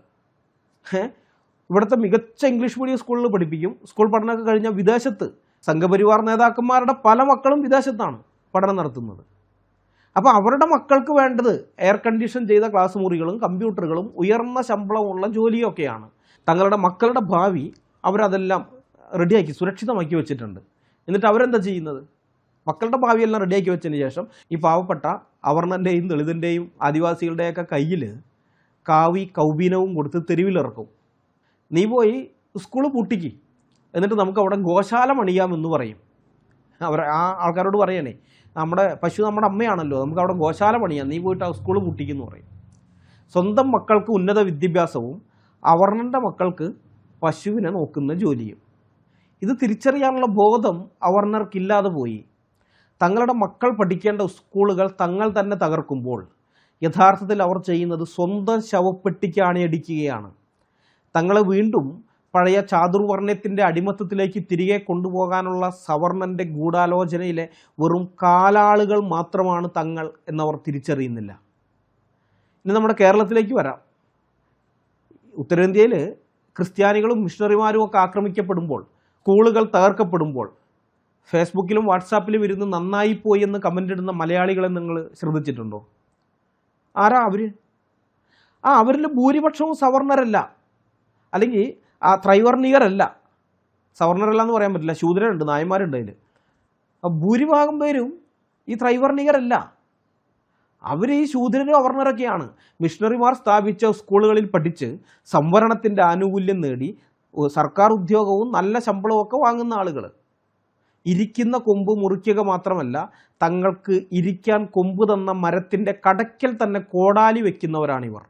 ഇവിടുത്തെ മികച്ച ഇംഗ്ലീഷ് മീഡിയം സ്കൂളിൽ പഠിപ്പിക്കും. സ്കൂൾ പഠനമൊക്കെ കഴിഞ്ഞാൽ വിദേശത്ത് സംഘപരിവാർ നേതാക്കന്മാരുടെ പല മക്കളും വിദേശത്താണ് പഠനം നടത്തുന്നത്. അപ്പോൾ അവരുടെ മക്കൾക്ക് വേണ്ടത് എയർ കണ്ടീഷൻ ചെയ്ത ക്ലാസ് മുറികളും കമ്പ്യൂട്ടറുകളും ഉയർന്ന ശമ്പളമുള്ള ജോലിയൊക്കെയാണ്. തങ്ങളുടെ മക്കളുടെ ഭാവി അവരതെല്ലാം റെഡിയാക്കി സുരക്ഷിതമാക്കി വെച്ചിട്ടുണ്ട്. എന്നിട്ട് അവരെന്താ ചെയ്യുന്നത്? മക്കളുടെ ഭാവിയെല്ലാം റെഡിയാക്കി വെച്ചതിന് ശേഷം ഈ പാവപ്പെട്ട അവർണൻ്റെയും ദളിതൻ്റെയും ആദിവാസികളുടെയൊക്കെ കയ്യിൽ കാവി കൗബീനവും കൊടുത്ത് തെരുവിലിറക്കും. നീ പോയി സ്കൂൾ പൂട്ടിക്ക്, എന്നിട്ട് നമുക്ക് അവിടെ ഗോശാല പണിയാമെന്ന് പറയും. ആ ആൾക്കാരോട് പറയണേ, നമ്മുടെ പശു നമ്മുടെ അമ്മയാണല്ലോ, നമുക്ക് അവിടെ ഗോശാല പണിയാം, നീ പോയിട്ട് ആ സ്കൂൾ പൂട്ടിക്കെന്ന് പറയും. സ്വന്തം മക്കൾക്ക് ഉന്നത വിദ്യാഭ്യാസവും അവർണൻ്റെ മക്കൾക്ക് പശുവിനെ നോക്കുന്ന ജോലിയും. ഇത് തിരിച്ചറിയാനുള്ള ബോധം അവർണർക്കില്ലാതെ പോയി. തങ്ങളുടെ മക്കൾ പഠിക്കേണ്ട സ്കൂളുകൾ തങ്ങൾ തന്നെ തകർക്കുമ്പോൾ യഥാർത്ഥത്തിൽ അവർ ചെയ്യുന്നത് സ്വന്തം ശവപ്പെട്ടിക്ക് അണിയടിക്കുകയാണ്. തങ്ങളെ വീണ്ടും പഴയ ചാതുർവർണ്ണയത്തിൻ്റെ അടിമത്തത്തിലേക്ക് തിരികെ കൊണ്ടുപോകാനുള്ള സവർണൻ്റെ ഗൂഢാലോചനയിലെ വെറും കാലാളുകൾ മാത്രമാണ് തങ്ങൾ എന്നവർ തിരിച്ചറിയുന്നില്ല. ഇനി നമ്മുടെ കേരളത്തിലേക്ക് വരാം. ഉത്തരേന്ത്യയിൽ ക്രിസ്ത്യാനികളും മിഷണറിമാരും ഒക്കെ ആക്രമിക്കപ്പെടുമ്പോൾ, സ്കൂളുകൾ തകർക്കപ്പെടുമ്പോൾ ഫേസ്ബുക്കിലും വാട്സാപ്പിലും ഇരുന്ന് നന്നായിപ്പോയി എന്ന് കമൻ്റ് ഇടുന്ന മലയാളികളെ നിങ്ങൾ ശ്രദ്ധിച്ചിട്ടുണ്ടോ? ആരാ അവർ? അവരിൽ ഭൂരിപക്ഷവും സവർണരല്ല, അല്ലെങ്കിൽ ത്രൈവർണികരല്ല. സവർണരല്ല എന്ന് പറയാൻ പറ്റില്ല, ശൂദ്രരുണ്ട്, നായന്മാരുണ്ട്. അതിൽ ഭൂരിഭാഗം പേരും ഈ ത്രൈവർണികരല്ല. അവർ ഈ ശൂദ്രരും അവർണരൊക്കെയാണ്. മിഷണറിമാർ സ്ഥാപിച്ച സ്കൂളുകളിൽ പഠിച്ച് സംവരണത്തിൻ്റെ ആനുകൂല്യം നേടി സർക്കാർ ഉദ്യോഗവും നല്ല ശമ്പളവും ഒക്കെ വാങ്ങുന്ന ആളുകൾ. ഇരിക്കുന്ന കൊമ്പ് മുറിക്കുക മാത്രമല്ല, തങ്ങൾക്ക് ഇരിക്കാൻ കൊമ്പ് തന്ന മരത്തിൻ്റെ കടയ്ക്കൽ തന്നെ കോടാലി വയ്ക്കുന്നവരാണിവർ.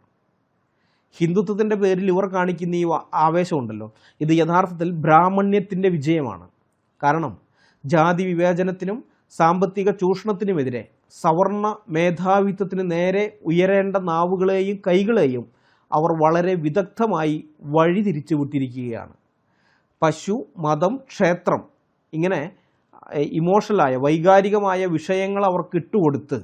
ഹിന്ദുത്വത്തിൻ്റെ പേരിൽ ഇവർ കാണിക്കുന്ന ഈ ആവേശമുണ്ടല്ലോ, ഇത് യഥാർത്ഥത്തിൽ ബ്രാഹ്മണ്യത്തിൻ്റെ വിജയമാണ്. കാരണം ജാതി വിവേചനത്തിനും സാമ്പത്തിക ചൂഷണത്തിനുമെതിരെ സവർണ മേധാവിത്വത്തിന് നേരെ ഉയരേണ്ട നാവുകളെയും കൈകളെയും അവർ വളരെ വിദഗ്ധമായി വഴിതിരിച്ചു വിട്ടിരിക്കുകയാണ്. പശു, മതം, ക്ഷേത്രം, ഇങ്ങനെ ഇമോഷണലായ വൈകാരികമായ വിഷയങ്ങൾ അവർക്ക് ഇട്ടുകൊടുത്ത്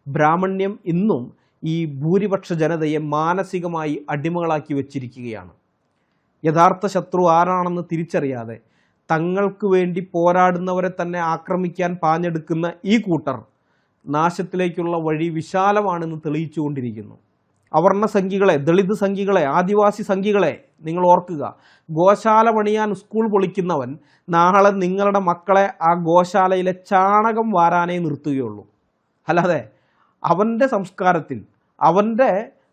ബ്രാഹ്മണ്യം ഇന്നും ഈ ഭൂരിപക്ഷ ജനതയെ മാനസികമായി അടിമകളാക്കി വച്ചിരിക്കുകയാണ്. യഥാർത്ഥ ശത്രു ആരാണെന്ന് തിരിച്ചറിയാതെ തങ്ങൾക്ക് വേണ്ടി പോരാടുന്നവരെ തന്നെ ആക്രമിക്കാൻ പാഞ്ഞെടുക്കുന്ന ഈ കൂട്ടർ നാശത്തിലേക്കുള്ള വഴി വിശാലമാണെന്ന് തെളിയിച്ചുകൊണ്ടിരിക്കുന്നു. അവർണ സംഖ്യകളെ, ദളിത് സംഖ്യകളെ, ആദിവാസി സംഖ്യകളെ നിങ്ങൾ ഓർക്കുക. ഗോശാല പണിയാൻ സ്കൂൾ പൊളിക്കുന്നവൻ നാളെ നിങ്ങളുടെ മക്കളെ ആ ഗോശാലയിലെ ചാണകം വാരാനേ നിർത്തുകയുള്ളൂ. അല്ലാതെ അവൻ്റെ സംസ്കാരത്തിൽ, അവൻ്റെ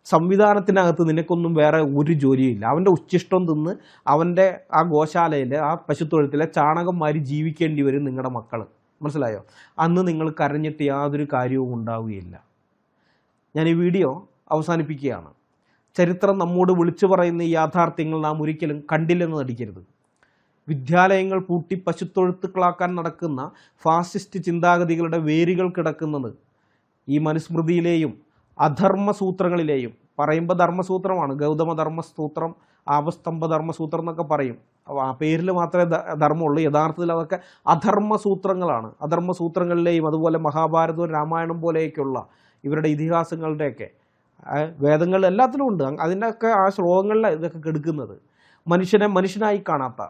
സംവിധാനത്തിനകത്ത് നിനക്കൊന്നും വേറെ ഒരു ജോലിയില്ല. അവൻ്റെ ഉച്ഛിഷ്ടം തിന്ന് അവൻ്റെ ആ ഗോശാലയിലെ, ആ പശുത്തൊഴുത്തിലെ ചാണകം മാരി ജീവിക്കേണ്ടി വരും നിങ്ങളുടെ മക്കൾ. മനസ്സിലായോ? അന്ന് നിങ്ങൾ കരഞ്ഞിട്ട് യാതൊരു കാര്യവും ഉണ്ടാവുകയില്ല. ഞാൻ ഈ വീഡിയോ അവസാനിപ്പിക്കുകയാണ്. ചരിത്രം നമ്മോട് വിളിച്ചു പറയുന്ന ഈ യാഥാർത്ഥ്യങ്ങൾ നാം ഒരിക്കലും കണ്ടില്ലെന്ന് നടിക്കരുത്. വിദ്യാലയങ്ങൾ പൂട്ടി പശുത്തൊഴുത്തുക്കളാക്കാൻ നടക്കുന്ന ഫാസിസ്റ്റ് ചിന്താഗതികളുടെ വേരുകൾ കിടക്കുന്നത് ഈ മനുസ്മൃതിയിലെയും അധർമ്മസൂത്രങ്ങളിലെയും, പറയുമ്പോൾ ധർമ്മസൂത്രമാണ്, ഗൗതമ ധർമ്മസൂത്രം, ആപസ്തംഭ ധർമ്മസൂത്രം എന്നൊക്കെ പറയും. ആ പേരിൽ മാത്രമേ ധർമ്മമുള്ളൂ, യഥാർത്ഥത്തിൽ അതൊക്കെ അധർമ്മസൂത്രങ്ങളാണ്. അധർമ്മസൂത്രങ്ങളിലെയും അതുപോലെ മഹാഭാരതവും രാമായണം പോലെയൊക്കെയുള്ള ഇവരുടെ ഇതിഹാസങ്ങളുടെയൊക്കെ വേദങ്ങളിൽ എല്ലാത്തിലും ഉണ്ട്. അതിൻ്റെയൊക്കെ ആ ശ്ലോകങ്ങളിൽ ഇതൊക്കെ കെടുക്കുന്നത് മനുഷ്യനെ മനുഷ്യനായി കാണാത്ത,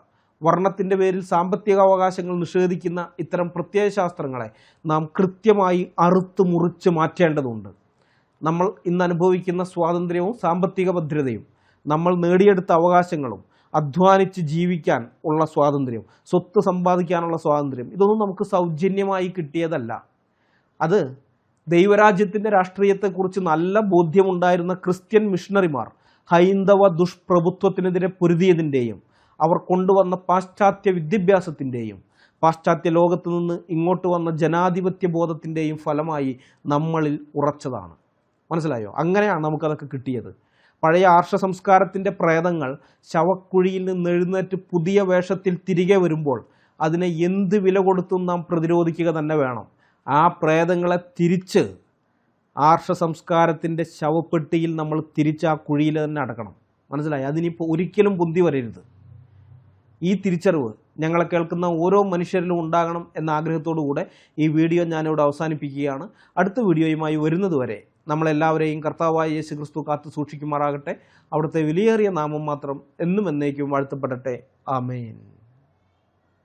വർണ്ണത്തിൻ്റെ പേരിൽ സാമ്പത്തിക അവകാശങ്ങൾ നിഷേധിക്കുന്ന ഇത്തരം പ്രത്യയശാസ്ത്രങ്ങളെ നാം കൃത്യമായി അറുത്ത് മുറിച്ച് മാറ്റേണ്ടതുണ്ട്. നമ്മൾ ഇന്ന് അനുഭവിക്കുന്ന സ്വാതന്ത്ര്യവും സാമ്പത്തിക ഭദ്രതയും, നമ്മൾ നേടിയെടുത്ത അവകാശങ്ങളും, അധ്വാനിച്ച് ജീവിക്കാൻ ഉള്ള സ്വാതന്ത്ര്യം, സ്വത്ത് സമ്പാദിക്കാനുള്ള സ്വാതന്ത്ര്യം, ഇതൊന്നും നമുക്ക് സൗജന്യമായി കിട്ടിയതല്ല. അത് ദൈവരാജ്യത്തിൻ്റെ രാഷ്ട്രീയത്തെക്കുറിച്ച് നല്ല ബോധ്യമുണ്ടായിരുന്ന ക്രിസ്ത്യൻ മിഷണറിമാർ ഹൈന്ദവ ദുഷ്പ്രഭുത്വത്തിനെതിരെ പൊരുതിയതിൻ്റെയും അവർ കൊണ്ടുവന്ന പാശ്ചാത്യ വിദ്യാഭ്യാസത്തിൻ്റെയും പാശ്ചാത്യ ലോകത്ത് നിന്ന് ഇങ്ങോട്ട് വന്ന ജനാധിപത്യ ബോധത്തിൻ്റെയും ഫലമായി നമ്മളിൽ ഉറച്ചതാണ്. മനസ്സിലായോ? അങ്ങനെയാണ് നമുക്കതൊക്കെ കിട്ടിയത്. പഴയ ആർഷ സംസ്കാരത്തിൻ്റെ പ്രേതങ്ങൾ ശവക്കുഴിയിൽ നിന്ന് എഴുന്നേറ്റ് പുതിയ വേഷത്തിൽ തിരികെ വരുമ്പോൾ അതിനെ എന്ത് വില കൊടുത്തും നാം പ്രതിരോധിക്കുക തന്നെ വേണം. ആ പ്രേതങ്ങളെ തിരിച്ച് ആർഷ സംസ്കാരത്തിൻ്റെ ശവപ്പെട്ടിയിൽ നമ്മൾ തിരിച്ച് ആ കുഴിയിൽ തന്നെ അടക്കണം. മനസ്സിലായി? അതിനിപ്പോൾ ഒരിക്കലും പൊന്തി വരരുത്. ഈ തിരിച്ചറിവ് ഞങ്ങളെ കേൾക്കുന്ന ഓരോ മനുഷ്യരിലും ഉണ്ടാകണം എന്ന ആഗ്രഹത്തോടു കൂടെ ഈ വീഡിയോ ഞാനിവിടെ അവസാനിപ്പിക്കുകയാണ്. അടുത്ത വീഡിയോയുമായി വരുന്നതുവരെ നമ്മളെല്ലാവരെയും കർത്താവായ യേശു ക്രിസ്തു കാത്തു സൂക്ഷിക്കുമാറാകട്ടെ. അവിടുത്തെ വിലയേറിയ നാമം മാത്രം എന്നും എന്നേക്കും വാഴ്ത്തപ്പെടട്ടെ. ആമേൻ.